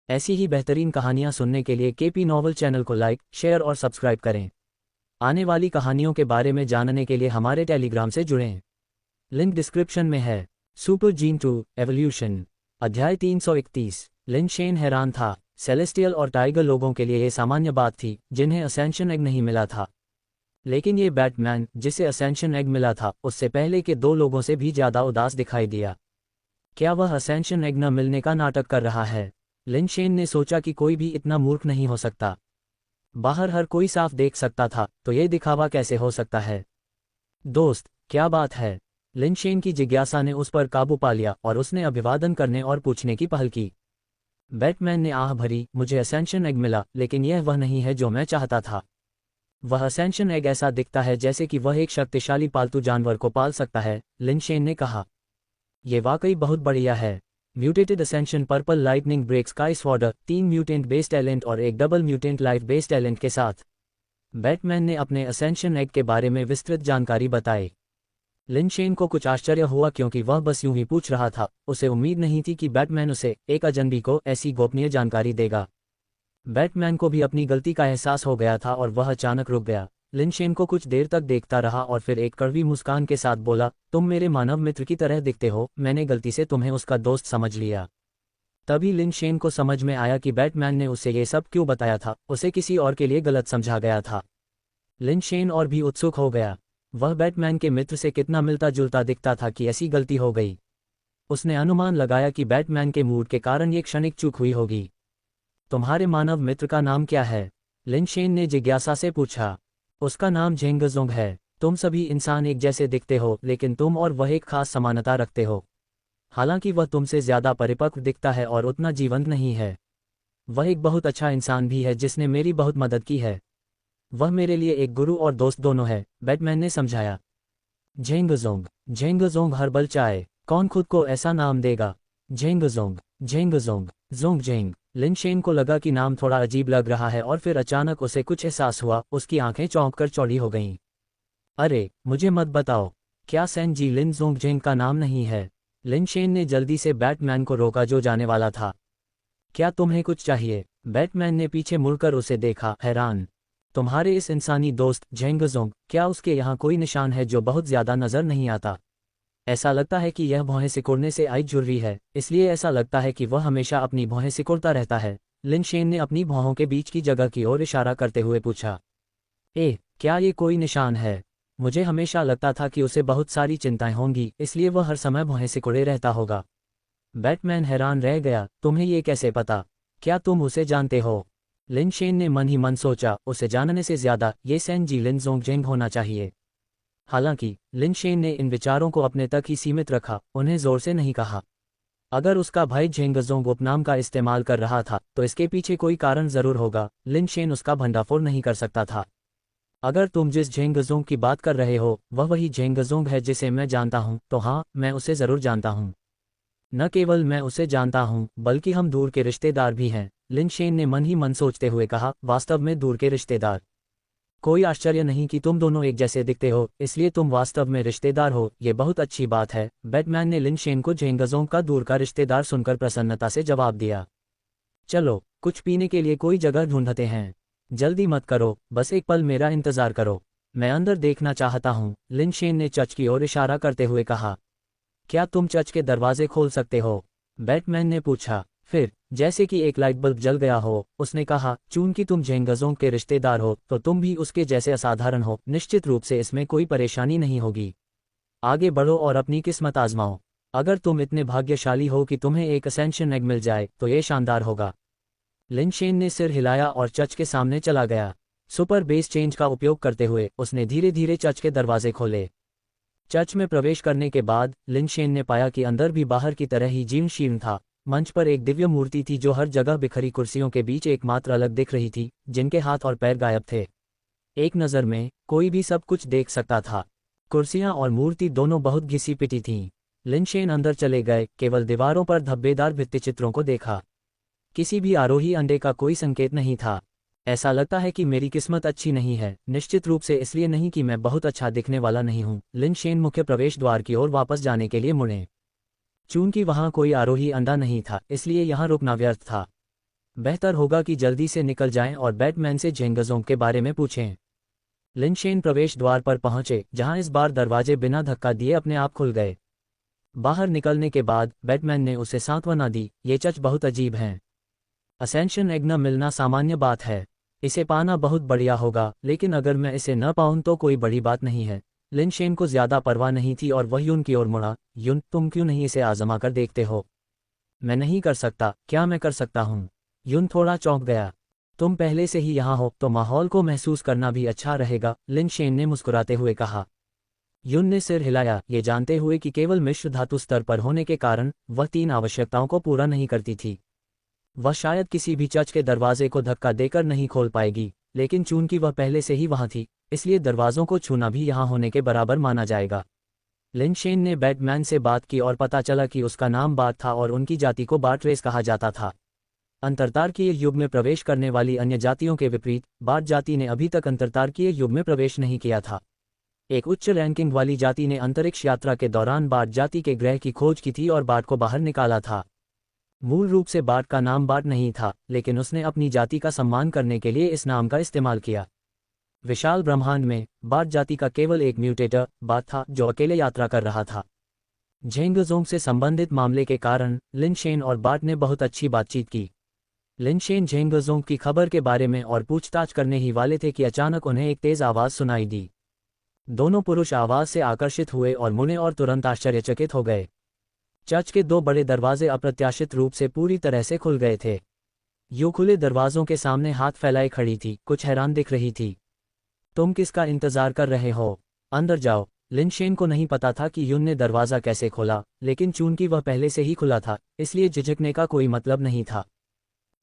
ऐसी ही बेहतरीन कहानियाँ सुनने के लिए केपी नॉवल चैनल को लाइक, शेयर और सब्सक्राइब करें। आने वाली कहानियों के बारे में जानने के लिए हमारे टेलीग्राम से जुड़ें। लिंक डिस्क्रिप्शन में है। सुपर जीन 2 एवोल्यूशन अध्याय 331। लिन शेन हैरान था। सेलेस्टियल और टाइगर लोगों के लिए ये सामान्य बात थी जिन्हें असेंशन एग नहीं मिला था, लेकिन ये बैटमैन जिसे असेंशन एग मिला था उससे पहले के दो लोगों से भी ज़्यादा उदास दिखाई दिया। क्या वह असेंशन एग न मिलने का नाटक कर रहा है? लिन शेन ने सोचा कि कोई भी इतना मूर्ख नहीं हो सकता। बाहर हर कोई साफ देख सकता था, तो ये दिखावा कैसे हो सकता है? दोस्त, क्या बात है? लिन शेन की जिज्ञासा ने उस पर काबू पा लिया और उसने अभिवादन करने और पूछने की पहल की। बैटमैन ने आह भरी, मुझे असेंशन एग मिला, लेकिन यह वह नहीं है जो मैं चाहता था। वह असेंशन एग ऐसा दिखता है जैसे कि वह एक शक्तिशाली पालतू जानवर को पाल सकता है, लिन शेन ने कहा। यह वाकई बहुत बढ़िया है। Mutated ascension purple lightning break sky sworder, 3 mutant base talent और एक double mutant life base talent के साथ। बैटमैन ने अपने असेंशन एग के बारे में विस्तृत जानकारी बताई। लिन शेन को कुछ आश्चर्य हुआ क्योंकि वह बस यूं ही पूछ रहा था। उसे उम्मीद नहीं थी कि बैटमैन उसे, एक अजनबी को, ऐसी गोपनीय जानकारी देगा। बैटमैन को भी अपनी गलती का एहसास हो गया था और वह अचानक रुक गया। लिन शेन को कुछ देर तक देखता रहा और फिर एक कड़वी मुस्कान के साथ बोला, तुम मेरे मानव मित्र की तरह दिखते हो, मैंने गलती से तुम्हें उसका दोस्त समझ लिया। तभी लिन शेन को समझ में आया कि बैटमैन ने उसे ये सब क्यों बताया था, उसे किसी और के लिए गलत समझा गया था। लिन शेन और भी उत्सुक हो गया। वह बैटमैन के मित्र से कितना मिलता जुलता दिखता था कि ऐसी गलती हो गई। उसने अनुमान लगाया कि बैटमैन के मूड के कारण ये क्षणिक चूक हुई होगी। तुम्हारे मानव मित्र का नाम क्या है? लिन शेन ने जिज्ञासा से पूछा। उसका नाम झेंगजोंग है। तुम सभी इंसान एक जैसे दिखते हो, लेकिन तुम और वह एक खास समानता रखते हो। हालांकि वह तुमसे ज्यादा परिपक्व दिखता है और उतना जीवंत नहीं है। वह एक बहुत अच्छा इंसान भी है जिसने मेरी बहुत मदद की है। वह मेरे लिए एक गुरु और दोस्त दोनों है, बैटमैन ने समझाया। झेंगजोंग, झेंगजोंग हर्बल चाय, कौन खुद को ऐसा नाम देगा? झेंगजोंग, झेंगजोंग, जोंगजेंग। लिन शेन को लगा कि नाम थोड़ा अजीब लग रहा है और फिर अचानक उसे कुछ एहसास हुआ। उसकी आंखें चौंक कर चौड़ी हो गईं। अरे, मुझे मत बताओ, क्या सैन जी लिन जोंगजेंग का नाम नहीं है? लिन शेन ने जल्दी से बैटमैन को रोका जो जाने वाला था। क्या तुम्हें कुछ चाहिए? बैटमैन ने पीछे मुड़कर उसे देखा, हैरान। तुम्हारे इस इंसानी दोस्त झेंगजोंग, क्या उसके यहाँ कोई निशान है जो बहुत ज्यादा नजर नहीं आता? ऐसा लगता है कि यह भौहें सिकुड़ने से आई जुर्री है, इसलिए ऐसा लगता है कि वह हमेशा अपनी भौहें सिकुड़ता रहता है। लिन शेन ने अपनी भौहों के बीच की जगह की ओर इशारा करते हुए पूछा। क्या ये कोई निशान है? मुझे हमेशा लगता था कि उसे बहुत सारी चिंताएं होंगी, इसलिए वह हर समय भौहें सिकुड़े रहता होगा। बैटमैन हैरान रह गया, तुम्हें ये कैसे पता? क्या तुम उसे जानते हो? लिन शेन ने मन ही मन सोचा, उसे जानने से ज्यादा ये सैन जी लिन जोंगजेंग होना चाहिए। हालांकि लिन शेन ने इन विचारों को अपने तक ही सीमित रखा, उन्हें जोर से नहीं कहा। अगर उसका भाई झेंगजोंग उपनाम का इस्तेमाल कर रहा था तो इसके पीछे कोई कारण जरूर होगा। लिन शेन उसका भंडाफोड़ नहीं कर सकता था। अगर तुम जिस झेंगजोंग की बात कर रहे हो वह वही झेंगजोंग है जिसे मैं जानता हूं, तो हाँ, मैं उसे जरूर जानता हूं। न केवल मैं उसे जानता हूं, बल्कि हम दूर के रिश्तेदार भी हैं, लिन शेन ने मन ही मन सोचते हुए कहा। वास्तव में दूर के रिश्तेदार? कोई आश्चर्य नहीं कि तुम दोनों एक जैसे दिखते हो, इसलिए तुम वास्तव में रिश्तेदार हो, ये बहुत अच्छी बात है। बैटमैन ने लिन शेन को झेंगजोंग का दूर का रिश्तेदार सुनकर प्रसन्नता से जवाब दिया। चलो, कुछ पीने के लिए कोई जगह ढूंढते हैं। जल्दी मत करो, बस एक पल मेरा इंतजार करो, मैं अंदर देखना चाहता हूँ, लिन शेन ने चर्च की ओर इशारा करते हुए कहा। क्या तुम चर्च के दरवाजे खोल सकते हो? बैटमैन ने पूछा। फिर, जैसे कि एक लाइट बल्ब जल गया हो, उसने कहा, चूंकि तुम झेंगजोंग के रिश्तेदार हो तो तुम भी उसके जैसे असाधारण हो, निश्चित रूप से इसमें कोई परेशानी नहीं होगी। आगे बढ़ो और अपनी किस्मत आजमाओ। अगर तुम इतने भाग्यशाली हो कि तुम्हें एक असेंशन एग मिल जाए तो ये शानदार होगा। लिन शेन ने सिर हिलाया और चर्च के सामने चला गया। सुपर बेस चेंज का उपयोग करते हुए उसने धीरे धीरे चर्च के दरवाजे खोले। चर्च में प्रवेश करने के बाद लिन शेन ने पाया कि अंदर भी बाहर की तरह ही जीर्ण शीर्ण था। मंच पर एक दिव्य मूर्ति थी जो हर जगह बिखरी कुर्सियों के बीच एकमात्र अलग दिख रही थी, जिनके हाथ और पैर गायब थे। एक नज़र में कोई भी सब कुछ देख सकता था। कुर्सियां और मूर्ति दोनों बहुत घिसी पिटी थीं। लिन शेन अंदर चले गए, केवल दीवारों पर धब्बेदार भित्तिचित्रों को देखा। किसी भी आरोही अंडे का कोई संकेत नहीं था। ऐसा लगता है कि मेरी किस्मत अच्छी नहीं है, निश्चित रूप से इसलिए नहीं कि मैं बहुत अच्छा दिखने वाला नहीं हूँ। लिन शेन मुख्य प्रवेश द्वार की ओर वापस जाने के लिए मुड़े। चूंकि वहां कोई आरोही अंडा नहीं था, इसलिए यहां रुकना व्यर्थ था। बेहतर होगा कि जल्दी से निकल जाएं और बैटमैन से जेंगजोंग के बारे में पूछें। लिनशेन प्रवेश द्वार पर पहुंचे, जहां इस बार दरवाजे बिना धक्का दिए अपने आप खुल गए। बाहर निकलने के बाद बैटमैन ने उसे सांत्वना दी, ये चच बहुत अजीब हैं। असेंशन एग न मिलना सामान्य बात है, इसे पाना बहुत बढ़िया होगा, लेकिन अगर मैं इसे न पाऊं तो कोई बड़ी बात नहीं है। लिनशेन को ज्यादा परवाह नहीं थी और वह यून की ओर मुड़ा। यून, तुम क्यों नहीं इसे आजमा कर देखते हो? मैं नहीं कर सकता। क्या मैं कर सकता हूँ? यून थोड़ा चौंक गया। तुम पहले से ही यहाँ हो तो माहौल को महसूस करना भी अच्छा रहेगा, लिनशेन ने मुस्कुराते हुए कहा। यून ने सिर हिलाया, ये जानते हुए कि केवल मिश्र धातु स्तर पर होने के कारण वह 3 आवश्यकताओं को पूरा नहीं करती थी। वह शायद किसी भी चर्च के दरवाजे को धक्का देकर नहीं खोल पाएगी, लेकिन चूंकि वह पहले से ही वहां थी, इसलिए दरवाजों को छूना भी यहां होने के बराबर माना जाएगा। लिनशेन ने बैटमैन से बात की और पता चला कि उसका नाम बाट था और उनकी जाति को बाट रेस कहा जाता था। अंतरतारकीय युग में प्रवेश करने वाली अन्य जातियों के विपरीत, बाट जाति ने अभी तक अंतरतारकीय युग में प्रवेश नहीं किया था। एक उच्च रैंकिंग वाली जाति ने अंतरिक्ष यात्रा के दौरान बाट जाति के ग्रह की खोज की थी और बाट को बाहर निकाला था। मूल रूप से बाट का नाम बाट नहीं था, लेकिन उसने अपनी जाति का सम्मान करने के लिए इस नाम का इस्तेमाल किया। विशाल ब्रह्मांड में बाट जाति का केवल एक म्यूटेटर बाट था जो अकेले यात्रा कर रहा था। झेंगजोंग से संबंधित मामले के कारण लिनशेन और बाट ने बहुत अच्छी बातचीत की। लिनशेन झेंगजोंग की खबर के बारे में और पूछताछ करने ही वाले थे कि अचानक उन्हें एक तेज आवाज सुनाई दी। दोनों पुरुष आवाज से आकर्षित हुए और मुड़े और तुरंत आश्चर्यचकित हो गए। चर्च के 2 बड़े दरवाजे अप्रत्याशित रूप से पूरी तरह से खुल गए थे। यूं खुले दरवाजों के सामने हाथ फैलाए खड़ी थी, कुछ हैरान दिख रही थी। तुम किसका इंतजार कर रहे हो? अंदर जाओ। लिनशेन को नहीं पता था कि यून ने दरवाजा कैसे खोला, लेकिन चूंकि वह पहले से ही खुला था, इसलिए झिझकने का कोई मतलब नहीं था।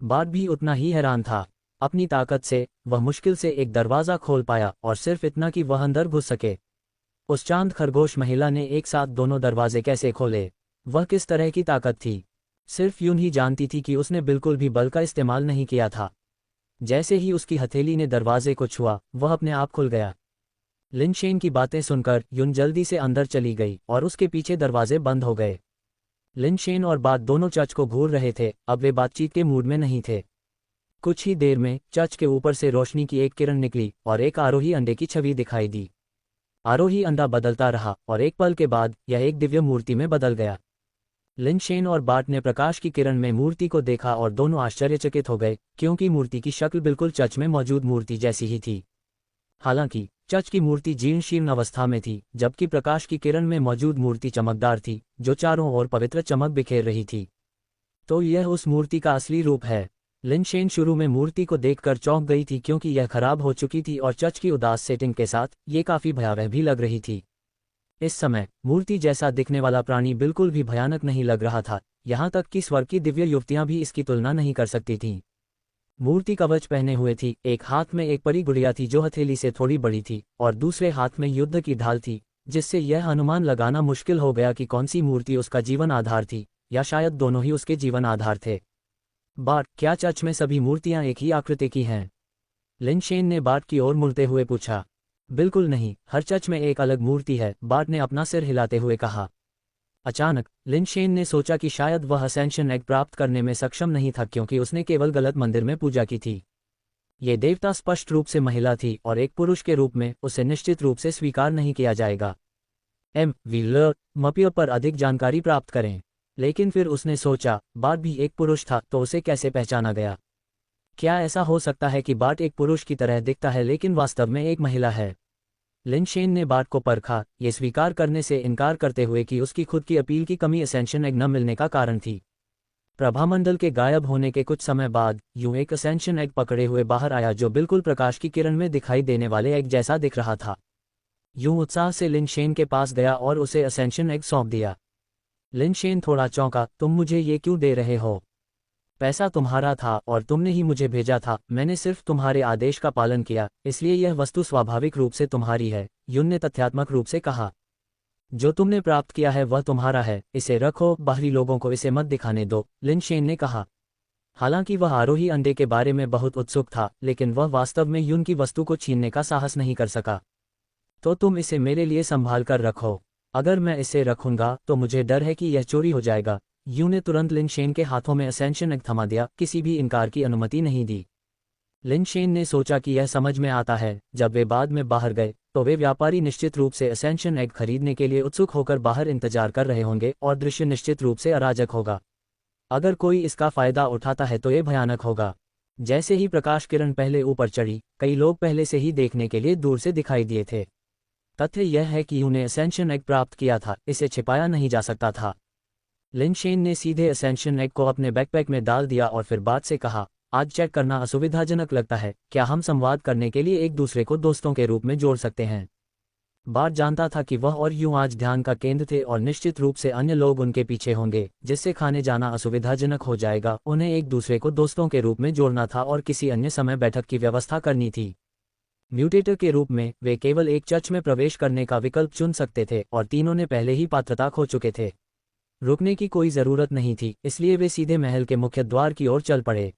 बाट भी उतना ही हैरान था। अपनी ताकत से वह मुश्किल से एक दरवाजा खोल पाया, और सिर्फ इतना कि वह अंदर घुस सके। उस चांद खरगोश महिला ने एक साथ दोनों दरवाजे कैसे खोले? वह किस तरह की ताकत थी? सिर्फ यून ही जानती थी कि उसने बिल्कुल भी बल का इस्तेमाल नहीं किया था। जैसे ही उसकी हथेली ने दरवाजे को छुआ, वह अपने आप खुल गया। लिनशेन की बातें सुनकर यून जल्दी से अंदर चली गई और उसके पीछे दरवाजे बंद हो गए। लिनशेन और बाट दोनों चर्च को घूर रहे थे, अब वे बातचीत के मूड में नहीं थे। कुछ ही देर में चर्च के ऊपर से रोशनी की एक किरण निकली और एक आरोही अंडे की छवि दिखाई दी। आरोही अंडा बदलता रहा और एक पल के बाद यह एक दिव्य मूर्ति में बदल गया। लिनशेन और बाट ने प्रकाश की किरण में मूर्ति को देखा और दोनों आश्चर्यचकित हो गए, क्योंकि मूर्ति की शक्ल बिल्कुल चर्च में मौजूद मूर्ति जैसी ही थी। हालांकि चर्च की मूर्ति जीर्ण शीर्ण अवस्था में थी, जबकि प्रकाश की किरण में मौजूद मूर्ति चमकदार थी, जो चारों ओर पवित्र चमक बिखेर रही थी। तो यह उस मूर्ति का असली रूप है। लिनशेन शुरू में मूर्ति को देखकर चौंक गई थी, क्योंकि यह खराब हो चुकी थी और चर्च की उदास सेटिंग के साथ ये काफी भयावह भी लग रही थी। इस समय मूर्ति जैसा दिखने वाला प्राणी बिल्कुल भी भयानक नहीं लग रहा था, यहाँ तक कि स्वर्ग की दिव्य युवतियां भी इसकी तुलना नहीं कर सकती थीं। मूर्ति कवच पहने हुए थी, एक हाथ में एक परी गुड़िया थी जो हथेली से थोड़ी बड़ी थी, और दूसरे हाथ में युद्ध की ढाल थी, जिससे यह अनुमान लगाना मुश्किल हो गया कि कौन सी मूर्ति उसका जीवन आधार थी, या शायद दोनों ही उसके जीवन आधार थे। बाट, क्या चर्च में सभी मूर्तियां एक ही आकृति की हैं? लिनशेन ने बाट की ओर मुड़ते हुए पूछा। बिल्कुल नहीं, हर चर्च में एक अलग मूर्ति है, बाट ने अपना सिर हिलाते हुए कहा। अचानक लिनशेन ने सोचा कि शायद वह असेंशन एग प्राप्त करने में सक्षम नहीं था, क्योंकि उसने केवल गलत मंदिर में पूजा की थी। ये देवता स्पष्ट रूप से महिला थी और एक पुरुष के रूप में उसे निश्चित रूप से स्वीकार नहीं किया जाएगा। MV पर अधिक जानकारी प्राप्त करें। लेकिन फिर उसने सोचा, बाट भी एक पुरुष था, तो उसे कैसे पहचाना गया? क्या ऐसा हो सकता है कि बाट एक पुरुष की तरह दिखता है लेकिन वास्तव में एक महिला है? लिनशेन ने बाट को परखा, ये स्वीकार करने से इनकार करते हुए कि उसकी खुद की अपील की कमी असेंशन एग न मिलने का कारण थी। प्रभामंडल के गायब होने के कुछ समय बाद यूं एक असेंशन एग पकड़े हुए बाहर आया, जो बिल्कुल प्रकाश की किरण में दिखाई देने वाले एग जैसा दिख रहा था। यूं उत्साह से लिनशेन के पास गया और उसे असेंशन एग सौंप दिया। लिनशेन थोड़ा चौंका, तुम मुझे ये क्यों दे रहे हो? पैसा तुम्हारा था और तुमने ही मुझे भेजा था, मैंने सिर्फ तुम्हारे आदेश का पालन किया, इसलिए यह वस्तु स्वाभाविक रूप से तुम्हारी है, यून ने तथ्यात्मक रूप से कहा। जो तुमने प्राप्त किया है वह तुम्हारा है, इसे रखो, बाहरी लोगों को इसे मत दिखाने दो, लिनशेन ने कहा। हालांकि वह आरोही अंडे के बारे में बहुत उत्सुक था, लेकिन वह वास्तव में यून की वस्तु को छीनने का साहस नहीं कर सका। तो तुम इसे मेरे लिए संभाल कर रखो। अगर मैं इसे रखूंगा तो मुझे डर है कि यह चोरी हो जाएगा, यू ने तुरंत लिन शेन के हाथों में असेंशन एग थमा दिया, किसी भी इनकार की अनुमति नहीं दी। लिन शेन ने सोचा कि यह समझ में आता है, जब वे बाद में बाहर गए तो वे व्यापारी निश्चित रूप से असेंशन एग खरीदने के लिए उत्सुक होकर बाहर इंतजार कर रहे होंगे और दृश्य निश्चित रूप से अराजक होगा। अगर कोई इसका फायदा उठाता है तो ये भयानक होगा। जैसे ही प्रकाश किरण पहले ऊपर चढ़ी, कई लोग पहले से ही देखने के लिए दूर से दिखाई दिए थे। तथ्य यह है कि उन्हें असेंशन एग प्राप्त किया था, इसे छिपाया नहीं जा सकता था। लिन शेन ने सीधे असेंशन एग को अपने बैकपैक में डाल दिया और फिर बात से कहा, आज चेक करना असुविधाजनक लगता है, क्या हम संवाद करने के लिए एक दूसरे को दोस्तों के रूप में जोड़ सकते हैं। बार्ट जानता था कि वह और यूं आज ध्यान का केंद्र थे और निश्चित रूप से अन्य लोग उनके पीछे होंगे, जिससे खाने जाना असुविधाजनक हो जाएगा। उन्हें एक दूसरे को दोस्तों के रूप में जोड़ना था और किसी अन्य समय बैठक की व्यवस्था करनी थी। म्यूटेटर के रूप में वे केवल एक चर्च में प्रवेश करने का विकल्प चुन सकते थे और तीनों ने पहले ही पात्रता खो चुके थे। रुकने की कोई जरूरत नहीं थी, इसलिए वे सीधे महल के मुख्य द्वार की ओर चल पड़े।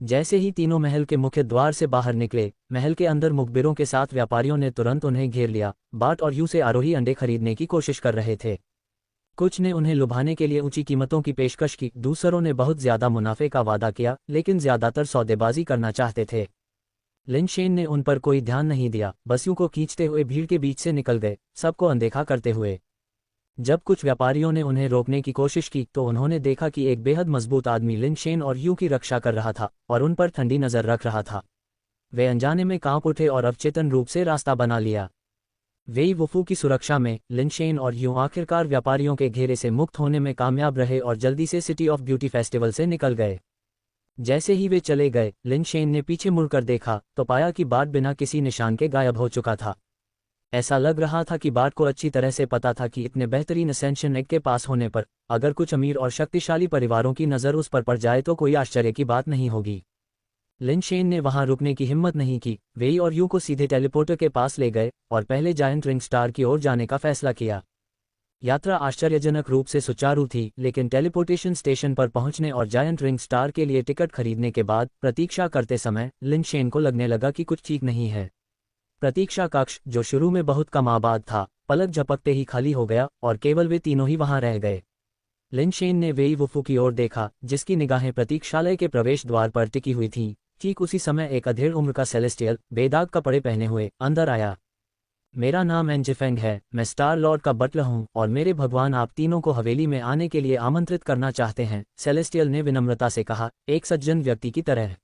जैसे ही तीनों महल के मुख्य द्वार से बाहर निकले, महल के अंदर मुखबिरों के साथ व्यापारियों ने तुरंत उन्हें घेर लिया। बार्ट और यू से आरोही अंडे खरीदने की कोशिश कर रहे थे। कुछ ने उन्हें लुभाने के लिए ऊंची कीमतों की पेशकश की, दूसरों ने बहुत ज्यादा मुनाफे का वादा किया, लेकिन ज्यादातर सौदेबाजी करना चाहते थे। लिन शेन ने उन पर कोई ध्यान नहीं दिया, बस यूं को खींचते हुए भीड़ के बीच से निकल गए, सबको अनदेखा करते हुए। जब कुछ व्यापारियों ने उन्हें रोकने की कोशिश की तो उन्होंने देखा कि एक बेहद मजबूत आदमी लिन शेन और यू की रक्षा कर रहा था और उन पर ठंडी नजर रख रहा था। वे अनजाने में कांप उठे और अवचेतन रूप से रास्ता बना लिया। वेई वुफू की सुरक्षा में लिन शेन और यू आखिरकार व्यापारियों के घेरे से मुक्त होने में कामयाब रहे और जल्दी से सिटी ऑफ ब्यूटी फेस्टिवल से निकल गए। जैसे ही वे चले गए, लिन शेन ने पीछे मुड़कर देखा तो पाया कि बार्ट बिना किसी निशान के गायब हो चुका था। ऐसा लग रहा था कि बार्ट को अच्छी तरह से पता था कि इतने बेहतरीन असेंशन एग के पास होने पर अगर कुछ अमीर और शक्तिशाली परिवारों की नज़र उस पर पड़ जाए तो कोई आश्चर्य की बात नहीं होगी। लिन शेन ने वहां रुकने की हिम्मत नहीं की। वेई और यू को सीधे टेलीपोर्टर के पास ले गए और पहले जायंट रिंग स्टार की ओर जाने का फैसला किया। यात्रा आश्चर्यजनक रूप से सुचारू थी, लेकिन टेलीपोर्टेशन स्टेशन पर पहुंचने और जायंट रिंग स्टार के लिए टिकट खरीदने के बाद प्रतीक्षा करते समय लिन शेन को लगने लगा कि कुछ ठीक नहीं है। प्रतीक्षा कक्ष, जो शुरू में बहुत कम आबाद था, पलक झपकते ही खाली हो गया और केवल वे तीनों ही वहां रह गए। लिन शेन ने वेई वुफू की ओर देखा, जिसकी निगाहें प्रतीक्षालय के प्रवेश द्वार पर टिकी हुई थीं। ठीक उसी समय एक अधेड़ उम्र का सेलेस्टियल, बेदाग कपड़े पहने हुए, अंदर आया। मेरा नाम एंजिफेंग है, मैं स्टार लॉर्ड का बटलर हूँ और मेरे भगवान आप तीनों को हवेली में आने के लिए आमंत्रित करना चाहते हैं, सेलेस्टियल ने विनम्रता से कहा, एक सज्जन व्यक्ति की तरह।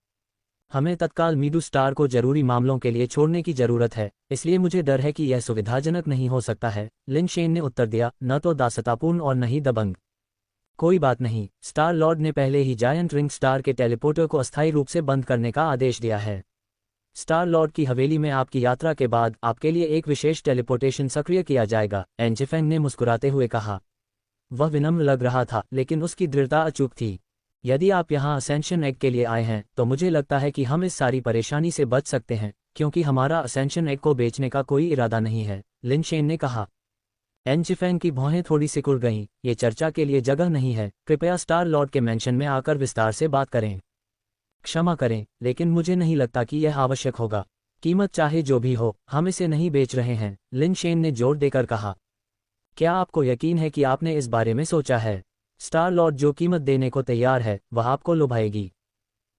हमें तत्काल मीडू स्टार को जरूरी मामलों के लिए छोड़ने की जरूरत है, इसलिए मुझे डर है कि यह सुविधाजनक नहीं हो सकता है। लिन शेन ने उत्तर दिया, न तो दासतापूर्ण और न ही दबंग। कोई बात नहीं, स्टार लॉर्ड ने पहले ही जायंट रिंग स्टार के टेलीपोर्टर को अस्थायी रूप से बंद करने का आदेश दिया है। स्टार लॉर्ड की हवेली में आपकी यात्रा के बाद आपके लिए एक विशेष टेलीपोर्टेशन सक्रिय किया जाएगा, एंजिफेंग ने मुस्कुराते हुए कहा। वह विनम्र लग रहा था, लेकिन उसकी दृढ़ता अचूक थी। यदि आप यहाँ असेंशन एग के लिए आए हैं तो मुझे लगता है कि हम इस सारी परेशानी से बच सकते हैं, क्योंकि हमारा असेंशन एग को बेचने का कोई इरादा नहीं है, लिन शेन ने कहा। एंजिफेंग की भौहें थोड़ी सिकुड़ गईं, ये चर्चा के लिए जगह नहीं है, कृपया स्टार लॉर्ड के मेंशन में आकर विस्तार से बात करें। क्षमा करें, लेकिन मुझे नहीं लगता कि यह आवश्यक होगा। कीमत चाहे जो भी हो, हम इसे नहीं बेच रहे हैं, लिन शेन ने जोर देकर कहा। क्या आपको यकीन है कि आपने इस बारे में सोचा है? स्टार लॉर्ड जो कीमत देने को तैयार है वह आपको लुभाएगी।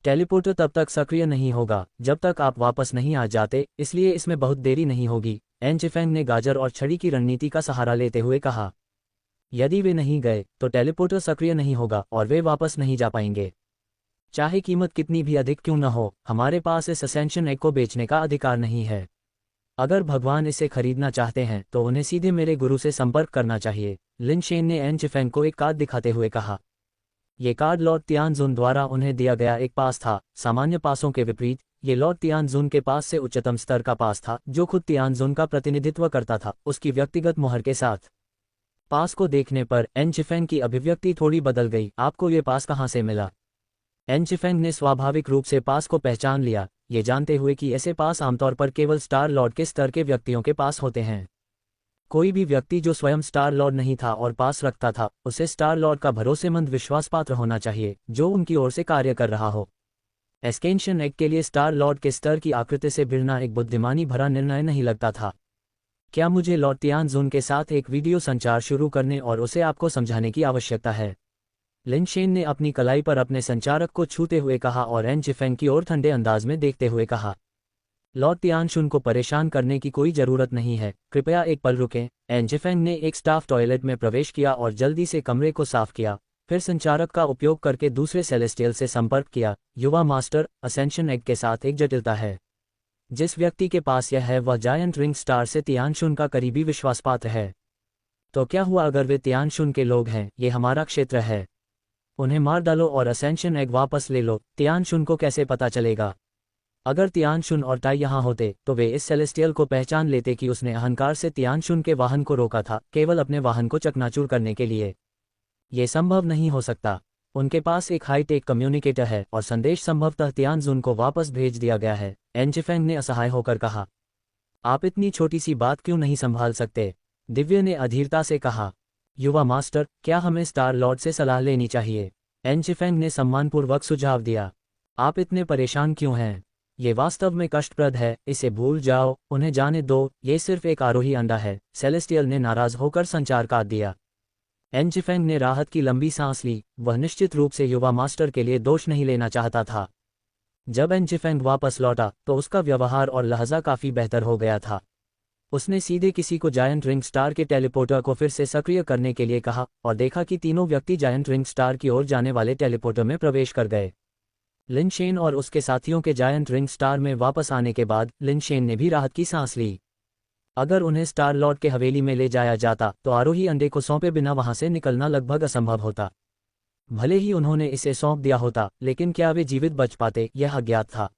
टेलीपोर्टर तब तक सक्रिय नहीं होगा जब तक आप वापस नहीं आ जाते, इसलिए इसमें बहुत देरी नहीं होगी, एंजिफेंग ने गाजर और छड़ी की रणनीति का सहारा लेते हुए कहा। यदि वे नहीं गए तो टेलीपोर्टर सक्रिय नहीं होगा और वे वापस नहीं जा पाएंगे। चाहे कीमत कितनी भी अधिक क्यों न हो, हमारे पास इस असेंशन एग को बेचने का अधिकार नहीं है। अगर भगवान इसे खरीदना चाहते हैं तो उन्हें सीधे मेरे गुरु से संपर्क करना चाहिए, लिन शेन ने एंजिफेंग को एक कार्ड दिखाते हुए कहा। ये कार्ड लॉर्ड तियानजुन द्वारा उन्हें दिया गया एक पास था। सामान्य पासों के विपरीत, ये लॉर्ड तियानजुन के पास से उच्चतम स्तर का पास था, जो खुद तियानजुन का प्रतिनिधित्व करता था, उसकी व्यक्तिगत मुहर के साथ। पास को देखने पर एंजिफेंग की अभिव्यक्ति थोड़ी बदल गई। आपको ये पास कहाँ से मिला? एंजिफेंग ने स्वाभाविक रूप से पास को पहचान लिया, ये जानते हुए कि ऐसे पास आमतौर पर केवल स्टार लॉर्ड के स्तर के व्यक्तियों के पास होते हैं। कोई भी व्यक्ति जो स्वयं स्टार लॉर्ड नहीं था और पास रखता था, उसे स्टार लॉर्ड का भरोसेमंद विश्वासपात्र होना चाहिए, जो उनकी ओर से कार्य कर रहा हो। एस्केंशन एग के लिए स्टार लॉर्ड के स्तर की आकृति से भिड़ना एक बुद्धिमानी भरा निर्णय नहीं लगता था। क्या मुझे लॉर्ड तियानजुन के साथ एक वीडियो संचार शुरू करने और उसे आपको समझाने की आवश्यकता है? लिन शेन ने अपनी कलाई पर अपने संचारक को छूते हुए कहा और एन जिफेंग की ओर ठंडे अंदाज में देखते हुए कहा, लॉर्ड तियानशुन को परेशान करने की कोई जरूरत नहीं है, कृपया एक पल रुकें। एन जिफेंग ने एक स्टाफ टॉयलेट में प्रवेश किया और जल्दी से कमरे को साफ किया, फिर संचारक का उपयोग करके दूसरे सेलेस्टियल से संपर्क किया। युवा मास्टर, असेंशन एग के साथ एक जटिलता है। जिस व्यक्ति के पास यह है वह जायंट रिंग स्टार से तियानशुन का करीबी विश्वासपात्र है। तो क्या हुआ अगर वे तियानशुन के लोग हैं? ये हमारा क्षेत्र है, उन्हें मार डालो और असेंशन एग वापस ले लो। तियानशुन को कैसे पता चलेगा? अगर तियानशुन और टाई यहाँ होते तो वे इस सेलेस्टियल को पहचान लेते कि उसने अहंकार से तियानशुन के वाहन को रोका था, केवल अपने वाहन को चकनाचूर करने के लिए। ये संभव नहीं हो सकता। उनके पास एक हाईटेक कम्युनिकेटर है और संदेश संभवतः तियानजुन को वापस भेज दिया गया है। एन जिफेंग ने असहाय होकर कहा, आप इतनी छोटी सी बात क्यों नहीं संभाल सकते? दिव्य ने अधीरता से कहा, युवा मास्टर, क्या हमें स्टार लॉर्ड से सलाह लेनी चाहिए? एन जिफेंग ने सम्मानपूर्वक सुझाव दिया, आप इतने परेशान क्यों हैं? ये वास्तव में कष्टप्रद है, इसे भूल जाओ, उन्हें जाने दो, ये सिर्फ एक आरोही अंडा है। सेलेस्टियल ने नाराज होकर संचार काट दिया। एन जिफेंग ने राहत की लंबी सांस ली, वह निश्चित रूप से युवा मास्टर के लिए दोष नहीं लेना चाहता था। जब एन जिफेंग वापस लौटा तो उसका व्यवहार और लहजा काफी बेहतर हो गया था। उसने सीधे किसी को जायंट रिंग स्टार के टेलीपोर्टर को फिर से सक्रिय करने के लिए कहा और देखा कि तीनों व्यक्ति जायंट रिंग स्टार की ओर जाने वाले टेलीपोर्टर में प्रवेश कर गए। लिन शेन और उसके साथियों के जायंट रिंग स्टार में वापस आने के बाद लिन शेन ने भी राहत की सांस ली। अगर उन्हें स्टार लॉर्ड के हवेली में ले जाया जाता तो आरोही अंडे को सौंपे बिना वहां से निकलना लगभग असंभव होता। भले ही उन्होंने इसे सौंप दिया होता, लेकिन क्या वे जीवित बच पाते, यह अज्ञात था।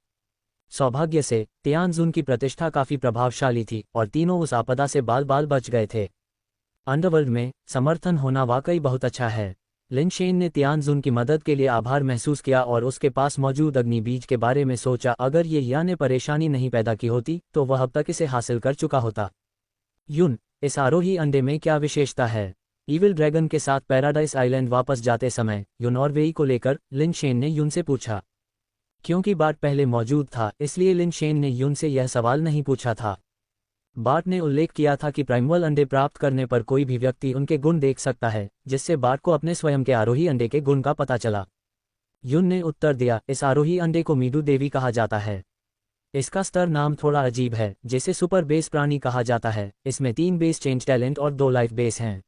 सौभाग्य से तियानजुन की प्रतिष्ठा काफी प्रभावशाली थी और तीनों उस आपदा से बाल बाल बच गए थे। अंडरवर्ल्ड में समर्थन होना वाकई बहुत अच्छा है। लिन शेन ने तियानजुन की मदद के लिए आभार महसूस किया और उसके पास मौजूद अग्नि बीज के बारे में सोचा। अगर ये या ने परेशानी नहीं पैदा की होती तो वह अब तक इसे हासिल कर चुका होता। युन, इस आरोही अंडे में क्या विशेषता है? ईविल ड्रैगन के साथ पैराडाइज आइलैंड वापस जाते समय युन और वेई को लेकर लिन शेन ने युन से पूछा। क्योंकि बार्ट पहले मौजूद था, इसलिए लिन शेन ने युन से यह सवाल नहीं पूछा था। बार्ट ने उल्लेख किया था कि प्राइमल अंडे प्राप्त करने पर कोई भी व्यक्ति उनके गुण देख सकता है, जिससे बार्ट को अपने स्वयं के आरोही अंडे के गुण का पता चला। युन ने उत्तर दिया, इस आरोही अंडे को मीडू देवी कहा जाता है। इसका स्तर नाम थोड़ा अजीब है, जिसे सुपर बेस प्राणी कहा जाता है। इसमें 3 बेस चेंज टैलेंट और 2 लाइफ बेस हैं।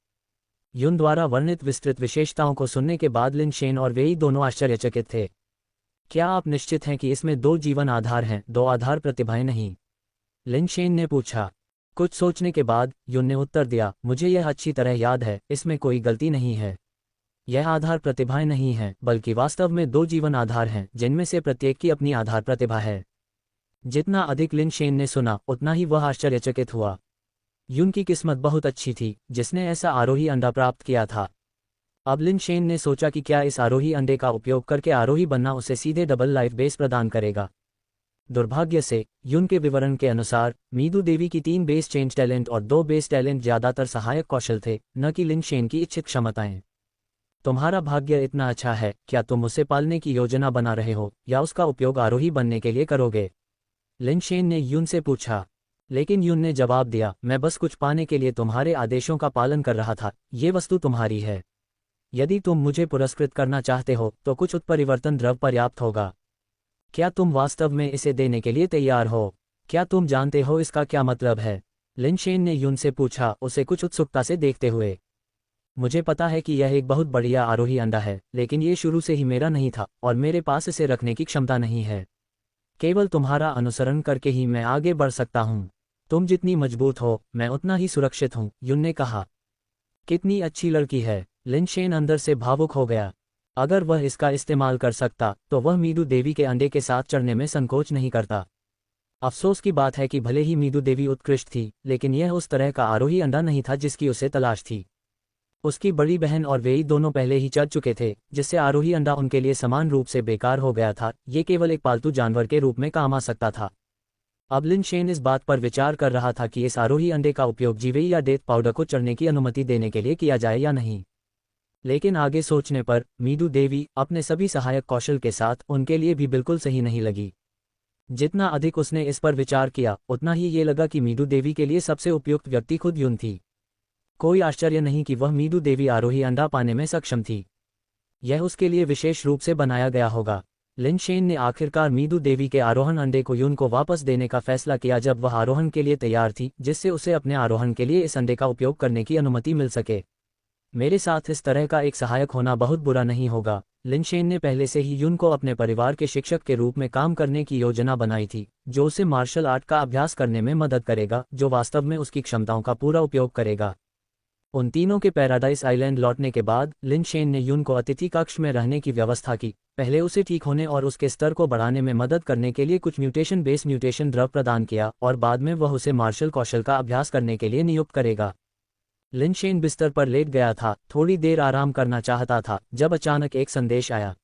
युन द्वारा वर्णित विस्तृत विशेषताओं को सुनने के बाद लिन शेन और वेई दोनों आश्चर्यचकित थे। क्या आप निश्चित हैं कि इसमें 2 जीवन आधार हैं, 2 आधार प्रतिभाएं नहीं? लिन शेन ने पूछा। कुछ सोचने के बाद युन ने उत्तर दिया, मुझे यह अच्छी तरह याद है, इसमें कोई गलती नहीं है। यह आधार प्रतिभाएं नहीं हैं, बल्कि वास्तव में 2 जीवन आधार हैं, जिनमें से प्रत्येक की अपनी आधार प्रतिभा है। जितना अधिक लिन शेन ने सुना उतना ही वह आश्चर्यचकित हुआ। युन की किस्मत बहुत अच्छी थी, जिसने ऐसा आरोही अंडा प्राप्त किया था। अब लिन शेन ने सोचा कि क्या इस आरोही अंडे का उपयोग करके आरोही बनना उसे सीधे डबल लाइफ बेस प्रदान करेगा। दुर्भाग्य से युन के विवरण के अनुसार मीदू देवी की 3 बेस चेंज टैलेंट और 2 बेस टैलेंट ज्यादातर सहायक कौशल थे, न कि लिन शेन की इच्छित क्षमताएं। तुम्हारा भाग्य इतना अच्छा है, क्या तुम उसे पालने की योजना बना रहे हो या उसका उपयोग आरोही बनने के लिए करोगे? लिन शेन ने युन से पूछा। लेकिन युन ने जवाब दिया, मैं बस कुछ पाने के लिए तुम्हारे आदेशों का पालन कर रहा था। ये वस्तु तुम्हारी है। यदि तुम मुझे पुरस्कृत करना चाहते हो तो कुछ उत्परिवर्तन द्रव पर्याप्त होगा। क्या तुम वास्तव में इसे देने के लिए तैयार हो? क्या तुम जानते हो इसका क्या मतलब है? लिन शेन ने युन से पूछा, उसे कुछ उत्सुकता से देखते हुए। मुझे पता है कि यह एक बहुत बढ़िया आरोही अंडा है, लेकिन ये शुरू से ही मेरा नहीं था और मेरे पास इसे रखने की क्षमता नहीं है। केवल तुम्हारा अनुसरण करके ही मैं आगे बढ़ सकता हूँ। तुम जितनी मजबूत हो, मैं उतना ही सुरक्षित हूँ, युन ने कहा। कितनी अच्छी लड़की है। लिन शेन अंदर से भावुक हो गया। अगर वह इसका इस्तेमाल कर सकता तो वह मीडू देवी के अंडे के साथ चढ़ने में संकोच नहीं करता। अफसोस की बात है कि भले ही मीडू देवी उत्कृष्ट थी, लेकिन यह उस तरह का आरोही अंडा नहीं था जिसकी उसे तलाश थी। उसकी बड़ी बहन और वेई दोनों पहले ही चढ़ चुके थे, जिससे आरोही अंडा उनके लिए समान रूप से बेकार हो गया था। ये केवल एक पालतू जानवर के रूप में काम आ सकता था। अब लिन शेन इस बात पर विचार कर रहा था कि इस आरोही अंडे का उपयोग जीवेई या डेथ पाउडर को चढ़ने की अनुमति देने के लिए किया जाए या नहीं। लेकिन आगे सोचने पर मीडू देवी अपने सभी सहायक कौशल के साथ उनके लिए भी बिल्कुल सही नहीं लगी। जितना अधिक उसने इस पर विचार किया, उतना ही ये लगा कि मीडू देवी के लिए सबसे उपयुक्त व्यक्ति खुद युन थी। कोई आश्चर्य नहीं कि वह मीडू देवी आरोही अंडा पाने में सक्षम थी। यह उसके लिए विशेष रूप से बनाया गया होगा। लिन शेन ने आखिरकार मीदू देवी के आरोहण अंडे को यून को वापस देने का फैसला किया जब वह आरोहण के लिए तैयार थी, जिससे उसे अपने आरोहण के लिए इस अंडे का उपयोग करने की अनुमति मिल सके। मेरे साथ इस तरह का एक सहायक होना बहुत बुरा नहीं होगा। लिन शेन ने पहले से ही यून को अपने परिवार के शिक्षक के रूप में काम करने की योजना बनाई थी, जो उसे मार्शल आर्ट का अभ्यास करने में मदद करेगा, जो वास्तव में उसकी क्षमताओं का पूरा उपयोग करेगा। उन तीनों के पैराडाइज आइलैंड लौटने के बाद लिन शेन ने यून को अतिथि कक्ष में रहने की व्यवस्था की। पहले उसे ठीक होने और उसके स्तर को बढ़ाने में मदद करने के लिए कुछ म्यूटेशन बेस म्यूटेशन द्रव प्रदान किया, और बाद में वह उसे मार्शल कौशल का अभ्यास करने के लिए नियुक्त करेगा। लिन शेन बिस्तर पर लेट गया था, थोड़ी देर आराम करना चाहता था, जब अचानक एक संदेश आया।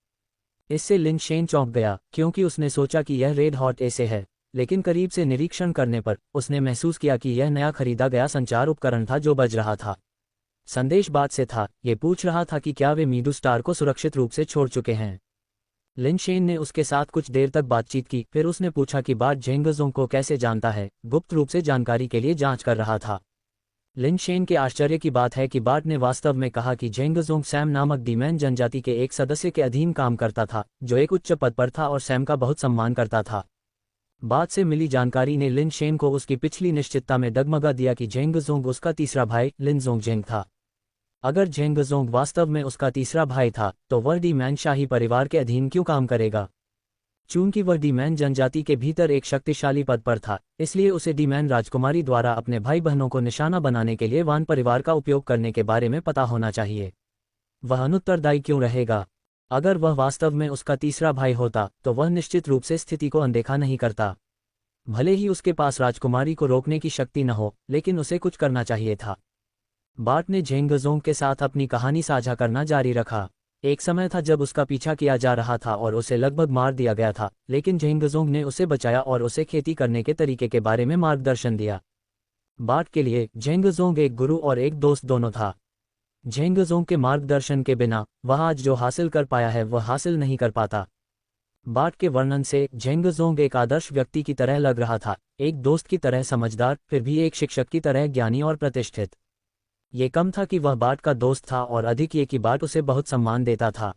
इससे लिन शेन चौंक गया, क्योंकि उसने सोचा कि यह रेड हॉट एसे है, लेकिन करीब से निरीक्षण करने पर उसने महसूस किया कि यह नया खरीदा गया संचार उपकरण था जो बज रहा था। संदेश बात से था, ये पूछ रहा था कि क्या वे मीडू स्टार को सुरक्षित रूप से छोड़ चुके हैं। लिन शेन ने उसके साथ कुछ देर तक बातचीत की, फिर उसने पूछा कि बाट जेंगजोंग को कैसे जानता है, गुप्त रूप से जानकारी के लिए जांच कर रहा था। लिन शेन के आश्चर्य की बात है कि बाट ने वास्तव में कहा कि जेंगजोंग सैम नामक डीमैन जनजाति के एक सदस्य के अधीन काम करता था, जो एक उच्च पद पर था और सैम का बहुत सम्मान करता था। बात से मिली जानकारी ने लिन शेन को उसकी पिछली निश्चितता में डगमगा दिया कि जेंगजोंग उसका तीसरा भाई लिन जोंगजेंग था। अगर जेंगजोंग वास्तव में उसका तीसरा भाई था, तो वह डीमैन शाही परिवार के अधीन क्यों काम करेगा? चूंकि वह डीमैन जनजाति के भीतर एक शक्तिशाली पद पर था, इसलिए उसे डीमैन राजकुमारी द्वारा अपने भाई बहनों को निशाना बनाने के लिए वान परिवार का उपयोग करने के बारे में पता होना चाहिए। वह अनुत्तरदायी क्यों रहेगा? अगर वह वास्तव में उसका तीसरा भाई होता, तो वह निश्चित रूप से स्थिति को अनदेखा नहीं करता। भले ही उसके पास राजकुमारी को रोकने की शक्ति न हो, लेकिन उसे कुछ करना चाहिए था। बाट ने जेंगजोंग के साथ अपनी कहानी साझा करना जारी रखा। एक समय था जब उसका पीछा किया जा रहा था और उसे लगभग मार दिया गया था, लेकिन जेंगजोंग ने उसे बचाया और उसे खेती करने के तरीके के बारे में मार्गदर्शन दिया। बाट के लिए जेंगजोंग एक गुरु और एक दोस्त दोनों था। जेंगजोंग के मार्गदर्शन के बिना वह आज जो हासिल कर पाया है वह हासिल नहीं कर पाता। बाट के वर्णन से जेंगजोंग एक आदर्श व्यक्ति की तरह लग रहा था, एक दोस्त की तरह समझदार, फिर भी एक शिक्षक की तरह ज्ञानी और प्रतिष्ठित। ये कम था कि वह बाट का दोस्त था और अधिक ये कि बाट उसे बहुत सम्मान देता था।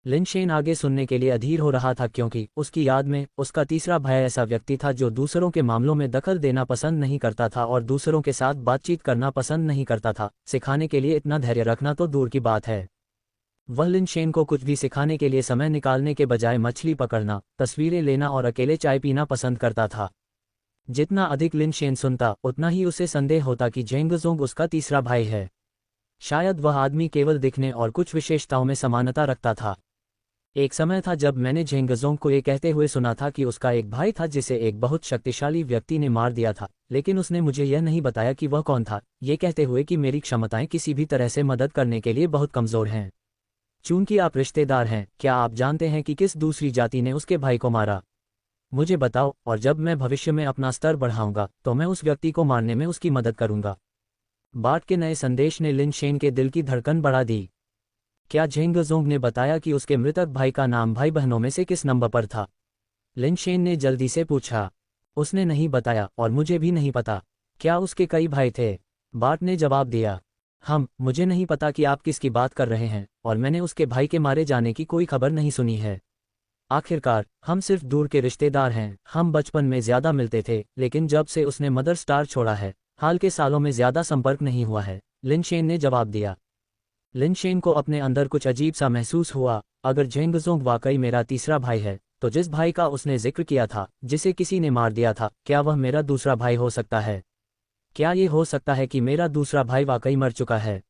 लिन शेन आगे सुनने के लिए अधीर हो रहा था, क्योंकि उसकी याद में उसका तीसरा भाई ऐसा व्यक्ति था जो दूसरों के मामलों में दखल देना पसंद नहीं करता था और दूसरों के साथ बातचीत करना पसंद नहीं करता था। सिखाने के लिए इतना धैर्य रखना तो दूर की बात है। वह लिन शेन को कुछ भी सिखाने के लिए समय निकालने के बजाय मछली पकड़ना, तस्वीरें लेना और अकेले चाय पीना पसंद करता था। जितना अधिक लिन शेन सुनता, उतना ही उसे संदेह होता कि जेंगजोंग उसका तीसरा भाई है। शायद वह आदमी केवल दिखने और कुछ विशेषताओं में समानता रखता था। एक समय था जब मैंने जेंगजोंग को ये कहते हुए सुना था कि उसका एक भाई था जिसे एक बहुत शक्तिशाली व्यक्ति ने मार दिया था, लेकिन उसने मुझे यह नहीं बताया कि वह कौन था, ये कहते हुए कि मेरी क्षमताएं किसी भी तरह से मदद करने के लिए बहुत कमजोर हैं। चूंकि आप रिश्तेदार हैं, क्या आप जानते हैं कि किस दूसरी जाति ने उसके भाई को मारा? मुझे बताओ, और जब मैं भविष्य में अपना स्तर बढ़ाऊंगा तो मैं उस व्यक्ति को मारने में उसकी मदद करूंगा। बाट के नए संदेश ने लिन शेन के दिल की धड़कन बढ़ा दी। क्या जेंगजोंग ने बताया कि उसके मृतक भाई का नाम भाई बहनों में से किस नंबर पर था? लिन शेन ने जल्दी से पूछा। उसने नहीं बताया, और मुझे भी नहीं पता। क्या उसके कई भाई थे? बाट ने जवाब दिया। मुझे नहीं पता कि आप किसकी बात कर रहे हैं, और मैंने उसके भाई के मारे जाने की कोई खबर नहीं सुनी है। आखिरकार हम सिर्फ दूर के रिश्तेदार हैं। हम बचपन में ज्यादा मिलते थे, लेकिन जब से उसने मदर स्टार छोड़ा है, हाल के सालों में ज्यादा संपर्क नहीं हुआ है, लिन शेन ने जवाब दिया। लिन शेन को अपने अंदर कुछ अजीब सा महसूस हुआ। अगर जेंगजोंग वाकई मेरा तीसरा भाई है, तो जिस भाई का उसने जिक्र किया था, जिसे किसी ने मार दिया था, क्या वह मेरा दूसरा भाई हो सकता है? क्या ये हो सकता है कि मेरा दूसरा भाई वाकई मर चुका है?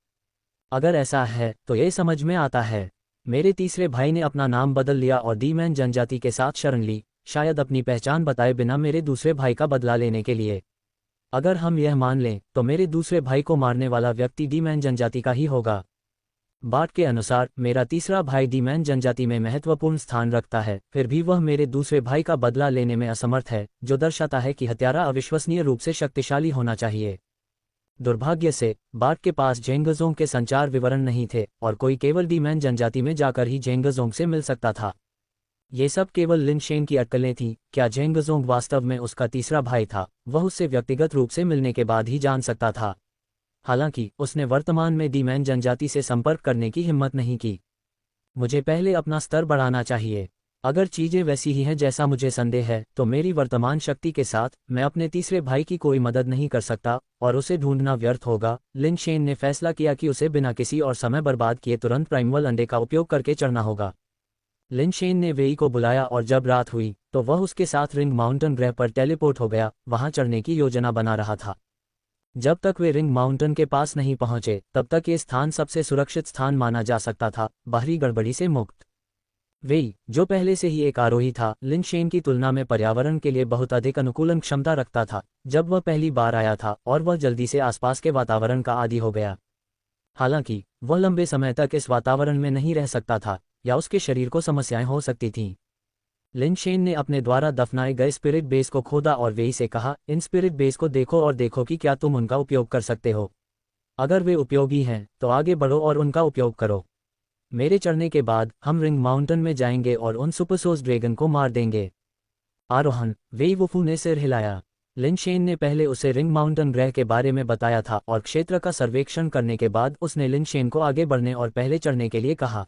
अगर ऐसा है तो ये समझ में आता है। मेरे तीसरे भाई ने अपना नाम बदल लिया और डीमैन जनजाति के साथ शरण ली, शायद अपनी पहचान बताए बिना मेरे दूसरे भाई का बदला लेने के लिए। अगर हम यह मान लें, तो मेरे दूसरे भाई को मारने वाला व्यक्ति डीमैन जनजाति का ही होगा। बाट के अनुसार मेरा तीसरा भाई डीमैन जनजाति में महत्वपूर्ण स्थान रखता है, फिर भी वह मेरे दूसरे भाई का बदला लेने में असमर्थ है, जो दर्शाता है कि हत्यारा अविश्वसनीय रूप से शक्तिशाली होना चाहिए। दुर्भाग्य से बाट के पास जेंगजोंग के संचार विवरण नहीं थे, और कोई केवल डीमैन जनजाति में जाकर ही जेंगजोंग से मिल सकता था। ये सब केवल लिन शेन की अटकलें थीं। क्या जेंगजोंग वास्तव में उसका तीसरा भाई था? वह उससे व्यक्तिगत रूप से मिलने के बाद ही जान सकता था। हालांकि उसने वर्तमान में डीमैन जनजाति से संपर्क करने की हिम्मत नहीं की। मुझे पहले अपना स्तर बढ़ाना चाहिए। अगर चीजें वैसी ही हैं जैसा मुझे संदेह है, तो मेरी वर्तमान शक्ति के साथ मैं अपने तीसरे भाई की कोई मदद नहीं कर सकता और उसे ढूंढना व्यर्थ होगा। लिन शेन ने फैसला किया कि उसे बिना किसी और समय बर्बाद किए तुरंत प्राइमल अंडे का उपयोग करके चढ़ना होगा। लिन शेन ने वेई को बुलाया और जब रात हुई तो वह उसके साथ रिंग माउंटेन ग्रह पर टेलीपोर्ट हो गया, वहां चढ़ने की योजना बना रहा था। जब तक वे रिंग माउंटेन के पास नहीं पहुंचे तब तक ये स्थान सबसे सुरक्षित स्थान माना जा सकता था, बाहरी गड़बड़ी से मुक्त। वेई, जो पहले से ही एक आरोही था, लिन शेन की तुलना में पर्यावरण के लिए बहुत अधिक अनुकूलन क्षमता रखता था जब वह पहली बार आया था, और वह जल्दी से आसपास के वातावरण का आदी हो गया। हालांकि वह लंबे समय तक इस वातावरण में नहीं रह सकता था या उसके शरीर को समस्याएं हो सकती थीं। लिन शेन ने अपने द्वारा दफनाए गए स्पिरिट बेस को खोदा और वेई से कहा, इन स्पिरिट बेस को देखो और देखो कि क्या तुम उनका उपयोग कर सकते हो। अगर वे उपयोगी हैं तो आगे बढ़ो और उनका उपयोग करो। मेरे चढ़ने के बाद हम रिंग माउंटेन में जाएंगे और उन सुपरसोर्स ड्रैगन को मार देंगे। आरोहण, वेई वुफू ने सिर हिलाया। लिन शेन ने पहले उसे रिंग माउंटेन ग्रह के बारे में बताया था और क्षेत्र का सर्वेक्षण करने के बाद उसने लिन शेन को आगे बढ़ने और पहले चढ़ने के लिए कहा।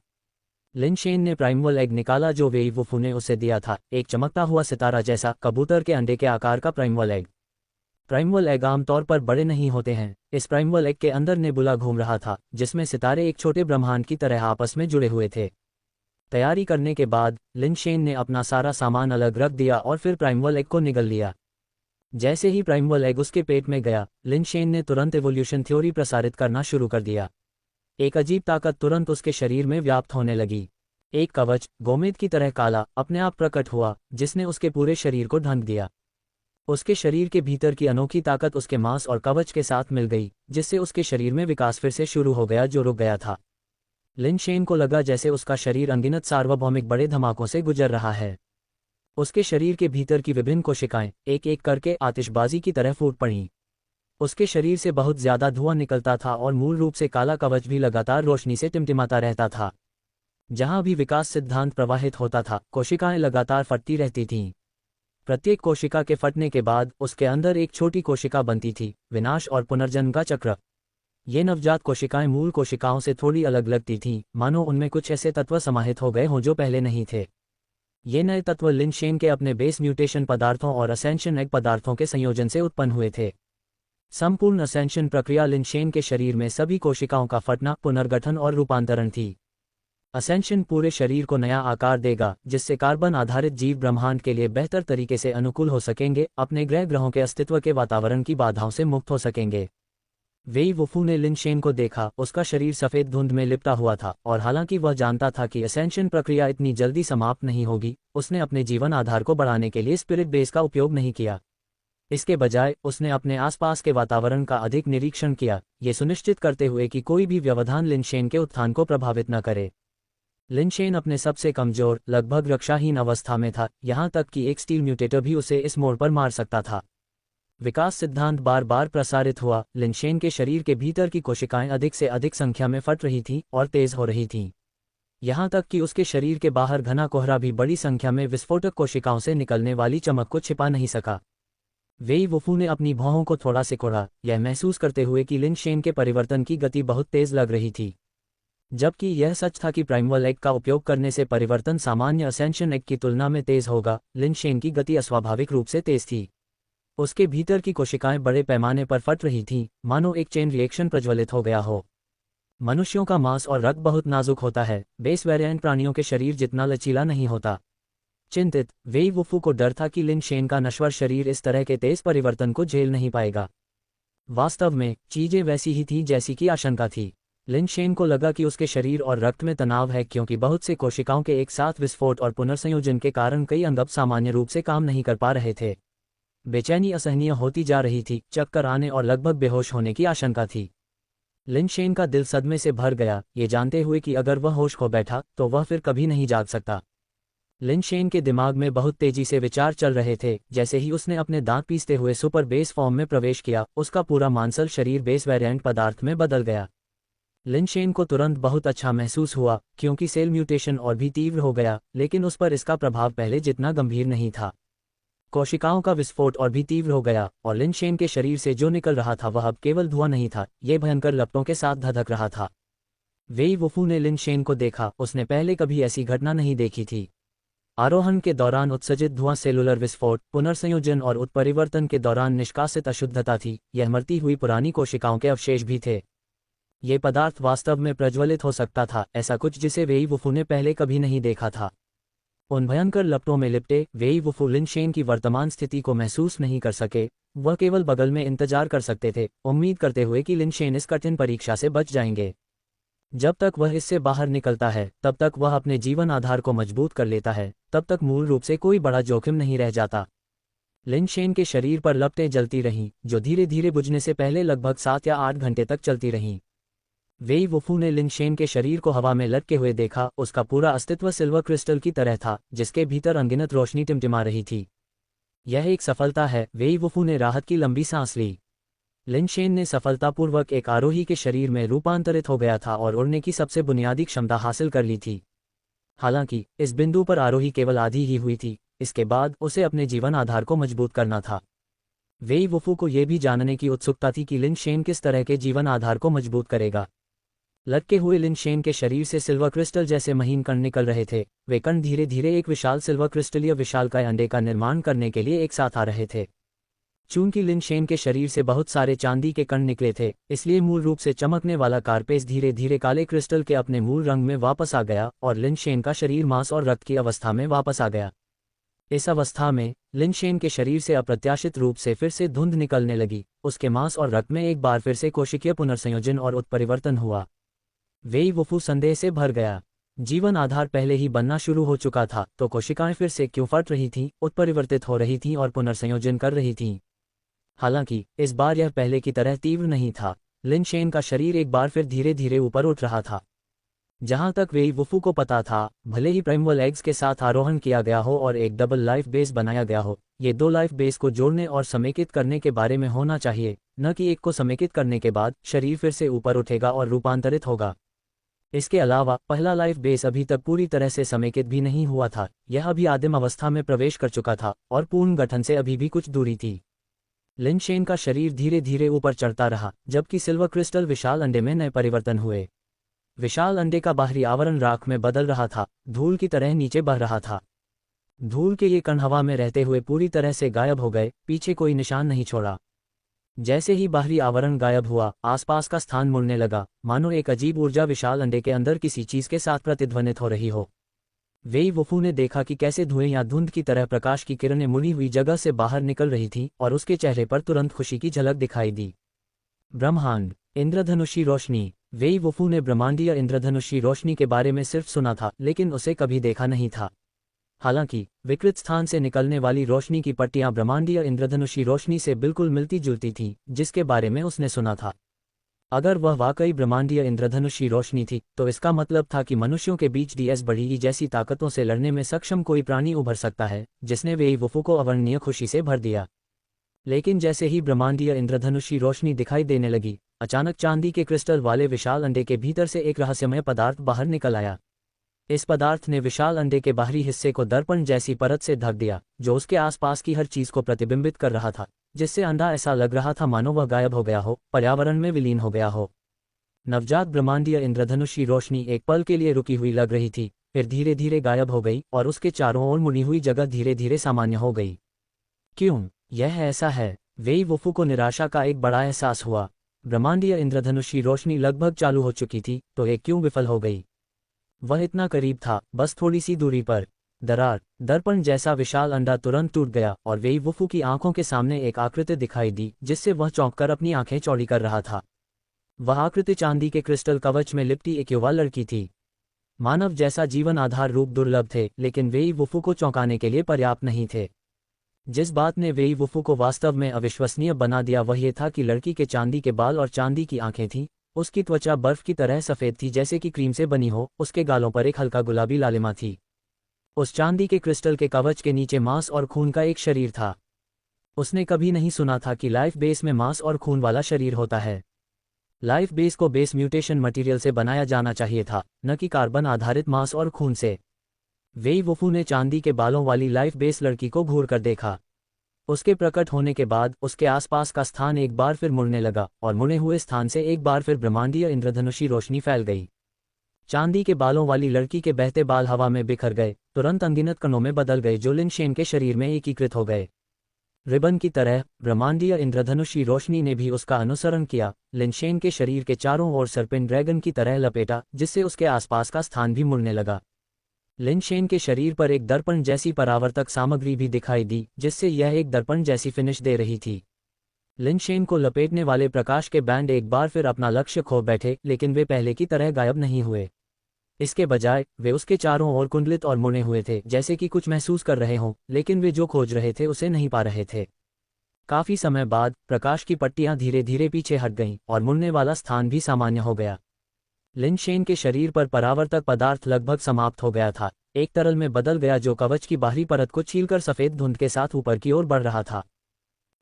लिन शेन ने प्राइमल एग निकाला जो वेई वुफू ने उसे दिया था, एक चमकता हुआ सितारा जैसा कबूतर के अंडे के आकार का प्राइमल एग। प्राइमल एग आमतौर पर बड़े नहीं होते हैं। इस प्राइमल एग के अंदर नेबुला घूम रहा था जिसमें सितारे एक छोटे ब्रह्मांड की तरह आपस में जुड़े हुए थे। तैयारी करने के बाद लिन शेन ने अपना सारा सामान अलग रख दिया और फिर प्राइमल एग को निगल लिया। जैसे ही प्राइमल एग उसके पेट में गया, लिन शेन ने तुरंत एवोल्यूशन थ्योरी प्रसारित करना शुरू कर दिया। एक अजीब ताकत तुरंत उसके शरीर में व्याप्त होने लगी। एक कवच, गोमेद की तरह काला, अपने आप प्रकट हुआ जिसने उसके पूरे शरीर को ढक दिया। उसके शरीर के भीतर की अनोखी ताकत उसके मांस और कवच के साथ मिल गई, जिससे उसके शरीर में विकास फिर से शुरू हो गया जो रुक गया था। लिन शेन को लगा जैसे उसका शरीर अनगिनत सार्वभौमिक बड़े धमाकों से गुजर रहा है। उसके शरीर के भीतर की विभिन्न कोशिकाएं एक एक करके आतिशबाजी की तरह फूट पड़ीं। उसके शरीर से बहुत ज्यादा धुआं निकलता था और मूल रूप से काला कवच भी लगातार रोशनी से टिमटिमाता रहता था। जहां भी विकास सिद्धांत प्रवाहित होता था, कोशिकाएं लगातार फटती रहती थीं। प्रत्येक कोशिका के फटने के बाद उसके अंदर एक छोटी कोशिका बनती थी, विनाश और पुनर्जन्म का चक्र। ये नवजात कोशिकाएं मूल कोशिकाओं से थोड़ी अलग लगती थीं, मानो उनमें कुछ ऐसे तत्व समाहित हो गए हों जो पहले नहीं थे। ये नए तत्व लिन शेन के अपने बेस म्यूटेशन पदार्थों और असेंशन एग पदार्थों के संयोजन से उत्पन्न हुए थे। संपूर्ण असेंशन प्रक्रिया लिन शेन के शरीर में सभी कोशिकाओं का फटना, पुनर्गठन और रूपांतरण थी। असेंशन पूरे शरीर को नया आकार देगा जिससे कार्बन आधारित जीव ब्रह्मांड के लिए बेहतर तरीके से अनुकूल हो सकेंगे, अपने ग्रहों के अस्तित्व के वातावरण की बाधाओं से मुक्त हो सकेंगे। वेई वुफू ने लिन शेन को देखा, उसका शरीर सफेद धुंध में लिपटा हुआ था और हालांकि वह जानता था कि असेंशन प्रक्रिया इतनी जल्दी समाप्त नहीं होगी, उसने अपने जीवन आधार को बढ़ाने के लिए स्पिरिट बेस का उपयोग नहीं किया। इसके बजाय उसने अपने आसपास के वातावरण का अधिक निरीक्षण किया, ये सुनिश्चित करते हुए कि कोई भी व्यवधान लिन शेन के उत्थान को प्रभावित न करे। लिन शेन अपने सबसे कमजोर, लगभग रक्षाहीन अवस्था में था, यहां तक कि एक स्टील म्यूटेटर भी उसे इस मोड़ पर मार सकता था। विकास सिद्धांत बार बार प्रसारित हुआ, लिन शेन के शरीर के भीतर की कोशिकाएं अधिक से अधिक संख्या में फट रही थीं और तेज हो रही थीं। यहां तक कि उसके शरीर के बाहर घना कोहरा भी बड़ी संख्या में विस्फोटक कोशिकाओं से निकलने वाली चमक को छिपा नहीं सका। वेई वुफू ने अपनी भौहों को थोड़ा सिकोड़ा, यह महसूस करते हुए कि लिन शेन के परिवर्तन की गति बहुत तेज लग रही थी। जबकि यह सच था कि प्राइमल एग का उपयोग करने से परिवर्तन सामान्य असेंशन एग की तुलना में तेज होगा, लिन शेन की गति अस्वाभाविक रूप से तेज थी। उसके भीतर की कोशिकाएं बड़े पैमाने पर फट रही थीं, मानो एक चेन रिएक्शन प्रज्वलित हो गया हो। मनुष्यों का मांस और रक्त बहुत नाजुक होता है, बेस वेरिएंट प्राणियों के शरीर जितना लचीला नहीं होता। चिंतित वेई वुफू को डर था कि लिन शेन का नश्वर शरीर इस तरह के तेज परिवर्तन को झेल नहीं पाएगा। वास्तव में चीजें वैसी ही थीं जैसी की आशंका थी। लिन शेन को लगा कि उसके शरीर और रक्त में तनाव है, क्योंकि बहुत से कोशिकाओं के एक साथ विस्फोट और पुनर्संयोजन के कारण कई अंग अब सामान्य रूप से काम नहीं कर पा रहे थे। बेचैनी असहनीय होती जा रही थी, चक्कर आने और लगभग बेहोश होने की आशंका थी। लिन शेन का दिल सदमे से भर गया, ये जानते हुए कि अगर वह होश खो बैठा तो वह फिर कभी नहीं जाग सकता। लिन शेन के दिमाग में बहुत तेजी से विचार चल रहे थे। जैसे ही उसने अपने दांत पीसते हुए सुपर बेस फॉर्म में प्रवेश किया, उसका पूरा मांसल शरीर बेस वेरिएंट पदार्थ में बदल गया। लिन शेन को तुरंत बहुत अच्छा महसूस हुआ, क्योंकि सेल म्यूटेशन और भी तीव्र हो गया, लेकिन उस पर इसका प्रभाव पहले जितना गंभीर नहीं था। कोशिकाओं का विस्फोट और भी तीव्र हो गया और लिन शेन के शरीर से जो निकल रहा था वह अब केवल धुआं नहीं था, ये भयंकर लपटों के साथ धधक रहा था। वेई वुफू ने लिन शेन को देखा, उसने पहले कभी ऐसी घटना नहीं देखी थी। आरोहण के दौरान उत्सर्जित धुआं सेलुलर विस्फोट, पुनर्संयोजन और उत्परिवर्तन के दौरान निष्कासित अशुद्धता थी, यह मरती हुई पुरानी कोशिकाओं के अवशेष भी थे। ये पदार्थ वास्तव में प्रज्वलित हो सकता था, ऐसा कुछ जिसे वेई वुफू ने पहले कभी नहीं देखा था। उन भयंकर लपटों में लिपटे वेई वुफू लिन शेन की वर्तमान स्थिति को महसूस नहीं कर सके। वह केवल बगल में इंतजार कर सकते थे, उम्मीद करते हुए कि लिन शेन इस कठिन परीक्षा से बच जाएंगे। जब तक वह इससे बाहर निकलता है तब तक वह अपने जीवन आधार को मजबूत कर लेता है, तब तक मूल रूप से कोई बड़ा जोखिम नहीं रह जाता। लिन शेन के शरीर पर लपटें जलती रहीं, जो धीरे धीरे बुझने से पहले लगभग 7 या 8 घंटे तक चलती रहीं। वेई वुफू ने लिन शेन के शरीर को हवा में लटके हुए देखा, उसका पूरा अस्तित्व सिल्वर क्रिस्टल की तरह था, जिसके भीतर अनगिनत रोशनी टिमटिमा रही थी। यह एक सफलता है, वेई वुफू ने राहत की लंबी सांस ली। लिन शेन ने सफलतापूर्वक एक आरोही के शरीर में रूपांतरित हो गया था और उड़ने की सबसे बुनियादी क्षमता हासिल कर ली थी। हालांकि इस बिंदु पर आरोही केवल आधी ही हुई थी, इसके बाद उसे अपने जीवन आधार को मजबूत करना था। वेई वुफू को यह भी जानने की उत्सुकता थी कि लिन शेन किस तरह के जीवन आधार को मजबूत करेगा। लटके हुए लिन शेन के शरीर से सिल्वर क्रिस्टल जैसे महीन कण निकल रहे थे। वे कण धीरे धीरे एक विशाल सिल्वर क्रिस्टलीय विशालकाय अंडे का निर्माण करने के लिए एक साथ आ रहे थे। चूंकि लिन शेन के शरीर से बहुत सारे चांदी के कण निकले थे, इसलिए मूल रूप से चमकने वाला कारपेस धीरे धीरे काले क्रिस्टल के अपने मूल रंग में वापस आ गया और लिन शेन का शरीर मांस और रक्त की अवस्था में वापस आ गया। इस अवस्था में लिन शेन के शरीर से अप्रत्याशित रूप से फिर से धुंध निकलने लगी, उसके मांस और रक्त में एक बार फिर से कोशिकीय पुनर्संयोजन और उत्परिवर्तन हुआ। वेई वुफू संदेह से भर गया। जीवन आधार पहले ही बनना शुरू हो चुका था, तो कोशिकाएं फिर से क्यों फट रही थीं, उत्परिवर्तित हो रही थीं और पुनर्संयोजन कर रही थीं। हालांकि इस बार यह पहले की तरह तीव्र नहीं था। लिन शेन का शरीर एक बार फिर धीरे धीरे ऊपर उठ रहा था। जहां तक वेई वुफू को पता था, भले ही प्राइमल एग्स के साथ आरोहण किया गया हो और एक डबल लाइफ बेस बनाया गया हो, ये 2 लाइफ बेस को जोड़ने और समेकित करने के बारे में होना चाहिए, न कि एक को समेकित करने के बाद शरीर फिर से ऊपर उठेगा और रूपांतरित होगा। इसके अलावा पहला लाइफ बेस अभी तक पूरी तरह से समेकित भी नहीं हुआ था, यह अभी आदिम अवस्था में प्रवेश कर चुका था और पूर्ण गठन से अभी भी कुछ दूरी थी। लिन शेन का शरीर धीरे धीरे ऊपर चढ़ता रहा, जबकि सिल्वर क्रिस्टल विशाल अंडे में नए परिवर्तन हुए। विशाल अंडे का बाहरी आवरण राख में बदल रहा था, धूल की तरह नीचे बह रहा था। धूल के ये कण हवा में रहते हुए पूरी तरह से गायब हो गए, पीछे कोई निशान नहीं छोड़ा। जैसे ही बाहरी आवरण गायब हुआ, आसपास का स्थान मुड़ने लगा, मानो एक अजीब ऊर्जा विशाल अंडे के अंदर किसी चीज के साथ प्रतिध्वनित हो रही हो। वेई वुफू ने देखा कि कैसे धुएं या धुंध की तरह प्रकाश की किरणें मुड़ी हुई जगह से बाहर निकल रही थीं और उसके चेहरे पर तुरंत खुशी की झलक दिखाई दी। ब्रह्मांड, इंद्रधनुषी रोशनी। वेई वुफू ने ब्रह्मांडीय इंद्रधनुषी रोशनी के बारे में सिर्फ सुना था, लेकिन उसे कभी देखा नहीं था। हालांकि विकृत स्थान से निकलने वाली रोशनी की पट्टियां ब्रह्मांडीय इंद्रधनुषी रोशनी से बिल्कुल मिलती जुलती थीं, जिसके बारे में उसने सुना था। अगर वह वाकई ब्रह्मांडीय इंद्रधनुषी रोशनी थी, तो इसका मतलब था कि मनुष्यों के बीच डीएस बढ़ी जैसी ताकतों से लड़ने में सक्षम कोई प्राणी उभर सकता है, जिसने वेई वुफू को अवर्णनीय खुशी से भर दिया। लेकिन जैसे ही ब्रह्मांडीय इंद्रधनुषी रोशनी दिखाई देने लगी, अचानक चांदी के क्रिस्टल वाले विशाल अंडे के भीतर से एक रहस्यमय पदार्थ बाहर निकल आया। इस पदार्थ ने विशाल अंडे के बाहरी हिस्से को दर्पण जैसी परत से ढक दिया, जो उसके आसपास की हर चीज को प्रतिबिंबित कर रहा था, जिससे अंडा ऐसा लग रहा था मानो वह गायब हो गया हो, पर्यावरण में विलीन हो गया हो। नवजात ब्रह्मांडीय इंद्रधनुषी रोशनी एक पल के लिए रुकी हुई लग रही थी, फिर धीरे धीरे गायब हो गई और उसके चारों ओर मुड़ी हुई जगह धीरे धीरे सामान्य हो गई। क्यों यह ऐसा है? वेई वुफू को निराशा का एक बड़ा एहसास हुआ। ब्रह्मांडीय इंद्रधनुषी रोशनी लगभग चालू हो चुकी थी, तो ये क्यों विफल हो गई? वह इतना करीब था, बस थोड़ी सी दूरी पर। दरार, दर्पण जैसा विशाल अंडा तुरंत टूट गया और वेई वुफू की आंखों के सामने एक आकृति दिखाई दी, जिससे वह चौंककर अपनी आंखें चौड़ी कर रहा था। वह आकृति चांदी के क्रिस्टल कवच में लिपटी एक युवा लड़की थी। मानव जैसा जीवन आधार रूप दुर्लभ थे, लेकिन वेई वुफू को चौंकाने के लिए पर्याप्त नहीं थे। जिस बात ने वेई वुफू को वास्तव में अविश्वसनीय बना दिया वह ये था कि लड़की के चांदी के बाल और चांदी की आंखें थीं। उसकी त्वचा बर्फ की तरह सफेद थी, जैसे कि क्रीम से बनी हो। उसके गालों पर एक हल्का गुलाबी लालिमा थी। उस चांदी के क्रिस्टल के कवच के नीचे मांस और खून का एक शरीर था। उसने कभी नहीं सुना था कि लाइफ बेस में मांस और खून वाला शरीर होता है। लाइफ बेस को बेस म्यूटेशन मटेरियल से बनाया जाना चाहिए था, न कि कार्बन आधारित मांस और खून से। वेई वुफू ने चांदी के बालों वाली लाइफ बेस लड़की को घूर कर देखा। उसके प्रकट होने के बाद उसके आसपास का स्थान एक बार फिर मुड़ने लगा और मुड़े हुए स्थान से एक बार फिर ब्रह्मांडीय इंद्रधनुषी रोशनी फैल गई। चांदी के बालों वाली लड़की के बहते बाल हवा में बिखर गए, तुरंत अनगिनत कणों में बदल गए जो लिन शेन के शरीर में एकीकृत हो गए। रिबन की तरह ब्रह्मांडीय इंद्रधनुषी रोशनी ने भी उसका अनुसरण किया, लिन शेन के शरीर के चारों ओर सर्पेंट ड्रैगन की तरह लपेटा, जिससे उसके आसपास का स्थान भी मुड़ने लगा। लिन शेन के शरीर पर एक दर्पण जैसी परावर्तक सामग्री भी दिखाई दी, जिससे यह एक दर्पण जैसी फिनिश दे रही थी। लिन शेन को लपेटने वाले प्रकाश के बैंड एक बार फिर अपना लक्ष्य खो बैठे, लेकिन वे पहले की तरह गायब नहीं हुए। इसके बजाय वे उसके चारों ओर कुंडलित और मुड़े हुए थे, जैसे कि कुछ महसूस कर रहे हों, लेकिन वे जो खोज रहे थे उसे नहीं पा रहे थे। काफी समय बाद प्रकाश की पट्टियां धीरे धीरे पीछे हट गईं और मुड़ने वाला स्थान भी सामान्य हो गया। लिन शेन के शरीर पर परावर्तक पदार्थ लगभग समाप्त हो गया था, एक तरल में बदल गया जो कवच की बाहरी परत को छीलकर सफेद धुंध के साथ ऊपर की ओर बढ़ रहा था।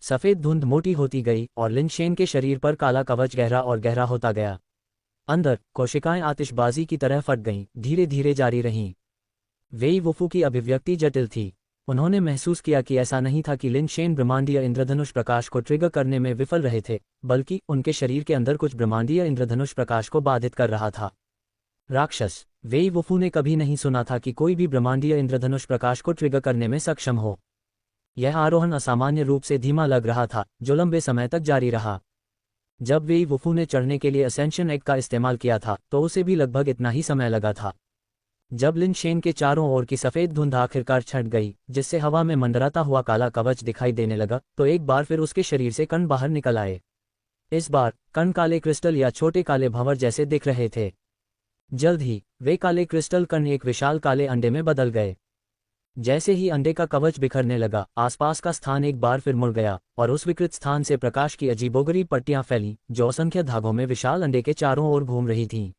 सफेद धुंध मोटी होती गई और लिन शेन के शरीर पर काला कवच गहरा और गहरा होता गया। अंदर कोशिकाएं आतिशबाजी की तरह फट गईं, धीरे धीरे जारी रहीं। वेई वुफू की अभिव्यक्ति जटिल थी। उन्होंने महसूस किया कि ऐसा नहीं था कि लिन शेन ब्रह्मांडीय इंद्रधनुष प्रकाश को ट्रिगर करने में विफल रहे थे, बल्कि उनके शरीर के अंदर कुछ ब्रह्मांडीय इंद्रधनुष प्रकाश को बाधित कर रहा था। राक्षस। वेई वुफू ने कभी नहीं सुना था कि कोई भी ब्रह्मांडीय इंद्रधनुष प्रकाश को ट्रिगर करने में सक्षम हो। यह आरोहण असामान्य रूप से धीमा लग रहा था, जो लंबे समय तक जारी रहा। जब वेई वुफू ने चढ़ने के लिए असेंशन एग का इस्तेमाल किया था तो उसे भी लगभग इतना ही समय लगा था। जब लिन शेन के चारों ओर की सफेद धुंध आखिरकार छट गई, जिससे हवा में मंडराता हुआ काला कवच दिखाई देने लगा, तो एक बार फिर उसके शरीर से कण बाहर निकल आए। इस बार कण काले क्रिस्टल या छोटे काले भंवर जैसे दिख रहे थे। जल्द ही वे काले क्रिस्टल कण एक विशाल काले अंडे में बदल गए। जैसे ही अंडे का कवच बिखरने लगा, आसपास का स्थान एक बार फिर मुड़ गया और उस विकृत स्थान से प्रकाश की अजीबोगरीब पट्टियां फैलीं, जो असंख्य धागों में विशाल अंडे के चारों ओर घूम रही थीं।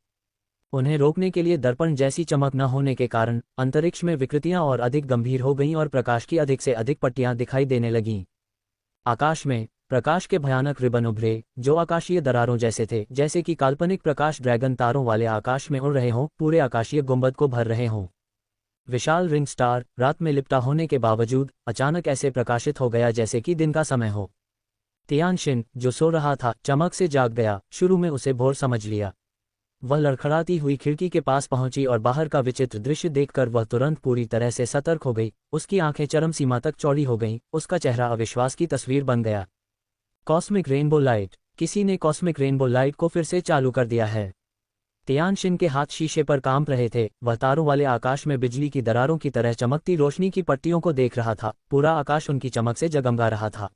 उन्हें रोकने के लिए दर्पण जैसी चमक न होने के कारण अंतरिक्ष में विकृतियां और अधिक गंभीर हो गईं और प्रकाश की अधिक से अधिक पट्टियां दिखाई देने लगीं। आकाश में प्रकाश के भयानक रिबन उभरे, जो आकाशीय दरारों जैसे थे, जैसे कि काल्पनिक प्रकाश ड्रैगन तारों वाले आकाश में उड़ रहे हों, पूरे आकाशीय गुंबद को भर रहे हों। विशाल रिंग स्टार रात में लिपटा होने के बावजूद अचानक ऐसे प्रकाशित हो गया जैसे कि दिन का समय हो। तियानशिन, जो सो रहा था, चमक से जाग गया। शुरू में उसे भोर समझ लिया। वह लड़खड़ाती हुई खिड़की के पास पहुंची और बाहर का विचित्र दृश्य देखकर वह तुरंत पूरी तरह से सतर्क हो गई। उसकी आंखें चरम सीमा तक चौड़ी हो गईं, उसका चेहरा अविश्वास की तस्वीर बन गया। Cosmic rainbow light. किसी ने कॉस्मिक रेनबो लाइट को फिर से चालू कर दिया है। तियानशिन के हाथ शीशे पर काम रहे थे। वह तारों वाले आकाश में बिजली की दरारों की तरह चमकती रोशनी की पट्टियों को देख रहा था। पूरा आकाश उनकी चमक से जगमगा रहा था।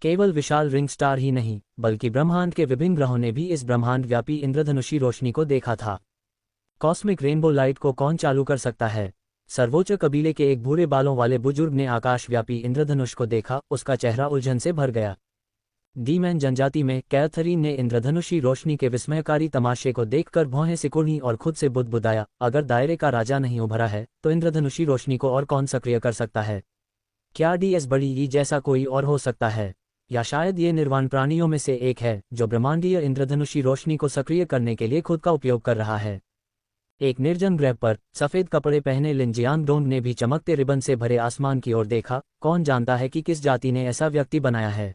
केवल विशाल रिंग स्टार ही नहीं, बल्कि ब्रह्मांड के विभिन्न ग्रहों ने भी इस ब्रह्मांड व्यापी इंद्रधनुषी रोशनी को देखा था। कॉस्मिक रेनबो लाइट को कौन चालू कर सकता है? सर्वोच्च कबीले के एक भूरे बालों वाले बुजुर्ग ने आकाश व्यापी इंद्रधनुष को देखा। उसका चेहरा उलझन से भर गया। डीमैन जनजाति में कैथरीन ने इंद्रधनुषी रोशनी के विस्मयकारी तमाशे को देखकर भौहें सिकुड़ी और खुद से बुदबुदाया, अगर दायरे का राजा नहीं उभरा है तो इंद्रधनुषी रोशनी को और कौन सक्रिय कर सकता है? क्या डीएस बड़ी ई जैसा कोई और हो सकता है? या शायद ये निर्वाण प्राणियों में से एक है जो ब्रह्मांडीय इंद्रधनुषी रोशनी को सक्रिय करने के लिए खुद का उपयोग कर रहा है। एक निर्जन ग्रह पर सफेद कपड़े पहने लिन जियांगडोंग ने भी चमकते रिबन से भरे आसमान की ओर देखा। कौन जानता है कि किस जाति ने ऐसा व्यक्ति बनाया है?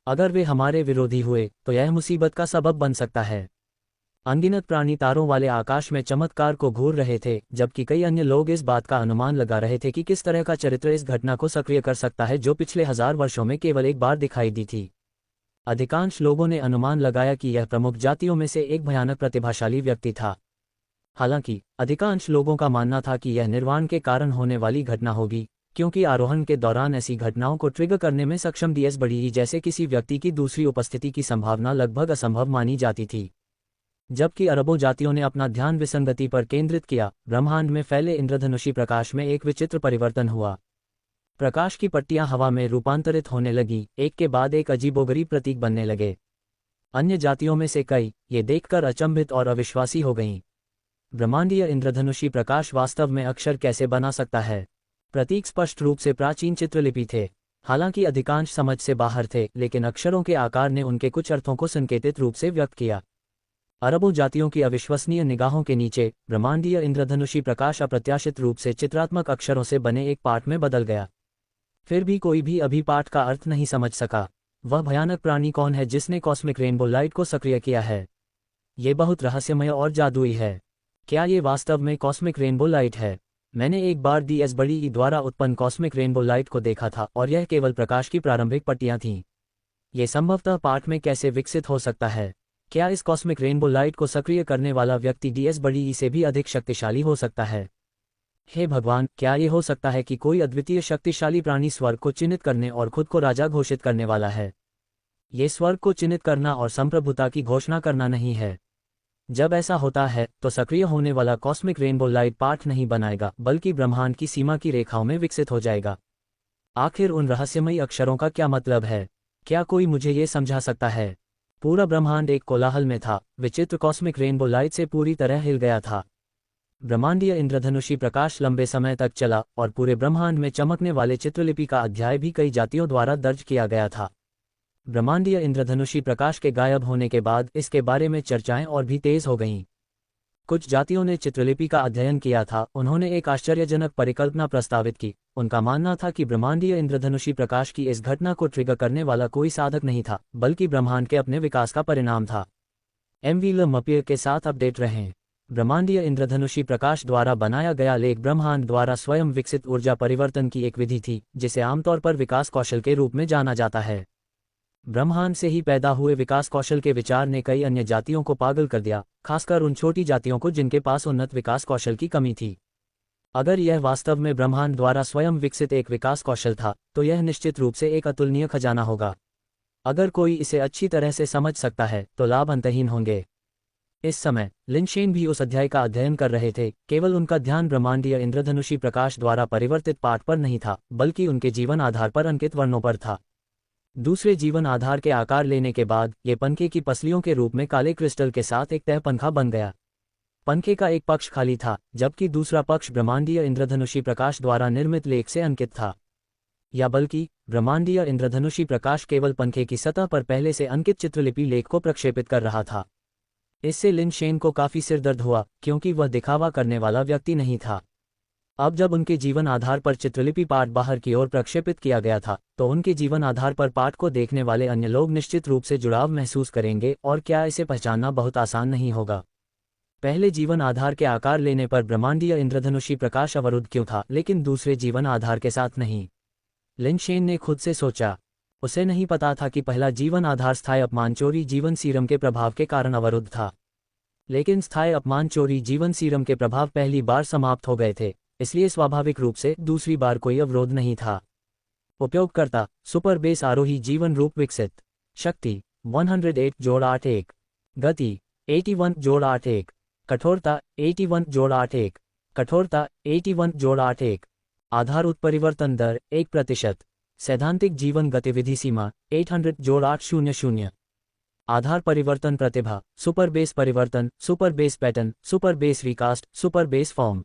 अगर वे हमारे विरोधी हुए तो यह मुसीबत का सबब बन सकता है। अनगिनत प्राणी तारों वाले आकाश में चमत्कार को घूर रहे थे, जबकि कई अन्य लोग इस बात का अनुमान लगा रहे थे कि किस तरह का चरित्र इस घटना को सक्रिय कर सकता है जो पिछले 1000 वर्षों में केवल एक बार दिखाई दी थी। अधिकांश लोगों ने अनुमान लगाया कि यह प्रमुख जातियों में से एक भयानक प्रतिभाशाली व्यक्ति था। हालांकि अधिकांश लोगों का मानना था कि यह निर्वाण के कारण होने वाली घटना होगी, क्योंकि आरोहण के दौरान ऐसी घटनाओं को ट्रिगर करने में सक्षम डीएस बड़ी ई जैसे किसी व्यक्ति की दूसरी उपस्थिति की संभावना लगभग असंभव मानी जाती थी। जबकि अरबों जातियों ने अपना ध्यान विसंगति पर केंद्रित किया, ब्रह्मांड में फैले इंद्रधनुषी प्रकाश में एक विचित्र परिवर्तन हुआ। प्रकाश की पट्टियां हवा में रूपांतरित होने लगीं, एक के बाद एक अजीबोगरीब प्रतीक बनने लगे। अन्य जातियों में से कई ये देखकर अचंभित और अविश्वासी हो गईं। ब्रह्मांडीय इंद्रधनुषी प्रकाश वास्तव में अक्षर कैसे बना सकता है? प्रतीक स्पष्ट रूप से प्राचीन चित्रलिपि थे। हालांकि अधिकांश समझ से बाहर थे, लेकिन अक्षरों के आकार ने उनके कुछ अर्थों को संकेतित रूप से व्यक्त किया। अरबों जातियों की अविश्वसनीय निगाहों के नीचे ब्रह्मांडीय इंद्रधनुषी प्रकाश अप्रत्याशित रूप से चित्रात्मक अक्षरों से बने एक पाठ में बदल गया। फिर भी कोई भी अभी पाठ का अर्थ नहीं समझ सका। वह भयानक प्राणी कौन है जिसने कॉस्मिक रेनबो लाइट को सक्रिय किया है? ये बहुत रहस्यमय और जादुई है। क्या ये वास्तव में कॉस्मिक रेनबो लाइट है? मैंने एक बार DSBD द्वारा उत्पन्न कॉस्मिक रेनबो लाइट को देखा था और यह केवल प्रकाश की प्रारंभिक पट्टियां थीं। ये संभवतः पाठ में कैसे विकसित हो सकता है? क्या इस कॉस्मिक रेनबो लाइट को सक्रिय करने वाला व्यक्ति DSBD से भी अधिक शक्तिशाली हो सकता है? हे भगवान, क्या ये हो सकता है कि कोई अद्वितीय शक्तिशाली प्राणी स्वर्ग को चिन्हित करने और खुद को राजा घोषित करने वाला है? ये स्वर्ग को चिन्हित करना और संप्रभुता की घोषणा करना नहीं है। जब ऐसा होता है तो सक्रिय होने वाला कॉस्मिक रेनबो लाइट पाठ नहीं बनाएगा, बल्कि ब्रह्मांड की सीमा की रेखाओं में विकसित हो जाएगा। आखिर उन रहस्यमयी अक्षरों का क्या मतलब है? क्या कोई मुझे ये समझा सकता है? पूरा ब्रह्मांड एक कोलाहल में था, विचित्र कॉस्मिक रेनबो लाइट से पूरी तरह हिल गया था। ब्रह्मांडीय इंद्रधनुषी प्रकाश लंबे समय तक चला और पूरे ब्रह्मांड में चमकने वाले चित्रलिपि का अध्याय भी कई जातियों द्वारा दर्ज किया गया था। ब्रह्मांडीय इंद्रधनुषी प्रकाश के गायब होने के बाद इसके बारे में चर्चाएं और भी तेज हो गईं। कुछ जातियों ने चित्रलिपि का अध्ययन किया था। उन्होंने एक आश्चर्यजनक परिकल्पना प्रस्तावित की। उनका मानना था कि ब्रह्मांडीय इंद्रधनुषी प्रकाश की इस घटना को ट्रिगर करने वाला कोई साधक नहीं था, बल्कि ब्रह्मांड के अपने विकास का परिणाम था। MV मपियर के साथ अपडेट रहें। ब्रह्मांडीय इंद्रधनुषी प्रकाश द्वारा बनाया गया लेख ब्रह्मांड द्वारा स्वयं विकसित ऊर्जा परिवर्तन की एक विधि थी, जिसे आमतौर पर विकास कौशल के रूप में जाना जाता है। ब्रह्मांड से ही पैदा हुए विकास कौशल के विचार ने कई अन्य जातियों को पागल कर दिया, खासकर उन छोटी जातियों को जिनके पास उन्नत विकास कौशल की कमी थी। अगर यह वास्तव में ब्रह्मांड द्वारा स्वयं विकसित एक विकास कौशल था, तो यह निश्चित रूप से एक अतुलनीय खजाना होगा। अगर कोई इसे अच्छी तरह से समझ सकता है तो लाभ अंतहीन होंगे। इस समय लिनशेन भी उस अध्याय का अध्ययन कर रहे थे, केवल उनका ध्यान ब्रह्मांडीय इंद्रधनुषी प्रकाश द्वारा परिवर्तित पाठ पर नहीं था, बल्कि उनके जीवन आधार पर अंकित वर्णों पर था। दूसरे जीवन आधार के आकार लेने के बाद ये पंखे की पसलियों के रूप में काले क्रिस्टल के साथ एक तह पंखा बन गया। पंखे का एक पक्ष खाली था, जबकि दूसरा पक्ष ब्रह्मांडीय इंद्रधनुषी प्रकाश द्वारा निर्मित लेख से अंकित था। या बल्कि ब्रह्मांडीय इंद्रधनुषी प्रकाश केवल पंखे की सतह पर पहले से अंकित चित्रलिपि लेख को प्रक्षेपित कर रहा था। इससे लिनशेन को काफी सिरदर्द हुआ, क्योंकि वह दिखावा करने वाला व्यक्ति नहीं था। अब जब उनके जीवन आधार पर चित्रलिपि पाठ बाहर की ओर प्रक्षेपित किया गया था, तो उनके जीवन आधार पर पाठ को देखने वाले अन्य लोग निश्चित रूप से जुड़ाव महसूस करेंगे, और क्या इसे पहचानना बहुत आसान नहीं होगा। पहले जीवन आधार के आकार लेने पर ब्रह्मांडीय इंद्रधनुषी प्रकाश अवरुद्ध क्यों था, लेकिन दूसरे जीवन आधार के साथ नहीं? लिनशेन ने खुद से सोचा। उसे नहीं पता था कि पहला जीवन आधार स्थायी अपमान चोरी जीवन सीरम के प्रभाव के कारण अवरुद्ध था, लेकिन स्थायी अपमान चोरी जीवन सीरम के प्रभाव पहली बार समाप्त हो गए थे, इसलिए स्वाभाविक रूप से दूसरी बार कोई अवरोध नहीं था। उपयोगकर्ता सुपर बेस आरोही जीवन रूप विकसित। शक्ति 108-81। गति 81-81। कठोरता 81-81। कठोरता 81-81। आधार उत्परिवर्तन दर 1%। सैद्धांतिक जीवन गतिविधि सीमा 800-800। आधार परिवर्तन प्रतिभा सुपर बेस परिवर्तन, super base pattern, super base recast, super base form.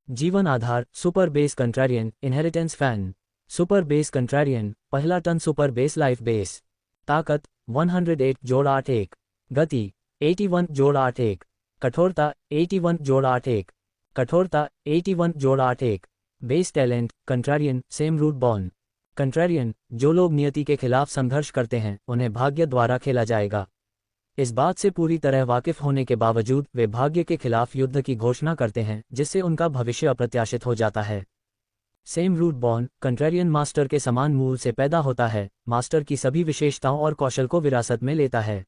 जीवन आधार super base contrarian inheritance fan. Super base contrarian पहला टन सुपर बेस लाइफ बेस। ताकत 108-81। गति 81-81। कठोरता 81-81। कठोरता 81-81। Base talent contrarian same root born. Contrarian जो लोग नियति के खिलाफ संघर्ष करते हैं, उन्हें भाग्य द्वारा खेला जाएगा। इस बात से पूरी तरह वाकिफ होने के बावजूद वे भाग्य के खिलाफ युद्ध की घोषणा करते हैं, जिससे उनका भविष्य अप्रत्याशित हो जाता है। सेम रूट बॉर्न कंट्रारियन मास्टर के समान मूल से पैदा होता है, मास्टर की सभी विशेषताओं और कौशल को विरासत में लेता है।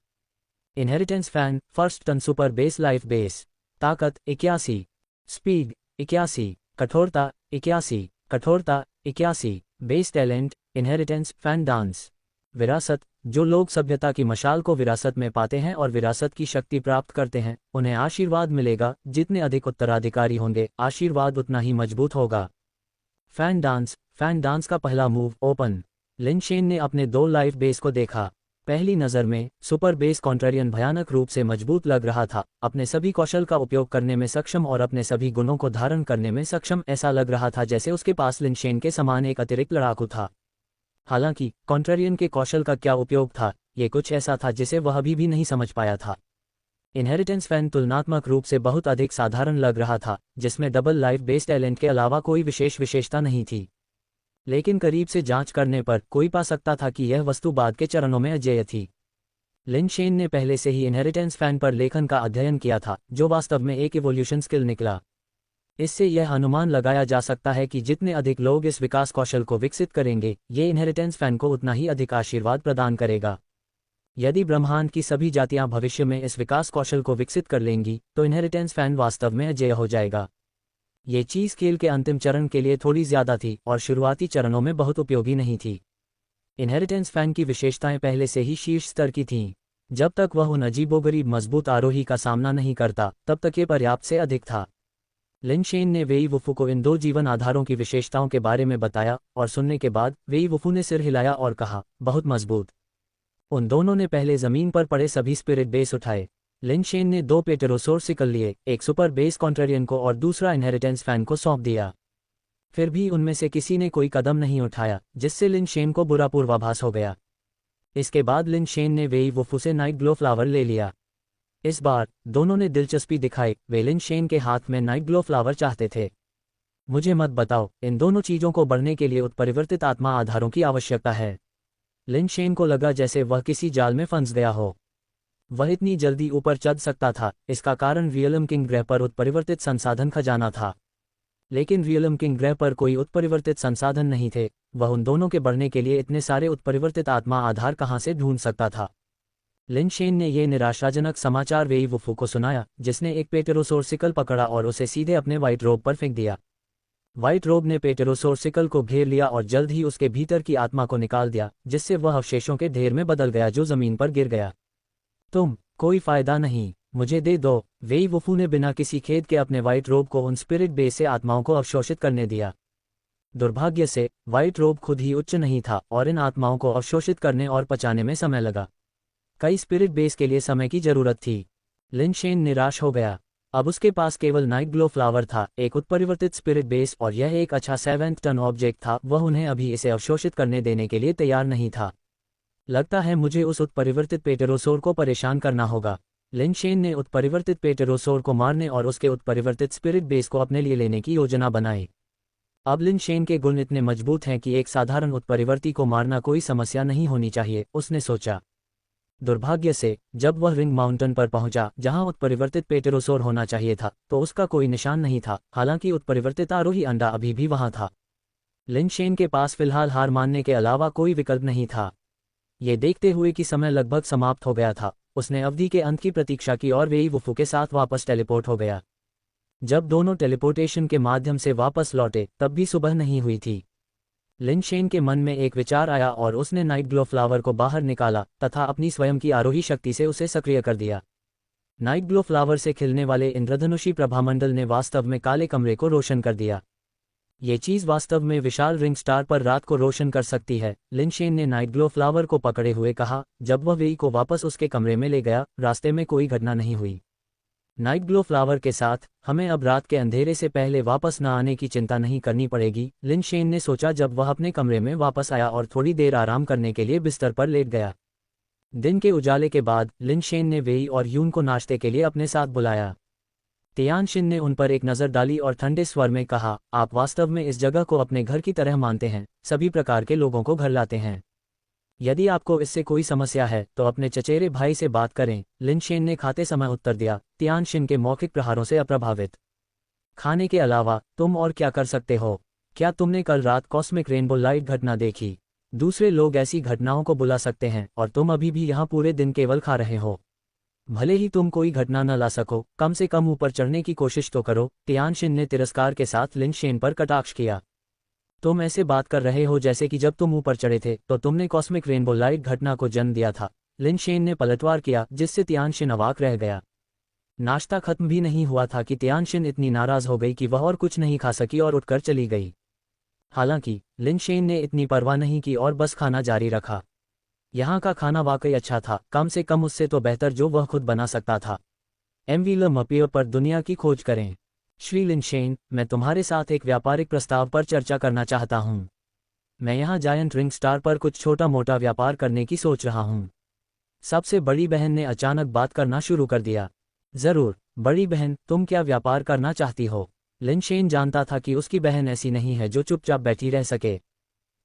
Inheritance fan first ton super base life base. ताकत 81। स्पीड 81। कठोरता 81। कठोरता 81। Base talent inheritance fan dance. विरासत जो लोग सभ्यता की मशाल को विरासत में पाते हैं और विरासत की शक्ति प्राप्त करते हैं, उन्हें आशीर्वाद मिलेगा। जितने अधिक उत्तराधिकारी होंगे, आशीर्वाद उतना ही मजबूत होगा। फैन डांस का पहला मूव ओपन। लिनशेन ने अपने 2 लाइफ बेस को देखा। पहली नज़र में सुपर बेस कॉन्ट्रारियन भयानक रूप से मजबूत लग रहा था, अपने सभी कौशल का उपयोग करने में सक्षम और अपने सभी गुणों को धारण करने में सक्षम। ऐसा लग रहा था जैसे उसके पास लिनशेन के समान एक अतिरिक्त लड़ाकू था। हालांकि कॉन्ट्रारियन के कौशल का क्या उपयोग था, ये कुछ ऐसा था जिसे वह अभी भी नहीं समझ पाया था। इनहेरिटेंस फैन तुलनात्मक रूप से बहुत अधिक साधारण लग रहा था, जिसमें डबल लाइफ बेस टैलेंट के अलावा कोई विशेष विशेषता नहीं थी। लेकिन करीब से जांच करने पर कोई पा सकता था कि यह वस्तु बाद के चरणों में अजेय थी। लिन शेन ने पहले से ही इनहेरिटेंस फैन पर लेखन का अध्ययन किया था, जो वास्तव में एक इवोल्यूशन स्किल निकला। इससे यह अनुमान लगाया जा सकता है कि जितने अधिक लोग इस विकास कौशल को विकसित करेंगे, ये इनहेरिटेंस फैन को उतना ही अधिक आशीर्वाद प्रदान करेगा। यदि ब्रह्मांड की सभी जातियां भविष्य में इस विकास कौशल को विकसित कर लेंगी, तो इनहेरिटेंस फैन वास्तव में अजेय हो जाएगा। ये चीज़ खेल के अंतिम चरण के लिए थोड़ी ज्यादा थी और शुरुआती चरणों में बहुत उपयोगी नहीं थी। इनहेरिटेंस फैन की विशेषताएं पहले से ही शीर्ष स्तर की थीं। जब तक वह उन अजीबोगरीब मजबूत आरोही का सामना नहीं करता, तब तक ये पर्याप्त से अधिक था। लिन शेन ने वेई वुफू को इन 2 जीवन आधारों की विशेषताओं के बारे में बताया, और सुनने के बाद वेई वुफू ने सिर हिलाया और कहा, बहुत मजबूत। उन दोनों ने पहले जमीन पर पड़े सभी स्पिरिट बेस उठाए। लिन शेन ने 2 पेटेरोसोर सिकल लिए, एक सुपर बेस कॉन्ट्रेरियन को और दूसरा इनहेरिटेंस फैन को सौंप दिया। फिर भी उनमें से किसी ने कोई कदम नहीं उठाया, जिससे लिन शेन को बुरा पूर्वाभास हो गया। इसके बाद लिन शेन ने वेई वुफू से नाइट ग्लो फ्लावर ले लिया। इस बार दोनों ने दिलचस्पी दिखाई। वे लिन शेन के हाथ में नाइट ग्लो फ्लावर चाहते थे। मुझे मत बताओ, इन दोनों चीजों को बढ़ने के लिए उत्परिवर्तित आत्मा आधारों की आवश्यकता है। लिन शेन को लगा जैसे वह किसी जाल में फंस गया हो। वह इतनी जल्दी ऊपर चढ़ सकता था, इसका कारण रियलम किंग ग्रह पर उत्परिवर्तित संसाधन खजाना था। लेकिन रियलम किंग ग्रह पर कोई उत्परिवर्तित संसाधन नहीं थे। वह उन दोनों के बढ़ने के लिए इतने सारे उत्परिवर्तित आत्मा आधार कहां से ढूंढ सकता था। लिन शेन ने यह निराशाजनक समाचार वेई वुफू को सुनाया, जिसने एक पेटेरोसोर सिकल पकड़ा और उसे सीधे अपने व्हाइट रोब पर फेंक दिया। व्हाइट रोब ने पेटेरोसोर सिकल को घेर लिया और जल्द ही उसके भीतर की आत्मा को निकाल दिया, जिससे वह अवशेषों के ढेर में बदल गया जो जमीन पर गिर गया। कोई फायदा नहीं, मुझे दे दो। वेई वुफू ने बिना किसी खेद के अपने व्हाइट रोब को उन स्पिरिट बेस से आत्माओं को अवशोषित करने दिया। दुर्भाग्य से व्हाइट रोब खुद ही उच्च नहीं था और इन आत्माओं को अवशोषित करने और पचाने में समय लगा। कई स्पिरिट बेस के लिए समय की जरूरत थी। लिन शेन निराश हो गया। अब उसके पास केवल नाइट ग्लो फ्लावर था, एक उत्परिवर्तित स्पिरिट बेस, और यह एक अच्छा 7th टन ऑब्जेक्ट था। वह उन्हें अभी इसे अवशोषित करने देने के लिए तैयार नहीं था। लगता है मुझे उस उत्परिवर्तित पेटेरोसोर को परेशान करना होगा। लिन शेन ने उत्परिवर्तित पेटेरोसोर को मारने और उसके उत्परिवर्तित स्पिरिट बेस को अपने लिए लेने की योजना बनाई। अब लिन शेन के गुण इतने मजबूत हैं कि एक साधारण उत्परिवर्ती को मारना कोई समस्या नहीं होनी चाहिए, उसने सोचा। दुर्भाग्य से जब वह रिंग माउंटेन पर पहुंचा, जहां उत्परिवर्तित पेटेरोसोर होना चाहिए था, तो उसका कोई निशान नहीं था। हालांकि उत्परिवर्तित आरोही अंडा अभी भी वहां था। लिन शेन के पास फिलहाल हार मानने के अलावा कोई विकल्प नहीं था। ये देखते हुए कि समय लगभग समाप्त हो गया था, उसने अवधि के अंत की प्रतीक्षा की और वेई वुफू के साथ वापस टेलीपोर्ट हो गया। जब दोनों टेलीपोर्टेशन के माध्यम से वापस लौटे, तब भी सुबह नहीं हुई थी। लिन शेन के मन में एक विचार आया और उसने नाइट ग्लो फ्लावर को बाहर निकाला तथा अपनी स्वयं की आरोही शक्ति से उसे सक्रिय कर दिया। नाइट ग्लो फ्लावर से खिलने वाले इंद्रधनुषी प्रभामंडल ने वास्तव में काले कमरे को रोशन कर दिया। ये चीज़ वास्तव में विशाल रिंग स्टार पर रात को रोशन कर सकती है। लिन शेन ने नाइट ग्लो फ्लावर को पकड़े हुए कहा। जब वह वेई को वापस उसके कमरे में ले गया, रास्ते में कोई घटना नहीं हुई। नाइट ग्लो फ्लावर के साथ हमें अब रात के अंधेरे से पहले वापस न आने की चिंता नहीं करनी पड़ेगी, लिन शेन ने सोचा जब वह अपने कमरे में वापस आया और थोड़ी देर आराम करने के लिए बिस्तर पर लेट गया। दिन के उजाले के बाद लिन शेन ने वेई और यून को नाश्ते के लिए अपने साथ बुलाया। तियानशिन ने उन पर एक नज़र डाली और ठंडे स्वर में कहा, आप वास्तव में इस जगह को अपने घर की तरह मानते हैं, सभी प्रकार के लोगों को घर लाते हैं। यदि आपको इससे कोई समस्या है तो अपने चचेरे भाई से बात करें, लिन शेन ने खाते समय उत्तर दिया, तियानशिन के मौखिक प्रहारों से अप्रभावित। खाने के अलावा तुम और क्या कर सकते हो? क्या तुमने कल रात कॉस्मिक रेनबो लाइट घटना देखी? दूसरे लोग ऐसी घटनाओं को बुला सकते हैं और तुम अभी भी यहाँ पूरे दिन केवल खा रहे हो। भले ही तुम कोई घटना न ला सको, कम से कम ऊपर चढ़ने की कोशिश तो करो। तियानशिन ने तिरस्कार के साथ लिन शेन पर कटाक्ष किया। तुम ऐसे बात कर रहे हो जैसे कि जब तुम ऊपर चढ़े थे तो तुमने कॉस्मिक रेनबो लाइट घटना को जन्म दिया था। लिन शेन ने पलटवार किया, जिससे तियानशिन अवाक रह गया। नाश्ता खत्म भी नहीं हुआ था कि तियानशिन इतनी नाराज हो गई कि वह और कुछ नहीं खा सकी और उठकर चली गई। हालांकि लिन शेन ने इतनी परवाह नहीं की और बस खाना जारी रखा। यहाँ का खाना वाकई अच्छा था, कम से कम उससे तो बेहतर जो वह खुद बना सकता था। MVLMAPO पर दुनिया की खोज करें। श्री लिन शेन, मैं तुम्हारे साथ एक व्यापारिक प्रस्ताव पर चर्चा करना चाहता हूँ। मैं यहाँ जायंट रिंग स्टार पर कुछ छोटा मोटा व्यापार करने की सोच रहा हूँ। सबसे बड़ी बहन ने अचानक बात करना शुरू कर दिया। जरूर बड़ी बहन, तुम क्या व्यापार करना चाहती हो? लिन शेन जानता था कि उसकी बहन ऐसी नहीं है जो चुपचाप बैठी रह सके।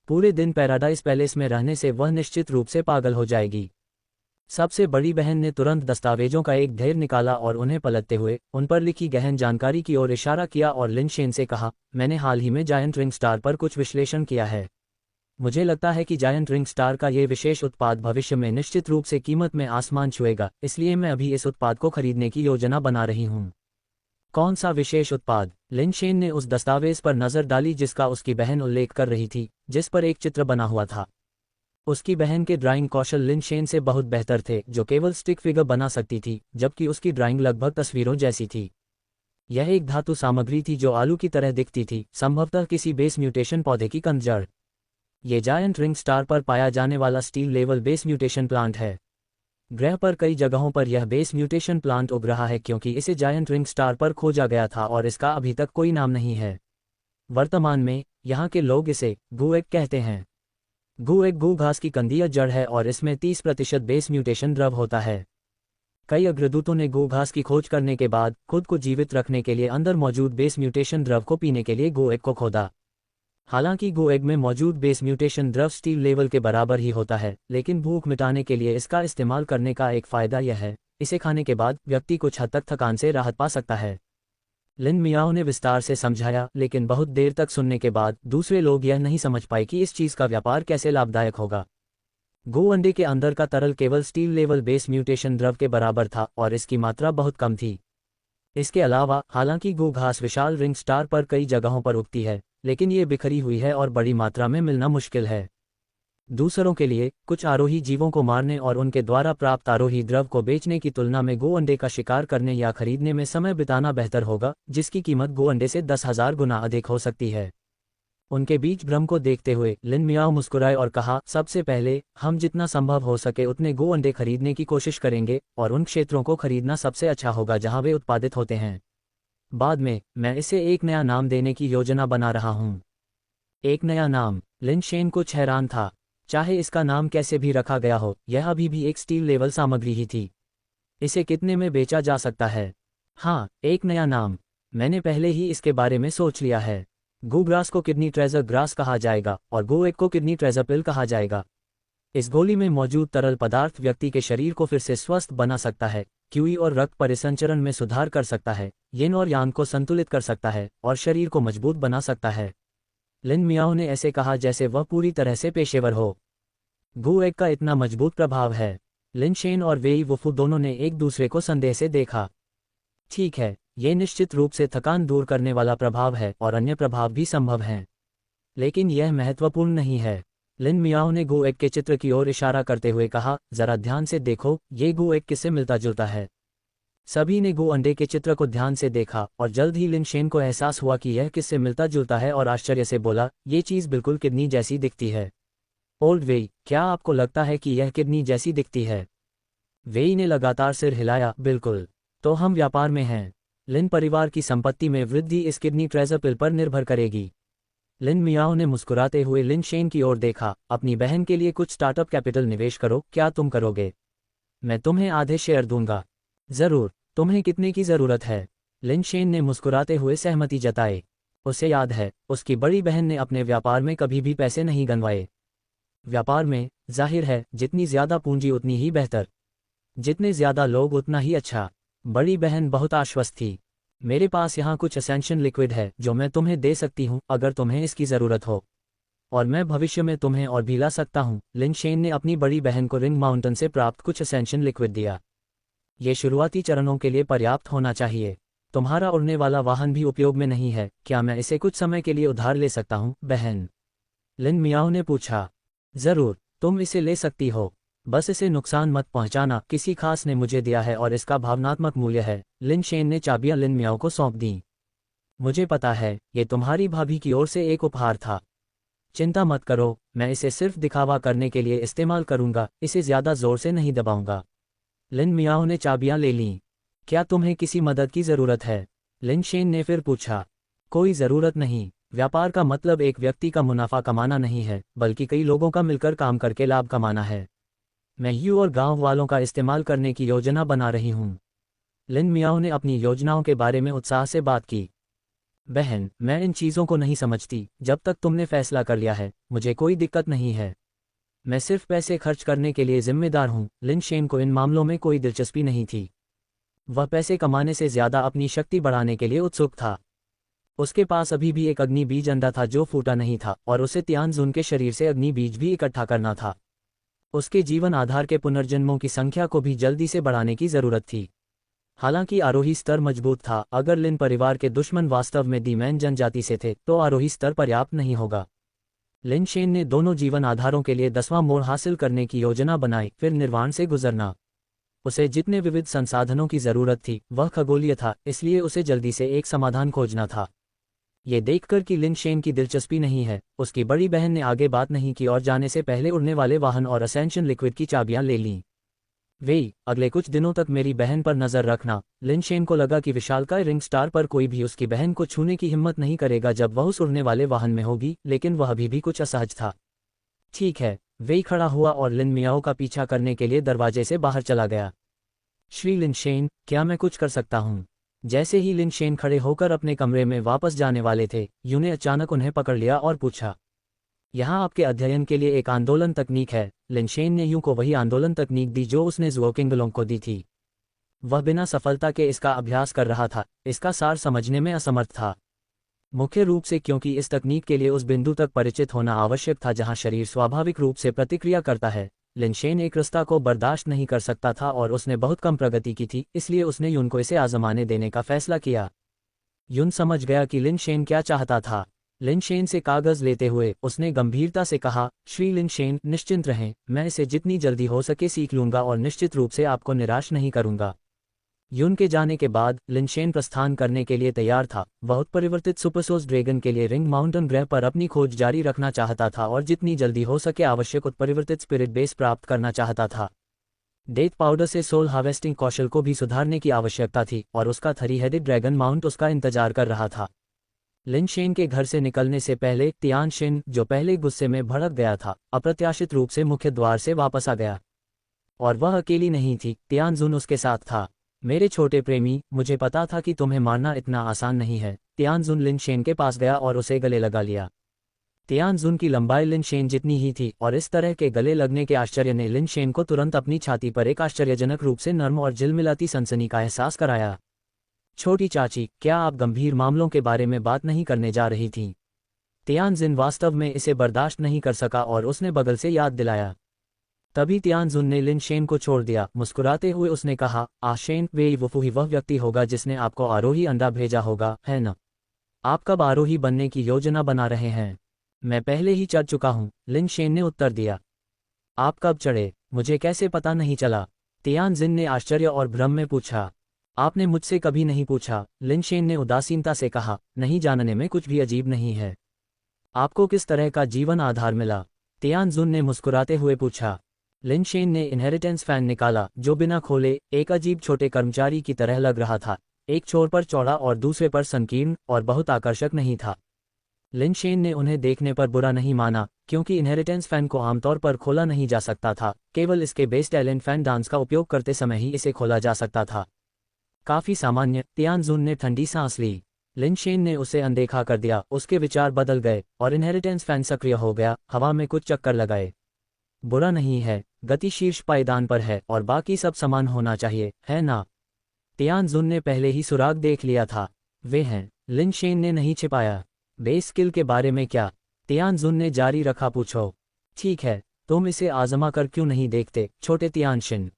पूरे दिन पैराडाइज पैलेस में रहने से वह निश्चित रूप से पागल हो जाएगी। सबसे बड़ी बहन ने तुरंत दस्तावेजों का एक ढेर निकाला और उन्हें पलटते हुए उन पर लिखी गहन जानकारी की ओर इशारा किया और लिन शेन से कहा, मैंने हाल ही में जायंट रिंग स्टार पर कुछ विश्लेषण किया है। मुझे लगता है कि जायंट रिंग स्टार का ये विशेष उत्पाद भविष्य में निश्चित रूप से कीमत में आसमान छुएगा, इसलिए मैं अभी इस उत्पाद को खरीदने की योजना बना रही हूँ। कौन सा विशेष उत्पाद? लिन शेन ने उस दस्तावेज पर नजर डाली जिसका उसकी बहन उल्लेख कर रही थी, जिस पर एक चित्र बना हुआ था। उसकी बहन के ड्राइंग कौशल लिन शेन से बहुत बेहतर थे, जो केवल स्टिक फिगर बना सकती थी, जबकि उसकी ड्राइंग लगभग तस्वीरों जैसी थी। यह एक धातु सामग्री थी जो आलू की तरह दिखती थी, संभवतः किसी बेस म्यूटेशन पौधे की कंद जड़। ये जायंट रिंग स्टार पर पाया जाने वाला steel level base mutation plant है। ग्रह पर कई जगहों पर यह बेस म्यूटेशन प्लांट उग रहा है क्योंकि इसे जायंट रिंग स्टार पर खोजा गया था और इसका अभी तक कोई नाम नहीं है। वर्तमान में यहाँ के लोग इसे गू-एग कहते हैं। गू-एग गू घास की कंदीय जड़ है और इसमें 30% बेस म्यूटेशन द्रव होता है। कई अग्रदूतों ने गू घास की खोज करने के बाद खुद को जीवित रखने के लिए अंदर मौजूद बेस म्यूटेशन द्रव को पीने के लिए गू-एग को खोदा। हालांकि गू-एग में मौजूद बेस म्यूटेशन द्रव स्टील लेवल के बराबर ही होता है, लेकिन भूख मिटाने के लिए इसका इस्तेमाल करने का एक फ़ायदा यह है, इसे खाने के बाद व्यक्ति कुछ हद तक थकान से राहत पा सकता है। लिन मियाओ ने विस्तार से समझाया, लेकिन बहुत देर तक सुनने के बाद दूसरे लोग यह नहीं समझ पाए कि इस चीज़ का व्यापार कैसे लाभदायक होगा। गू अंडे के अंदर का तरल केवल स्टील लेवल बेस म्यूटेशन द्रव के बराबर था और इसकी मात्रा बहुत कम थी। इसके अलावा हालांकि गू घास विशाल रिंग स्टार पर कई जगहों पर उगती है, लेकिन ये बिखरी हुई है और बड़ी मात्रा में मिलना मुश्किल है। दूसरों के लिए कुछ आरोही जीवों को मारने और उनके द्वारा प्राप्त आरोही द्रव को बेचने की तुलना में गो अंडे का शिकार करने या खरीदने में समय बिताना बेहतर होगा, जिसकी कीमत गो अंडे से 10,000 गुना अधिक हो सकती है। उनके बीच भ्रम को देखते हुए लिन मियाओ मुस्कुराए और कहा, सबसे पहले हम जितना संभव हो सके उतने गो अंडे खरीदने की कोशिश करेंगे और उन क्षेत्रों को खरीदना सबसे अच्छा होगा जहां वे उत्पादित होते हैं। बाद में मैं इसे एक नया नाम देने की योजना बना रहा हूं। एक नया नाम? लिन शेन कुछ हैरान था। चाहे इसका नाम कैसे भी रखा गया हो, यह अभी भी एक स्टील लेवल सामग्री ही थी। इसे कितने में बेचा जा सकता है? हाँ, एक नया नाम। मैंने पहले ही इसके बारे में सोच लिया है। गू ग्रास को किडनी ट्रेजर ग्रास कहा जाएगा और गो एग को किडनी ट्रेजर पिल कहा जाएगा। इस गोली में मौजूद तरल पदार्थ व्यक्ति के शरीर को फिर से स्वस्थ बना सकता है, क्यूई और रक्त परिसंचरण में सुधार कर सकता है, यिन और यांग को संतुलित कर सकता है और शरीर को मजबूत बना सकता है। लिन मियाओ ने ऐसे कहा जैसे वह पूरी तरह से पेशेवर हो। गू एग का इतना मजबूत प्रभाव है। लिन शेन और वेई वुफू दोनों ने एक दूसरे को संदेह से देखा। ठीक है, ये निश्चित रूप से थकान दूर करने वाला प्रभाव है और अन्य प्रभाव भी संभव हैं, लेकिन यह महत्वपूर्ण नहीं है। लिन मियाओ ने गो एग के चित्र की ओर इशारा करते हुए कहा, जरा ध्यान से देखो, ये गो एग किससे मिलता जुलता है। सभी ने गो अंडे के चित्र को ध्यान से देखा और जल्द ही लिन शेन को एहसास हुआ कि यह किससे मिलता जुलता है और आश्चर्य से बोला, ये चीज़ बिल्कुल किडनी जैसी दिखती है। ओल्ड वेई, क्या आपको लगता है कि यह किडनी जैसी दिखती है? वेई ने लगातार सिर हिलाया, बिल्कुल। तो हम व्यापार में हैं। लिन परिवार की संपत्ति में वृद्धि इस किडनी ट्रेजर पिल पर निर्भर करेगी। लिन मियाओ ने मुस्कुराते हुए लिन शेन की ओर देखा, अपनी बहन के लिए कुछ स्टार्टअप कैपिटल निवेश करो, क्या तुम करोगे? मैं तुम्हें आधे शेयर दूंगा। जरूर, तुम्हें कितने की जरूरत है? लिन शेन ने मुस्कुराते हुए सहमति जताई। उसे याद है, उसकी बड़ी बहन ने अपने व्यापार में कभी भी पैसे नहीं गंवाए। व्यापार में, जाहिर है, जितनी ज्यादा पूंजी उतनी ही बेहतर, जितने ज्यादा लोग उतना ही अच्छा। बड़ी बहन बहुत आश्वस्त थी। मेरे पास यहाँ कुछ असेंशन लिक्विड है जो मैं तुम्हें दे सकती हूँ अगर तुम्हें इसकी ज़रूरत हो, और मैं भविष्य में तुम्हें और भी ला सकता हूँ। लिन शेन ने अपनी बड़ी बहन को रिंग माउंटेन से प्राप्त कुछ असेंशन लिक्विड दिया। ये शुरुआती चरणों के लिए पर्याप्त होना चाहिए। तुम्हारा उड़ने वाला वाहन भी उपयोग में नहीं है, क्या मैं इसे कुछ समय के लिए उधार ले सकता हूँ, बहन? लिन मियाओ ने पूछा। ज़रूर, तुम इसे ले सकती हो, बस इसे नुकसान मत पहुंचाना, किसी खास ने मुझे दिया है और इसका भावनात्मक मूल्य है। लिन शेन ने चाबियां लिन मियाओ को सौंप दी। मुझे पता है, ये तुम्हारी भाभी की ओर से एक उपहार था। चिंता मत करो, मैं इसे सिर्फ दिखावा करने के लिए इस्तेमाल करूंगा, इसे ज्यादा जोर से नहीं दबाऊंगा। लिन मियाओ ने चाबियां ले लीं। क्या तुम्हें किसी मदद की जरूरत है? लिन शेन ने फिर पूछा। कोई जरूरत नहीं। व्यापार का मतलब एक व्यक्ति का मुनाफा कमाना नहीं है, बल्कि कई लोगों का मिलकर काम करके लाभ कमाना है। मैं यू और गांव वालों का इस्तेमाल करने की योजना बना रही हूँ। लिन मियाओ ने अपनी योजनाओं के बारे में उत्साह से बात की। बहन, मैं इन चीज़ों को नहीं समझती। जब तक तुमने फैसला कर लिया है, मुझे कोई दिक्कत नहीं है। मैं सिर्फ पैसे खर्च करने के लिए जिम्मेदार हूँ। लिन शेन को इन मामलों में कोई दिलचस्पी नहीं थी। वह पैसे कमाने से ज्यादा अपनी शक्ति बढ़ाने के लिए उत्सुक था। उसके पास अभी भी एक अग्नि बीज अंडा था जो फूटा नहीं था, और उसे तियानजुन के शरीर से अग्नि बीज भी इकट्ठा करना था। उसके जीवन आधार के पुनर्जन्मों की संख्या को भी जल्दी से बढ़ाने की जरूरत थी। हालांकि आरोही स्तर मजबूत था। अगर लिन परिवार के दुश्मन वास्तव में दीमैन जनजाति से थे तो आरोही स्तर पर्याप्त नहीं होगा। लिन शेन ने दोनों जीवन आधारों के लिए 10वां मोड़ हासिल करने की योजना बनाई, फिर निर्वाण से गुजरना। उसे जितने विविध संसाधनों की जरूरत थी वह खगोलीय था, इसलिए उसे जल्दी से एक समाधान खोजना था। ये देखकर कि लिन शेन की दिलचस्पी नहीं है, उसकी बड़ी बहन ने आगे बात नहीं की और जाने से पहले उड़ने वाले वाहन और असेंशन लिक्विड की चाबियां ले लीं। वे अगले कुछ दिनों तक मेरी बहन पर नजर रखना। लिन शेन को लगा कि विशालकाय रिंग स्टार पर कोई भी उसकी बहन को छूने की हिम्मत नहीं करेगा जब वह उस उड़ने वाले वाहन में होगी, लेकिन वह अभी भी कुछ असहज था। ठीक है, वे खड़ा हुआ और लिन मियाओ का पीछा करने के लिए दरवाजे से बाहर चला गया। श्री लिन शेन, क्या मैं कुछ कर सकता हूँ? जैसे ही लिन शेन खड़े होकर अपने कमरे में वापस जाने वाले थे, यूं ने अचानक उन्हें पकड़ लिया और पूछा, यहाँ आपके अध्ययन के लिए एक आंदोलन तकनीक है। लिन शेन ने यूं को वही आंदोलन तकनीक दी जो उसने जुओ किंगलोंग को दी थी। वह बिना सफलता के इसका अभ्यास कर रहा था, इसका सार समझने में असमर्थ था। मुख्य रूप से क्योंकि इस तकनीक के लिए उस बिंदु तक परिचित होना आवश्यक था जहां शरीर स्वाभाविक रूप से प्रतिक्रिया करता है। लिन शेन एक रास्ता को बर्दाश्त नहीं कर सकता था और उसने बहुत कम प्रगति की थी, इसलिए उसने यून को इसे आजमाने देने का फैसला किया। यून समझ गया कि लिन शेन क्या चाहता था। लिन शेन से कागज लेते हुए उसने गंभीरता से कहा, श्री लिन शेन, निश्चिंत रहें, मैं इसे जितनी जल्दी हो सके सीख लूंगा और निश्चित रूप से आपको निराश नहीं करूंगा। यून के जाने के बाद लिन शेन प्रस्थान करने के लिए तैयार था। वह उत्परिवर्तित सुपरसोर्स ड्रैगन के लिए रिंग माउंटेन ग्रह पर अपनी खोज जारी रखना चाहता था और जितनी जल्दी हो सके आवश्यक उत्परिवर्तित स्पिरिट बेस प्राप्त करना चाहता था। डेथ पाउडर से सोल हार्वेस्टिंग कौशल को भी सुधारने की आवश्यकता थी और उसका 3 हेडेड ड्रैगन माउंट उसका इंतजार कर रहा था। लिन शेन के घर से निकलने से पहले तियान शिन, जो पहले गुस्से में भड़क गया था, अप्रत्याशित रूप से मुख्य द्वार से वापस आ गया। और वह अकेली नहीं थी, तियानजुन उसके साथ था। मेरे छोटे प्रेमी, मुझे पता था कि तुम्हें मारना इतना आसान नहीं है। तियानजुन लिन शेन के पास गया और उसे गले लगा लिया। तियानजुन की लंबाई लिन शेन जितनी ही थी और इस तरह के गले लगने के आश्चर्य ने लिन शेन को तुरंत अपनी छाती पर एक आश्चर्यजनक रूप से नर्म और झिलमिलाती सनसनी का एहसास कराया। छोटी चाची, क्या आप गंभीर मामलों के बारे में बात नहीं करने जा रही थीं? तियानजिन वास्तव में इसे बर्दाश्त नहीं कर सका और उसने बगल से याद दिलाया। तभी तियानजुन ने लिन शेन को छोड़ दिया। मुस्कुराते हुए उसने कहा, शेन, वे वफूही वह व्यक्ति होगा जिसने आपको आरोही अंडा भेजा होगा, है न? आप कब आरोही बनने की योजना बना रहे हैं? मैं पहले ही चढ़ चुका हूँ, लिन शेन ने उत्तर दिया। आप कब चढ़े? मुझे कैसे पता नहीं चला? तियानजिन ने आश्चर्य और भ्रम में पूछा। आपने मुझसे कभी नहीं पूछा, लिन शेन ने उदासीनता से कहा। नहीं, जानने में कुछ भी अजीब नहीं है। आपको किस तरह का जीवन आधार मिला? तियानजुन ने मुस्कुराते हुए पूछा। लिन शेन ने इनहेरिटेंस फैन निकाला, जो बिना खोले एक अजीब छोटे कर्मचारी की तरह लग रहा था। एक छोर पर चौड़ा और दूसरे पर संकीर्ण और बहुत आकर्षक नहीं था। लिन शेन ने उन्हें देखने पर बुरा नहीं माना, क्योंकि इनहेरिटेंस फैन को आमतौर पर खोला नहीं जा सकता था, केवल इसके बेस टैलेंट फैन डांस का उपयोग करते समय ही इसे खोला जा सकता था। काफी सामान्य, तियानजुन ने ठंडी सांस ली। लिन शेन ने उसे अनदेखा कर दिया। उसके विचार बदल गए और इनहेरिटेंस फैन सक्रिय हो गया, हवा में कुछ चक्कर लगाए। बुरा नहीं है, गति शीर्ष पायदान पर है और बाकी सब समान होना चाहिए, है ना? तियानजुन ने पहले ही सुराग देख लिया था। वे हैं, लिन शेन ने नहीं छिपाया। बेस स्किल के बारे में क्या? तियानजुन ने जारी रखा, पूछो। ठीक है, तुम इसे आजमा कर क्यों नहीं देखते, छोटे तियानशिन?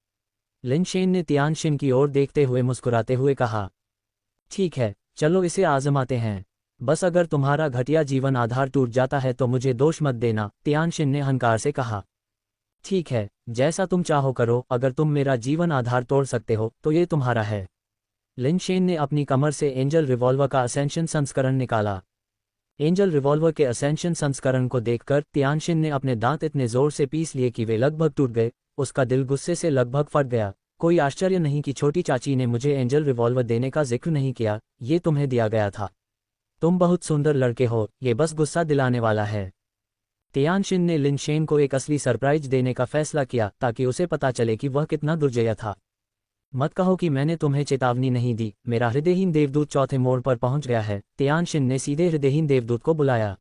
लिन शेन ने तियानशिन की ओर देखते हुए मुस्कुराते हुए कहा। ठीक है, चलो इसे आजमाते हैं। बस अगर तुम्हारा घटिया जीवन आधार टूट जाता है तो मुझे दोष मत देना, तियानशिन ने अहंकार से कहा। ठीक है, जैसा तुम चाहो करो। अगर तुम मेरा जीवन आधार तोड़ सकते हो तो ये तुम्हारा है। लिन शेन ने अपनी कमर से एंजल रिवॉल्वर का असेंशन संस्करण निकाला। एंजल रिवॉल्वर के असेंशन संस्करण को देखकर तियानशिन ने अपने दांत इतने जोर से पीस लिए कि वे लगभग टूट गए। उसका दिल गुस्से से लगभग फट गया। कोई आश्चर्य नहीं कि छोटी चाची ने मुझे एंजल रिवॉल्वर देने का जिक्र नहीं किया, ये तुम्हें दिया गया था। तुम बहुत सुंदर लड़के हो, ये बस गुस्सा दिलाने वाला है। तियानशिन ने लिन शेन को एक असली सरप्राइज देने का फैसला किया ताकि उसे पता चले कि वह कितना दुर्जय था। मत कहो कि मैंने तुम्हें चेतावनी नहीं दी। मेरा हृदयहीन देवदूत चौथे मोड़ पर पहुंच गया है। तियानशिन ने सीधे हृदयहीन देवदूत को बुलाया।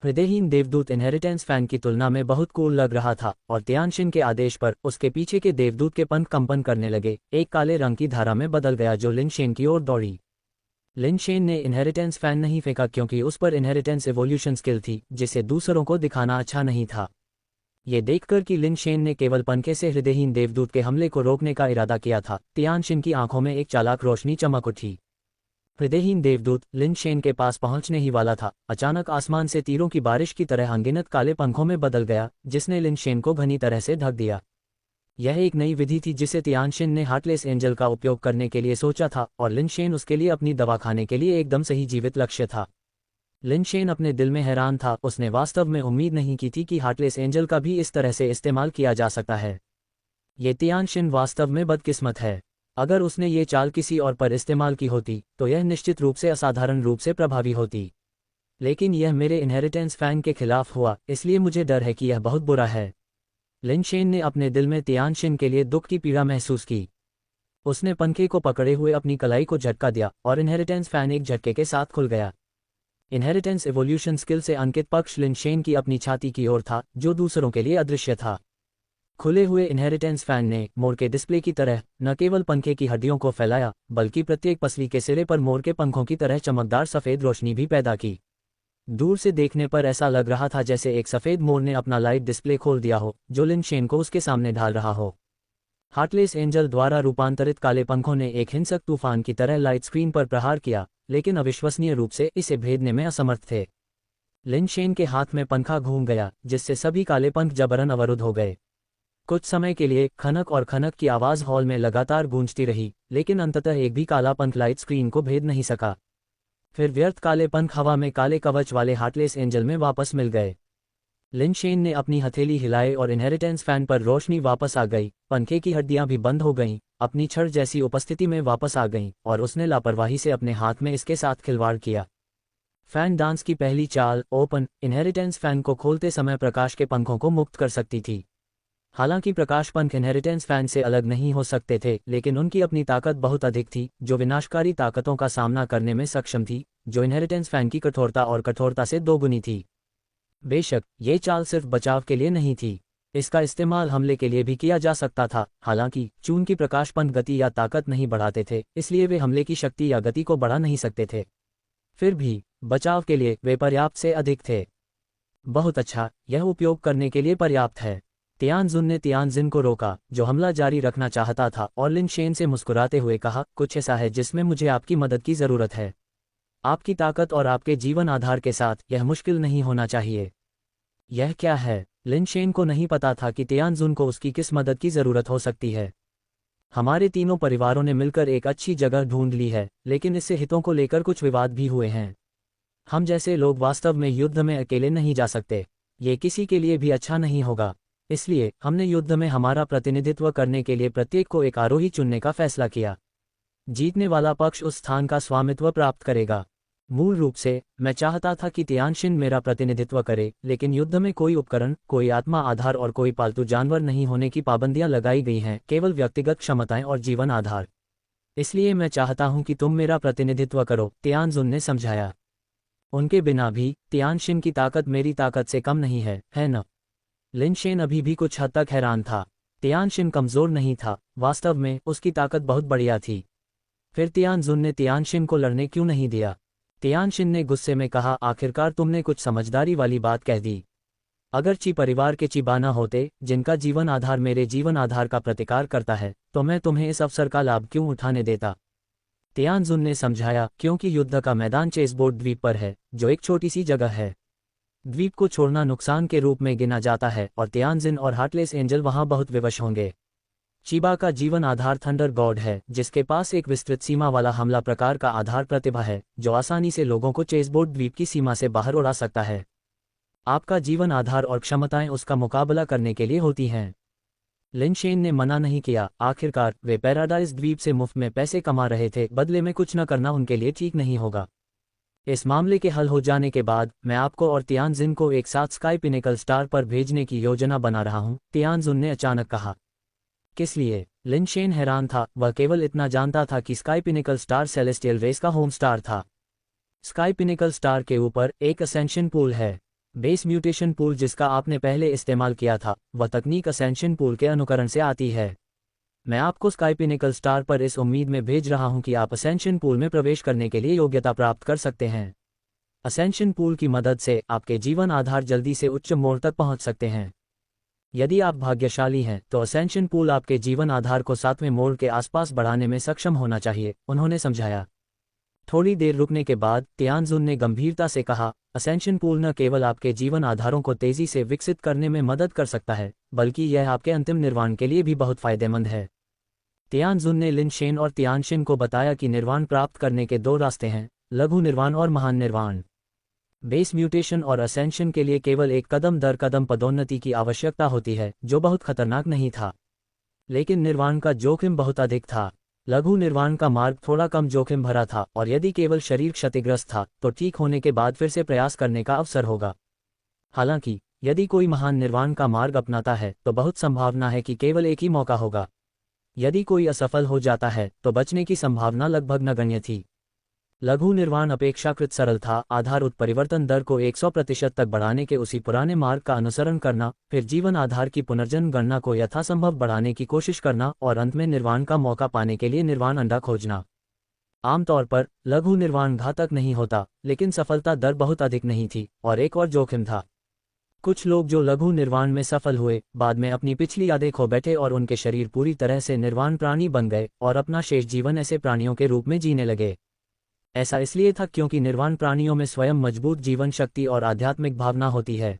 हृदयहीन देवदूत इनहेरिटेंस फैन की तुलना में बहुत कूल लग रहा था और तियानशिन के आदेश पर उसके पीछे के देवदूत के पंख कंपन करने लगे। एक काले रंग की धारा में बदल गया जो लिन शेन की ओर दौड़ी। लिन शेन ने इनहेरिटेंस फैन नहीं फेंका क्योंकि उस पर इनहेरिटेंस एवोल्यूशन स्किल थी जिसे दूसरों को दिखाना अच्छा नहीं था। ये देखकर कि लिन शेन ने केवल पंखे से हृदयहीन देवदूत के हमले को रोकने का इरादा किया था, तियानशिन की आंखों में एक चालाक रोशनी चमक उठी। हृदयहीन देवदूत लिन शेन के पास पहुंचने ही वाला था, अचानक आसमान से तीरों की बारिश की तरह अनगिनत काले पंखों में बदल गया जिसने लिन शेन को घनी तरह से ढक दिया। यह एक नई विधि थी जिसे तियानशिन ने हार्टलेस एंजल का उपयोग करने के लिए सोचा था और लिन शेन उसके लिए अपनी दवा खाने के लिए एकदम सही जीवित लक्ष्य था। लिन शेन अपने दिल में हैरान था, उसने वास्तव में उम्मीद नहीं की थी कि हार्टलेस एंजल का भी इस तरह से इस्तेमाल किया जा सकता है। ये तियानशिन वास्तव में बदकिस्मत है। अगर उसने ये चाल किसी और पर इस्तेमाल की होती तो यह निश्चित रूप से असाधारण रूप से प्रभावी होती, लेकिन यह मेरे इनहेरिटेंस फैन के खिलाफ हुआ, इसलिए मुझे डर है कि यह बहुत बुरा है। लिन शेन ने अपने दिल में तियानशिन के लिए दुख की पीड़ा महसूस की। उसने पंखे को पकड़े हुए अपनी कलाई को झटका दिया और इनहेरिटेंस फैन एक झटके के साथ खुल गया। इनहेरिटेंस एवोल्यूशन स्किल से अंकित पक्ष लिन शेन की अपनी छाती की ओर था जो दूसरों के लिए अदृश्य था। खुले हुए इनहेरिटेंस फैन ने मोर के डिस्प्ले की तरह न केवल पंखे की हड्डियों को फैलाया बल्कि प्रत्येक पसली के सिरे पर मोर के पंखों की तरह चमकदार सफ़ेद रोशनी भी पैदा की। दूर से देखने पर ऐसा लग रहा था जैसे एक सफ़ेद मोर ने अपना लाइट डिस्प्ले खोल दिया हो जो लिन शेन को उसके सामने ढाल रहा हो। हार्टलेस एंजल द्वारा रूपांतरित काले पंखों ने एक हिंसक तूफान की तरह लाइट स्क्रीन पर प्रहार किया, लेकिन अविश्वसनीय रूप से इसे भेदने में असमर्थ थे। लिन शेन के हाथ में पंखा घूम गया जिससे सभी काले पंख जबरन अवरुद्ध हो गए। कुछ समय के लिए खनक और खनक की आवाज़ हॉल में लगातार गूंजती रही, लेकिन अंततः एक भी काला पंख लाइट स्क्रीन को भेद नहीं सका। फिर व्यर्थ काले पंख हवा में काले कवच वाले हार्टलेस एंजल में वापस मिल गए। लिन शेन ने अपनी हथेली हिलाई और इनहेरिटेंस फैन पर रोशनी वापस आ गई, पंखे की हड्डियां भी बंद हो गईं, अपनी छड़ जैसी उपस्थिति में वापस आ गईं और उसने लापरवाही से अपने हाथ में इसके साथ खिलवाड़ किया। फैन डांस की पहली चाल ओपन इनहेरिटेंस फैन को खोलते समय प्रकाश के पंखों को मुक्त कर सकती थी। हालांकि प्रकाश पंख इनहेरिटेंस फैन से अलग नहीं हो सकते थे, लेकिन उनकी अपनी ताकत बहुत अधिक थी जो विनाशकारी ताकतों का सामना करने में सक्षम थी, जो इनहेरिटेंस फैन की कठोरता और कठोरता से दोगुनी थी। बेशक ये चाल सिर्फ बचाव के लिए नहीं थी, इसका इस्तेमाल हमले के लिए भी किया जा सकता था। हालांकि चूंकि प्रकाश पंख गति या ताकत नहीं बढ़ाते थे, इसलिए वे हमले की शक्ति या गति को बढ़ा नहीं सकते थे। फिर भी बचाव के लिए वे पर्याप्त से अधिक थे। बहुत अच्छा, यह उपयोग करने के लिए पर्याप्त है। तियानजुन ने तियानजिन को रोका जो हमला जारी रखना चाहता था और लिन शेन से मुस्कुराते हुए कहा, कुछ ऐसा है जिसमें मुझे आपकी मदद की ज़रूरत है। आपकी ताकत और आपके जीवन आधार के साथ यह मुश्किल नहीं होना चाहिए। यह क्या है? लिन शेन को नहीं पता था कि तियानजुन को उसकी किस मदद की ज़रूरत हो सकती है। हमारे तीनों परिवारों ने मिलकर एक अच्छी जगह ढूंढ ली है, लेकिन इससे हितों को लेकर कुछ विवाद भी हुए हैं। हम जैसे लोग वास्तव में युद्ध में अकेले नहीं जा सकते, ये किसी के लिए भी अच्छा नहीं होगा। इसलिए हमने युद्ध में हमारा प्रतिनिधित्व करने के लिए प्रत्येक को एक आरोही चुनने का फैसला किया। जीतने वाला पक्ष उस स्थान का स्वामित्व प्राप्त करेगा। मूल रूप से मैं चाहता था कि तियानशिन मेरा प्रतिनिधित्व करे, लेकिन युद्ध में कोई उपकरण, कोई आत्मा आधार और कोई पालतू जानवर नहीं होने की पाबंदियां लगाई गई हैं, केवल व्यक्तिगत क्षमताएं और जीवन आधार। इसलिए मैं चाहता हूं कि तुम मेरा प्रतिनिधित्व करो, तियानजुन ने समझाया। उनके बिना भी तियानशिन की ताकत मेरी ताकत से कम नहीं है न? लिन शेन अभी भी कुछ हद तक हैरान था। तियानशिन कमज़ोर नहीं था, वास्तव में उसकी ताकत बहुत बढ़िया थी। फिर तियानजुन ने तियानशिन को लड़ने क्यों नहीं दिया? तियानशिन ने गुस्से में कहा, आखिरकार तुमने कुछ समझदारी वाली बात कह दी। अगर ची परिवार के चिबाना होते जिनका जीवन आधार मेरे जीवन आधार का प्रतिकार करता है, तो मैं तुम्हें इस अवसर का लाभ क्यों उठाने देता? तियानजुन ने समझाया, क्योंकि युद्ध का मैदान चेसबोर्ड द्वीप पर है, जो एक छोटी सी जगह है। द्वीप को छोड़ना नुकसान के रूप में गिना जाता है और तियानजिन और हार्टलेस एंजल वहां बहुत विवश होंगे। चिबा का जीवन आधार थंडर गॉड है, जिसके पास एक विस्तृत सीमा वाला हमला प्रकार का आधार प्रतिभा है, जो आसानी से लोगों को चेसबोर्ड द्वीप की सीमा से बाहर उड़ा सकता है। आपका जीवन आधार और क्षमताएं उसका मुकाबला करने के लिए होती हैं। लिन शेन ने मना नहीं किया। आखिरकार वे पैराडाइज द्वीप से मुफ्त में पैसे कमा रहे थे, बदले में कुछ न करना उनके लिए ठीक नहीं होगा। इस मामले के हल हो जाने के बाद मैं आपको और तियानजिन को एक साथ स्काई पिनेकल स्टार पर भेजने की योजना बना रहा हूं, तियानजुन ने अचानक कहा। किस लिए? लिन शेन हैरान था। वह केवल इतना जानता था कि sky pinnacle star celestial race का होम स्टार था। स्काई पिनेकल स्टार के ऊपर एक असेंशन पूल है। बेस म्यूटेशन पूल जिसका आपने पहले इस्तेमाल किया था, वह तकनीक असेंशन पूल के अनुकरण से आती है। मैं आपको स्काई पिनेकल स्टार पर इस उम्मीद में भेज रहा हूं कि आप असेंशन पूल में प्रवेश करने के लिए योग्यता प्राप्त कर सकते हैं। असेंशन पूल की मदद से आपके जीवन आधार जल्दी से उच्च मोड़ तक पहुंच सकते हैं। यदि आप भाग्यशाली हैं तो असेंशन पूल आपके जीवन आधार को 7वें मोड़ के आसपास बढ़ाने में सक्षम होना चाहिए, उन्होंने समझाया। थोड़ी देर रुकने के बाद तियानजुन ने गंभीरता से कहा, असेंशन पूल न केवल आपके जीवन आधारों को तेजी से विकसित करने में मदद कर सकता है, बल्कि यह आपके अंतिम निर्वाण के लिए भी बहुत फायदेमंद है। तियानजुन ने लिन शेन और तियानशिन को बताया कि निर्वाण प्राप्त करने के 2 रास्ते हैं, लघु निर्वाण और महान निर्वाण। बेस म्यूटेशन और असेंशन के लिए केवल एक कदम दर कदम पदोन्नति की आवश्यकता होती है, जो बहुत खतरनाक नहीं था। लेकिन निर्वाण का जोखिम बहुत अधिक था। लघु निर्वाण का मार्ग थोड़ा कम जोखिम भरा था, और यदि केवल शरीर क्षतिग्रस्त था तो ठीक होने के बाद फिर से प्रयास करने का अवसर होगा। हालांकि यदि कोई महान निर्वाण का मार्ग अपनाता है तो बहुत संभावना है कि केवल एक ही मौका होगा। यदि कोई असफल हो जाता है तो बचने की संभावना लगभग नगण्य थी। लघु निर्वाण अपेक्षाकृत सरल था, आधार उत्परिवर्तन दर को 100% तक बढ़ाने के उसी पुराने मार्ग का अनुसरण करना, फिर जीवन आधार की पुनर्जन्म गणना को यथासंभव बढ़ाने की कोशिश करना और अंत में निर्वाण का मौका पाने के लिए निर्वाण अंडा खोजना। आमतौर पर लघु निर्वाण घातक नहीं होता, लेकिन सफलता दर बहुत अधिक नहीं थी, और एक और जोखिम था। कुछ लोग जो लघु निर्वाण में सफल हुए, बाद में अपनी पिछली यादें खो बैठे और उनके शरीर पूरी तरह से निर्वाण प्राणी बन गए और अपना शेष जीवन ऐसे प्राणियों के रूप में जीने लगे। ऐसा इसलिए था क्योंकि निर्वाण प्राणियों में स्वयं मजबूत जीवन शक्ति और आध्यात्मिक भावना होती है।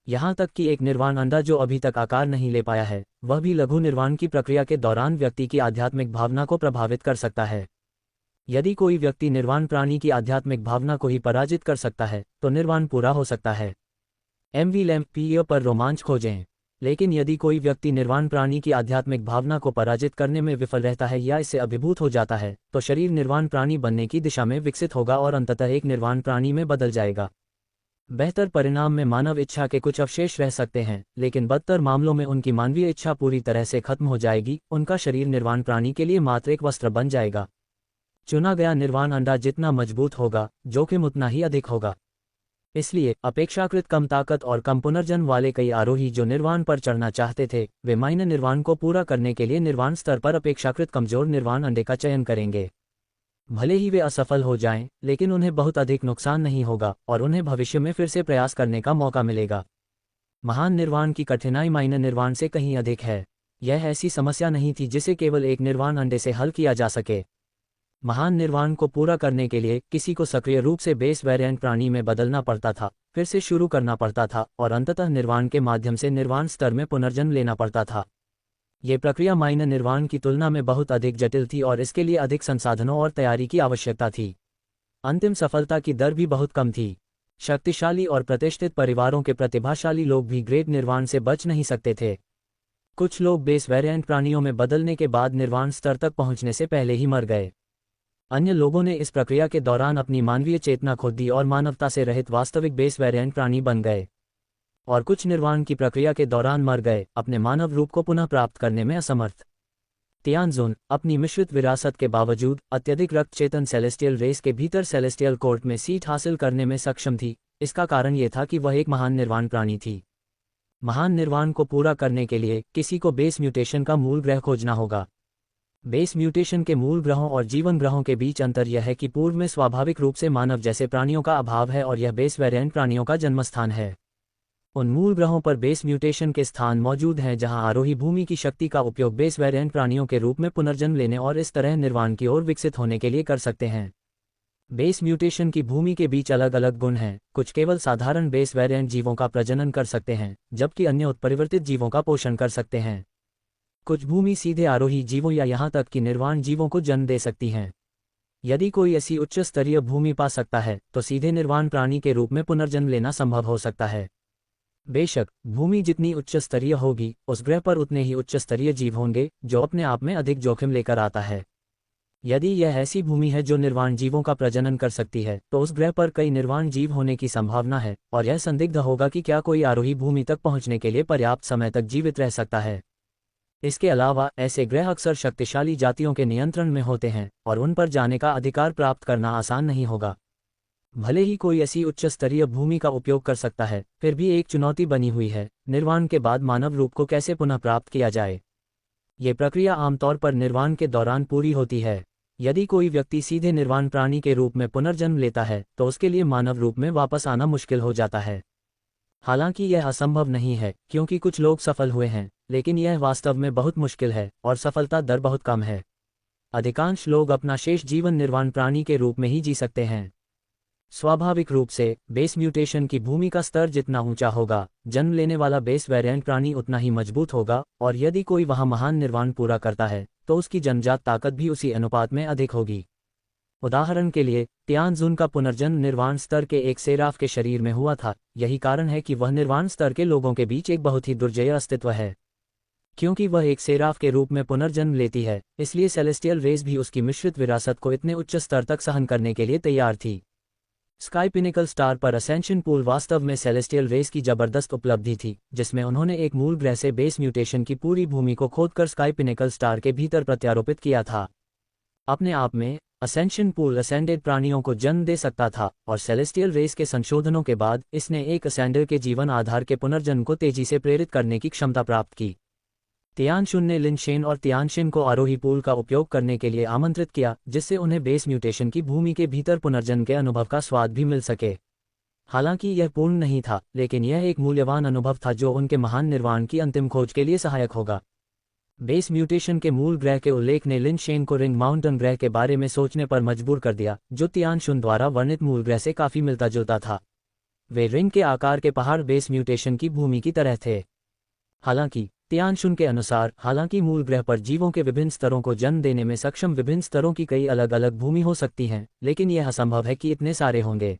यहाँ तक कि एक निर्वाण अंडा जो अभी तक आकार नहीं ले पाया है, वह भी लघु निर्वाण की प्रक्रिया के दौरान व्यक्ति की आध्यात्मिक भावना को प्रभावित कर सकता है। यदि कोई व्यक्ति निर्वाण प्राणी की आध्यात्मिक भावना को ही पराजित कर सकता है तो निर्वाण पूरा हो सकता है। MV पर रोमांच खोजें। लेकिन यदि कोई व्यक्ति निर्वाण प्राणी की आध्यात्मिक भावना को पराजित करने में विफल रहता है या इससे अभिभूत हो जाता है, तो शरीर निर्वाण प्राणी बनने की दिशा में विकसित होगा और अंततः एक निर्वाण प्राणी में बदल जाएगा। बेहतर परिणाम में मानव इच्छा के कुछ अवशेष रह सकते हैं, लेकिन बदतर मामलों में उनकी मानवीय इच्छा पूरी तरह से खत्म हो जाएगी। उनका शरीर निर्वाण प्राणी के लिए मात्र एक वस्त्र बन जाएगा। चुना गया निर्वाण अंडा जितना मजबूत होगा, जोखिम उतना ही अधिक होगा। इसलिए अपेक्षाकृत कम ताकत और कम पुनर्जन्म वाले कई आरोही जो निर्वाण पर चढ़ना चाहते थे, वे माइनर निर्वाण को पूरा करने के लिए निर्वाण स्तर पर अपेक्षाकृत कमजोर निर्वाण अंडे का चयन करेंगे। भले ही वे असफल हो जाएं, लेकिन उन्हें बहुत अधिक नुकसान नहीं होगा और उन्हें भविष्य में फिर से प्रयास करने का मौका मिलेगा। महान निर्वाण की कठिनाई माइनर निर्वाण से कहीं अधिक है। यह ऐसी समस्या नहीं थी जिसे केवल एक निर्वाण अंडे से हल किया जा सके। महान निर्वाण को पूरा करने के लिए किसी को सक्रिय रूप से बेस वेरिएंट प्राणी में बदलना पड़ता था, फिर से शुरू करना पड़ता था और अंततः निर्वाण के माध्यम से निर्वाण स्तर में पुनर्जन्म लेना पड़ता था। ये प्रक्रिया माइनर निर्वाण की तुलना में बहुत अधिक जटिल थी और इसके लिए अधिक संसाधनों और तैयारी की आवश्यकता थी। अंतिम सफलता की दर भी बहुत कम थी। शक्तिशाली और प्रतिष्ठित परिवारों के प्रतिभाशाली लोग भी ग्रेट निर्वाण से बच नहीं सकते थे। कुछ लोग बेस वेरिएंट प्राणियों में बदलने के बाद निर्वाण स्तर तक पहुंचने से पहले ही मर गए। अन्य लोगों ने इस प्रक्रिया के दौरान अपनी मानवीय चेतना खो दी और मानवता से रहित वास्तविक बेस वेरिएंट प्राणी बन गए। और कुछ निर्वाण की प्रक्रिया के दौरान मर गए, अपने मानव रूप को पुनः प्राप्त करने में असमर्थ। तियानजुन अपनी मिश्रित विरासत के बावजूद अत्यधिक रक्त चेतन सेलेस्टियल रेस के भीतर सेलेस्टियल कोर्ट में सीट हासिल करने में सक्षम थी। इसका कारण यह था कि वह एक महान निर्वाण प्राणी थी। महान निर्वाण को पूरा करने के लिए किसी को बेस म्यूटेशन का मूल ग्रह खोजना होगा। बेस म्यूटेशन के मूल ग्रहों और जीवन ग्रहों के बीच अंतर यह है कि पूर्व में स्वाभाविक रूप से मानव जैसे प्राणियों का अभाव है और यह बेस वेरिएंट प्राणियों का जन्मस्थान है। उन मूल ग्रहों पर बेस म्यूटेशन के स्थान मौजूद हैं जहां आरोही भूमि की शक्ति का उपयोग बेस वेरिएंट प्राणियों के रूप में पुनर्जन्म लेने और इस तरह निर्वाण की ओर विकसित होने के लिए कर सकते हैं। बेस म्यूटेशन की भूमि के बीच अलग अलग गुण हैं। कुछ केवल साधारण बेस वेरिएंट जीवों का प्रजनन कर सकते हैं, जबकि अन्य उत्परिवर्तित जीवों का पोषण कर सकते हैं। कुछ भूमि सीधे आरोही जीवों या यहाँ तक कि निर्वाण जीवों को जन्म दे सकती हैं। यदि कोई ऐसी उच्च स्तरीय भूमि पा सकता है तो सीधे निर्वाण प्राणी के रूप में पुनर्जन्म लेना संभव हो सकता है। बेशक भूमि जितनी उच्च स्तरीय होगी, उस ग्रह पर उतने ही उच्च स्तरीय जीव होंगे, जो अपने आप में अधिक जोखिम लेकर आता है। यदि यह ऐसी भूमि है जो निर्वाण जीवों का प्रजनन कर सकती है, तो उस ग्रह पर कई निर्वाण जीव होने की संभावना है और यह संदिग्ध होगा कि क्या कोई आरोही भूमि तक पहुंचने के लिए पर्याप्त समय तक जीवित रह सकता है। इसके अलावा ऐसे ग्रह अक्सर शक्तिशाली जातियों के नियंत्रण में होते हैं और उन पर जाने का अधिकार प्राप्त करना आसान नहीं होगा। भले ही कोई ऐसी उच्च स्तरीय भूमि का उपयोग कर सकता है, फिर भी एक चुनौती बनी हुई है, निर्वाण के बाद मानव रूप को कैसे पुनः प्राप्त किया जाए। ये प्रक्रिया आमतौर पर निर्वाण के दौरान पूरी होती है। यदि कोई व्यक्ति सीधे निर्वाण प्राणी के रूप में पुनर्जन्म लेता है तो उसके लिए मानव रूप में वापस आना मुश्किल हो जाता है। हालांकि यह असंभव नहीं है, क्योंकि कुछ लोग सफल हुए हैं, लेकिन यह वास्तव में बहुत मुश्किल है और सफलता दर बहुत कम है। अधिकांश लोग अपना शेष जीवन निर्वाण प्राणी के रूप में ही जी सकते हैं। स्वाभाविक रूप से बेस म्यूटेशन की भूमि का स्तर जितना ऊंचा होगा, जन्म लेने वाला बेस वेरिएंट प्राणी उतना ही मजबूत होगा, और यदि कोई वहां महान निर्वाण पूरा करता है तो उसकी जन्मजात ताकत भी उसी अनुपात में अधिक होगी। उदाहरण के लिए, तियानजुन का पुनर्जन्म निर्वाण स्तर के एक सेराफ के शरीर में हुआ था। यही कारण है कि वह निर्वाण स्तर के लोगों के बीच एक बहुत ही दुर्जय अस्तित्व है। क्योंकि वह एक सेराफ के रूप में पुनर्जन्म लेती है, इसलिए सेलेस्टियल रेस भी उसकी मिश्रित विरासत को इतने उच्च स्तर तक सहन करने के लिए तैयार थी। स्काई पिनिकल स्टार पर असेंशन पूल वास्तव में सेलेस्टियल रेस की जबरदस्त उपलब्धि थी, जिसमें उन्होंने एक मूल ग्रह से बेस म्यूटेशन की पूरी भूमि को खोदकर स्काई पिनिकल स्टार के भीतर प्रत्यारोपित किया था। अपने आप में असेंशन पूल असेंडेड प्राणियों को जन्म दे सकता था, और सेलेस्टियल रेस के संशोधनों के बाद इसने एक असेंडर के जीवन आधार के पुनर्जन्म को तेजी से प्रेरित करने की क्षमता प्राप्त की। तियानशुन ने लिन शेन और तियानशिन को आरोही पूल का उपयोग करने के लिए आमंत्रित किया, जिससे उन्हें बेस म्यूटेशन की भूमि के भीतर पुनर्जन्म के अनुभव का स्वाद भी मिल सके। हालांकि यह पूर्ण नहीं था, लेकिन यह एक मूल्यवान अनुभव था जो उनके महान निर्वाण की अंतिम खोज के लिए सहायक होगा। बेस म्यूटेशन के मूल ग्रह के उल्लेख ने लिन शेन को रिंग माउंटेन ग्रह के बारे में सोचने पर मजबूर कर दिया, जो तियानशुन द्वारा वर्णित मूल ग्रह से काफी मिलता जुलता था। वे रिंग के आकार के पहाड़ बेस म्यूटेशन की भूमि की तरह थे। हालांकि तियानशुन के अनुसार, हालांकि मूल ग्रह पर जीवों के विभिन्न स्तरों को जन्म देने में सक्षम विभिन्न स्तरों की कई अलग अलग भूमि हो सकती हैं, लेकिन यह असंभव है कि इतने सारे होंगे।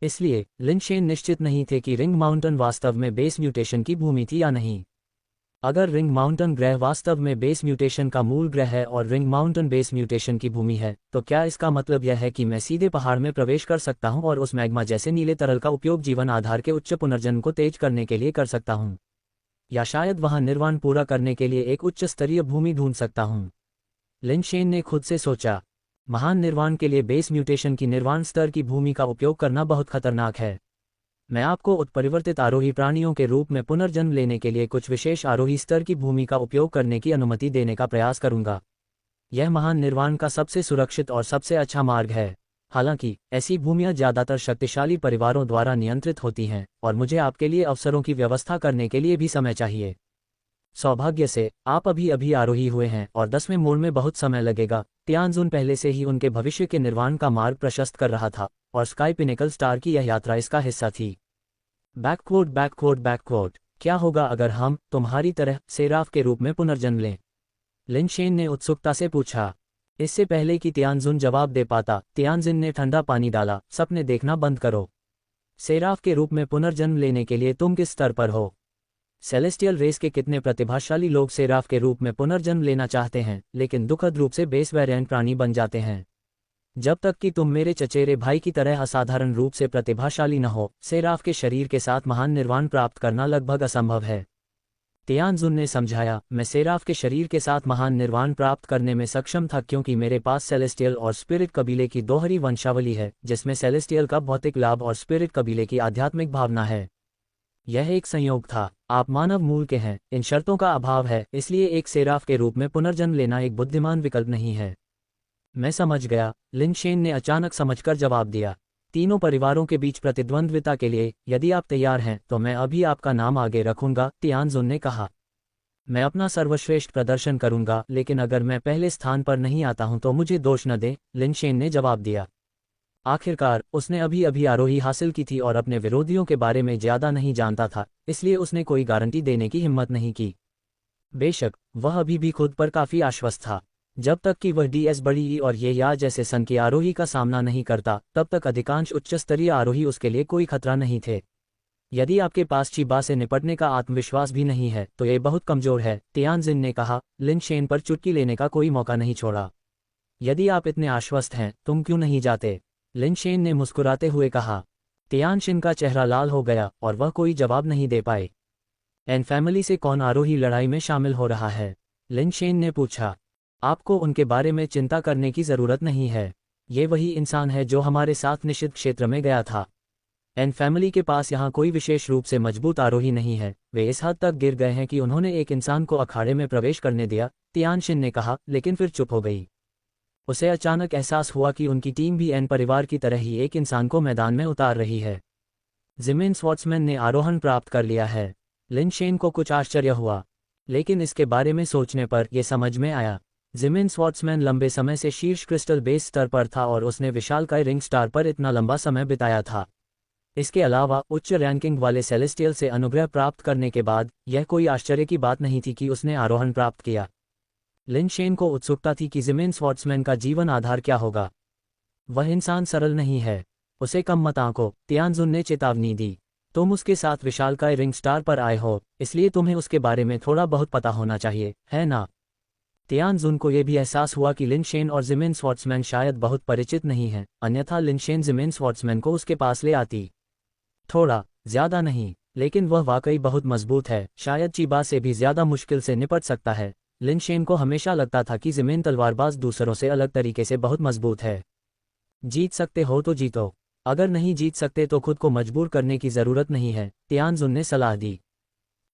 इसलिए लिन शेन निश्चित नहीं थे कि रिंग माउंटेन वास्तव में बेस म्यूटेशन की भूमि थी या नहीं। अगर रिंग माउंटेन ग्रह वास्तव में बेस म्यूटेशन का मूल ग्रह है और रिंग माउंटेन बेस म्यूटेशन की भूमि है, तो क्या इसका मतलब यह है कि मैं सीधे पहाड़ में प्रवेश कर सकता हूं और उस मैग्मा जैसे नीले तरल का उपयोग जीवन आधार के उच्च पुनर्जन्म को तेज करने के लिए कर सकता हूं? या शायद वहां निर्वाण पूरा करने के लिए एक उच्च स्तरीय भूमि ढूंढ सकता हूं? लिन शेन ने खुद से सोचा, महान निर्वाण के लिए बेस म्यूटेशन की निर्वाण स्तर की भूमि का उपयोग करना बहुत खतरनाक है। मैं आपको उत्परिवर्तित आरोही प्राणियों के रूप में पुनर्जन्म लेने के लिए कुछ विशेष आरोही स्तर की भूमि का उपयोग करने की अनुमति देने का प्रयास करूंगा। यह महान निर्वाण का सबसे सुरक्षित और सबसे अच्छा मार्ग है। हालांकि ऐसी भूमियां ज्यादातर शक्तिशाली परिवारों द्वारा नियंत्रित होती हैं, और मुझे आपके लिए अवसरों की व्यवस्था करने के लिए भी समय चाहिए। सौभाग्य से आप अभी अभी आरोही हुए हैं और 10वें मोड़ में बहुत समय लगेगा। तियानजुन पहले से ही उनके भविष्य के निर्वाण का मार्ग प्रशस्त कर रहा था, और स्काई पिनिकल स्टार की यह यात्रा इसका हिस्सा थी। बैककोट बैककोट बैककोट, क्या होगा अगर हम तुम्हारी तरह सेराफ के रूप में पुनर्जन्म लें? लिन शेन ने उत्सुकता से पूछा। इससे पहले कि तियानजुन जवाब दे पाता, तियानजिन ने ठंडा पानी डाला। सपने देखना बंद करो। सेराफ के रूप में पुनर्जन्म लेने के लिए तुम किस स्तर पर हो? सेलेस्टियल रेस के कितने प्रतिभाशाली लोग सेराफ के रूप में पुनर्जन्म लेना चाहते हैं, लेकिन दुखद रूप से बेस वेरिएंट प्राणी बन जाते हैं? जब तक कि तुम मेरे चचेरे भाई की तरह असाधारण रूप से प्रतिभाशाली न हो, सेराफ के शरीर के साथ महान निर्वाण प्राप्त करना लगभग असंभव है। तियानजुन ने समझाया, मैं सेराफ के शरीर के साथ महान निर्वाण प्राप्त करने में सक्षम था क्योंकि मेरे पास सेलेस्टियल और स्पिरिट कबीले की दोहरी वंशावली है, जिसमें सेलेस्टियल का भौतिक लाभ और स्पिरिट कबीले की आध्यात्मिक भावना है। यह एक संयोग था। आप मानव मूल के हैं, इन शर्तों का अभाव है, इसलिए एक सेराफ के रूप में पुनर्जन्म लेना एक बुद्धिमान विकल्प नहीं है। मैं समझ गया, लिन शेन ने अचानक समझकर जवाब दिया। तीनों परिवारों के बीच प्रतिद्वंद्विता के लिए यदि आप तैयार हैं तो मैं अभी आपका नाम आगे रखूंगा, तियानजुन ने कहा। मैं अपना सर्वश्रेष्ठ प्रदर्शन करूंगा, लेकिन अगर मैं पहले स्थान पर नहीं आता हूं तो मुझे दोष न दें, लिन शेन ने जवाब दिया। आखिरकार उसने अभी अभी आरोही हासिल की थी और अपने विरोधियों के बारे में ज्यादा नहीं जानता था, इसलिए उसने कोई गारंटी देने की हिम्मत नहीं की। बेशक वह अभी भी खुद पर काफी आश्वस्त था। जब तक कि वह डीएस बड़ी ई और ये या जैसे सन के आरोही का सामना नहीं करता, तब तक अधिकांश उच्च स्तरीय आरोही उसके लिए कोई खतरा नहीं थे। यदि आपके पास चीबा से निपटने का आत्मविश्वास भी नहीं है तो ये बहुत कमजोर है, तियानजिन ने कहा। लिन शेन पर चुटकी लेने का कोई मौका नहीं छोड़ा। यदि आप इतने आश्वस्त हैं, तुम क्यों नहीं जाते? लिन शेन ने मुस्कुराते हुए कहा। तियानशिन का चेहरा लाल हो गया और वह कोई जवाब नहीं दे पाए। एन फैमिली से कौन आरोही लड़ाई में शामिल हो रहा है? लिन शेन ने पूछा। आपको उनके बारे में चिंता करने की जरूरत नहीं है। ये वही इंसान है जो हमारे साथ निषिद्ध क्षेत्र में गया था। एन फैमिली के पास यहाँ कोई विशेष रूप से मजबूत आरोही नहीं है, वे इस हद तक गिर गए हैं कि उन्होंने एक इंसान को अखाड़े में प्रवेश करने दिया, तियानशिन ने कहा, लेकिन फिर चुप हो गई। उसे अचानक एहसास हुआ कि उनकी टीम भी एन परिवार की तरह ही एक इंसान को मैदान में उतार रही है। जिमिन स्वॉर्ट्समैन ने आरोहण प्राप्त कर लिया है। लिन शेन को कुछ आश्चर्य हुआ, लेकिन इसके बारे में सोचने पर यह समझ में आया। जिमिन स्वॉर्ट्समैन लंबे समय से शीर्ष क्रिस्टल बेस स्तर पर था और उसने विशालकाय रिंग स्टार पर इतना लंबा समय बिताया था। इसके अलावा उच्च रैंकिंग वाले सेलेस्टियल से अनुग्रह प्राप्त करने के बाद यह कोई आश्चर्य की बात नहीं थी कि उसने आरोहण प्राप्त किया। लिन शेन को उत्सुकता थी कि जिमिन स्वॉर्ट्समैन का जीवन आधार क्या होगा। वह इंसान सरल नहीं है, उसे कम मत आंको, तियानजुन ने चेतावनी दी। तुम उसके साथ विशालकाय रिंग स्टार पर आए हो, इसलिए तुम्हें उसके बारे में थोड़ा बहुत पता होना चाहिए, है ना? तियानजुन को यह भी एहसास हुआ कि लिन शेन और जिमिन स्वॉर्ट्समैन शायद बहुत परिचित नहीं हैं, अन्यथा लिन शेन जिमिन स्वॉर्ट्समैन को उसके पास ले आती। थोड़ा, ज्यादा नहीं, लेकिन वह वाकई बहुत मजबूत है, शायद चीबा से भी ज्यादा मुश्किल से निपट सकता है। लिन शेन को हमेशा लगता था कि जिमिन तलवारबाज दूसरों से अलग तरीके से बहुत मजबूत है। जीत सकते हो तो जीतो, अगर नहीं जीत सकते तो खुद को मजबूर करने की जरूरत नहीं है, तियानजुन ने सलाह दी।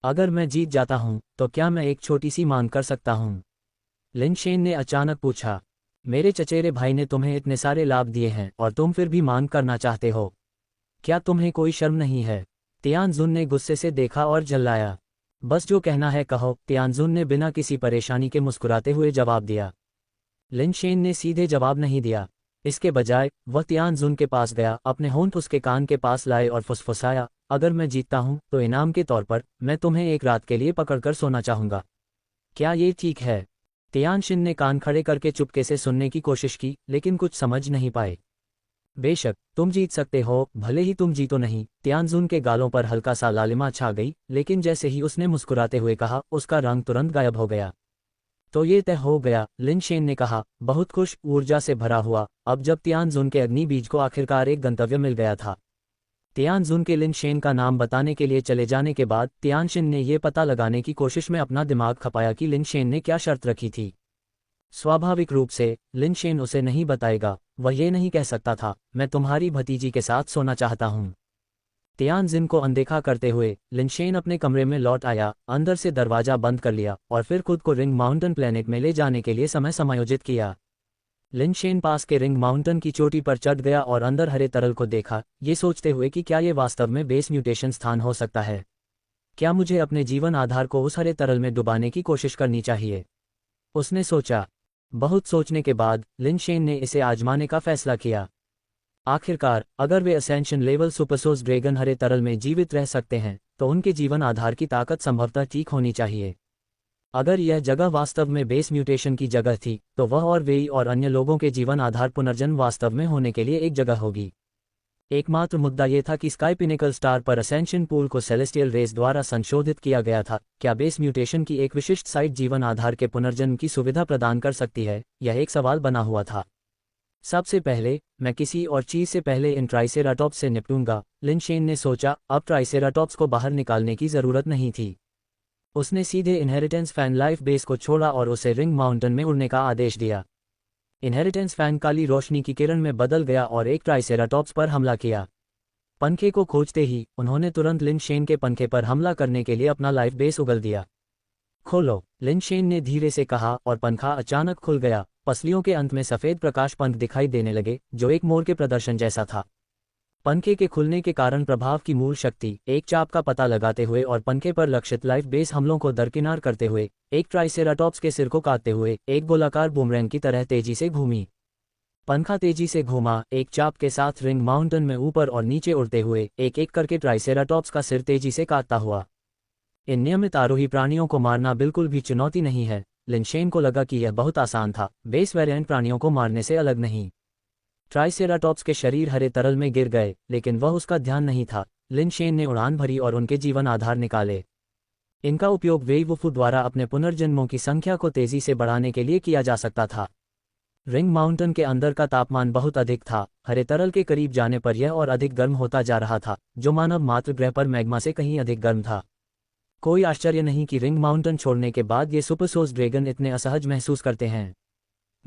अगर मैं जीत जाता हूं तो क्या मैं एक छोटी सी मांग कर सकता हूं? लिन शेन ने अचानक पूछा। मेरे चचेरे भाई ने तुम्हें इतने सारे लाभ दिए हैं और तुम फिर भी मांग करना चाहते हो? क्या तुम्हें कोई शर्म नहीं है? तियानजुन ने गुस्से से देखा और झल्लाया। बस जो कहना है कहो, तियानजुन ने बिना किसी परेशानी के मुस्कुराते हुए जवाब दिया। लिन शेन ने सीधे जवाब नहीं दिया, इसके बजाय वह तियानजुन के पास गया, अपने होंठ उसके कान के पास लाए और फुसफुसाया, अगर मैं जीतता हूं तो इनाम के तौर पर मैं तुम्हें एक रात के लिए पकड़कर सोना चाहूंगा। क्या ये ठीक है? तियानशिन ने कान खड़े करके चुपके से सुनने की कोशिश की, लेकिन कुछ समझ नहीं पाए। बेशक तुम जीत सकते हो, भले ही तुम जीतो नहीं। तियानजुन के गालों पर हल्का सा लालिमा छा गई, लेकिन जैसे ही उसने मुस्कुराते हुए कहा, उसका रंग तुरंत गायब हो गया। तो ये तय हो गया, लिन शेन ने कहा, बहुत खुश, ऊर्जा से भरा हुआ। अब जब तियानजुन के अग्नि बीज को आखिरकार एक गंतव्य मिल गया था। तियानजुन के लिन शेन का नाम बताने के लिए चले जाने के बाद तियानशिन ने यह पता लगाने की कोशिश में अपना दिमाग खपाया कि लिन शेन ने क्या शर्त रखी थी। स्वाभाविक रूप से लिन शेन उसे नहीं बताएगा, वह ये नहीं कह सकता था, मैं तुम्हारी भतीजी के साथ सोना चाहता हूं। तियानजिन को अनदेखा करते हुए लिन शेन अपने कमरे में लौट आया, अंदर से दरवाजा बंद कर लिया और फिर खुद को रिंग माउंटेन प्लेनेट में ले जाने के लिए समय समायोजित किया। लिन शेन पास के रिंग माउंटेन की चोटी पर चढ़ गया और अंदर हरे तरल को देखा, ये सोचते हुए कि क्या ये वास्तव में बेस म्यूटेशन स्थान हो सकता है। क्या मुझे अपने जीवन आधार को उस हरे तरल में डुबाने की कोशिश करनी चाहिए? उसने सोचा। बहुत सोचने के बाद लिन शेन ने इसे आजमाने का फैसला किया। आखिरकार अगर वे असेंशन लेवल सुपरसोर्स ड्रैगन हरे तरल में जीवित रह सकते हैं तो उनके जीवन आधार की ताकत संभवतः ठीक होनी चाहिए। अगर यह जगह वास्तव में बेस म्यूटेशन की जगह थी तो वह और वेई और अन्य लोगों के जीवन आधार पुनर्जन्म वास्तव में होने के लिए एक जगह होगी। एकमात्र मुद्दा यह था कि स्काई पिनेकल स्टार पर असेंशन पूल को सेलेस्टियल रेस द्वारा संशोधित किया गया था। क्या बेस म्यूटेशन की एक विशिष्ट साइट जीवन आधार के पुनर्जन्म की सुविधा प्रदान कर सकती है? यह एक सवाल बना हुआ था। सबसे पहले मैं किसी और चीज से पहले इन ट्राइसेराटॉप्स से निपटूंगा, लिन शेन ने सोचा। अब ट्राइसेराटॉप्स को बाहर निकालने की जरूरत नहीं थी। उसने सीधे इनहेरिटेंस फैन लाइफ बेस को छोड़ा और उसे रिंग माउंटेन में उड़ने का आदेश दिया। इनहेरिटेंस फैन काली रोशनी की किरण में बदल गया और एक ट्राइसेराटॉप्स पर हमला किया। पंखे को खोजते ही उन्होंने तुरंत लिन शेन के पंखे पर हमला करने के लिए अपना लाइफ बेस उगल दिया। खोलो, लिन शेन ने धीरे से कहा और पंखा अचानक खुल गया। पसलियों के अंत में सफेद प्रकाश पंख दिखाई देने लगे, जो एक मोर के प्रदर्शन जैसा था। पंखे के खुलने के कारण प्रभाव की मूल शक्ति एक चाप का पता लगाते हुए और पंखे पर लक्षित लाइफ बेस हमलों को दरकिनार करते हुए एक ट्राइसेराटॉप्स के सिर को काटते हुए एक गोलाकार बूमरैंग की तरह तेजी से घूमी। पंखा तेजी से घूमा, एक चाप के साथ रिंग माउंटेन में ऊपर और नीचे उड़ते हुए एक एक करके ट्राइसेराटॉप्स का सिर तेजी से काटता हुआ। इन नियमित आरोही प्राणियों को मारना बिल्कुल भी चुनौती नहीं है। लिन शेन को लगा कि यह बहुत आसान था, बेस वेरिएंट प्राणियों को मारने से अलग नहीं। ट्राइसेराटॉप्स के शरीर हरे तरल में गिर गए, लेकिन वह उसका ध्यान नहीं था। लिन शेन ने उड़ान भरी और उनके जीवन आधार निकाले। इनका उपयोग वेईवुफू द्वारा अपने पुनर्जन्मों की संख्या को तेजी से बढ़ाने के लिए किया जा सकता था। रिंग माउंटेन के अंदर का तापमान बहुत अधिक था, हरे तरल के करीब जाने पर यह और अधिक गर्म होता जा रहा था, जो मानव मात्र ग्रह पर मैग्मा से कहीं अधिक गर्म था। कोई आश्चर्य नहीं कि रिंग माउंटेन छोड़ने के बाद ये सुपरसोर्स ड्रैगन इतने असहज महसूस करते हैं।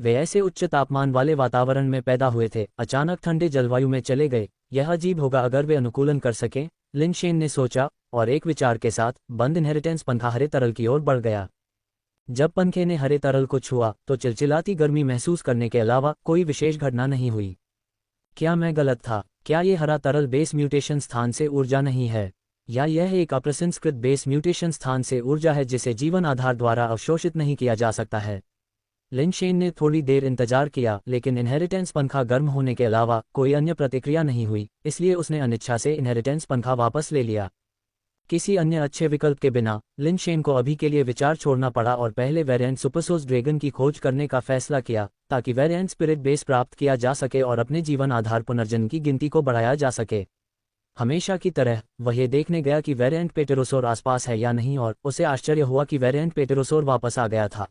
वे ऐसे उच्च तापमान वाले वातावरण में पैदा हुए थे, अचानक ठंडे जलवायु में चले गए। यह अजीब होगा अगर वे अनुकूलन कर सकें, लिंडशेन ने सोचा, और एक विचार के साथ बंद इनहेरिटेंस पंखा हरे तरल की ओर बढ़ गया। जब पंखे ने हरे तरल को छुआ तो चिलचिलाती गर्मी महसूस करने के अलावा कोई विशेष घटना नहीं हुई। क्या मैं गलत था? क्या ये हरा तरल बेस म्यूटेशन स्थान से ऊर्जा नहीं है, या यह एक अप्रसंस्कृत बेस म्यूटेशन स्थान से ऊर्जा है जिसे जीवन आधार द्वारा अवशोषित नहीं किया जा सकता है? लिंडशेन ने थोड़ी देर इंतजार किया, लेकिन इनहेरिटेंस पंखा गर्म होने के अलावा कोई अन्य प्रतिक्रिया नहीं हुई, इसलिए उसने अनिच्छा से इनहेरिटेंस पंखा वापस ले लिया। किसी अन्य अच्छे विकल्प के बिना लिंडशेन को अभी के लिए विचार छोड़ना पड़ा और पहले वेरिएंट सुपरसोर्स ड्रैगन की खोज करने का फैसला किया, ताकि वेरिएंट स्पिरिट बेस प्राप्त किया जा सके और अपने जीवन आधार पुनर्जन्म की गिनती को बढ़ाया जा सके। हमेशा की तरह वह ये देखने गया कि वेरिएंट पेटेरोसोर आसपास है या नहीं, और उसे आश्चर्य हुआ कि वेरिएंट पेटेरोसोर वापस आ गया था।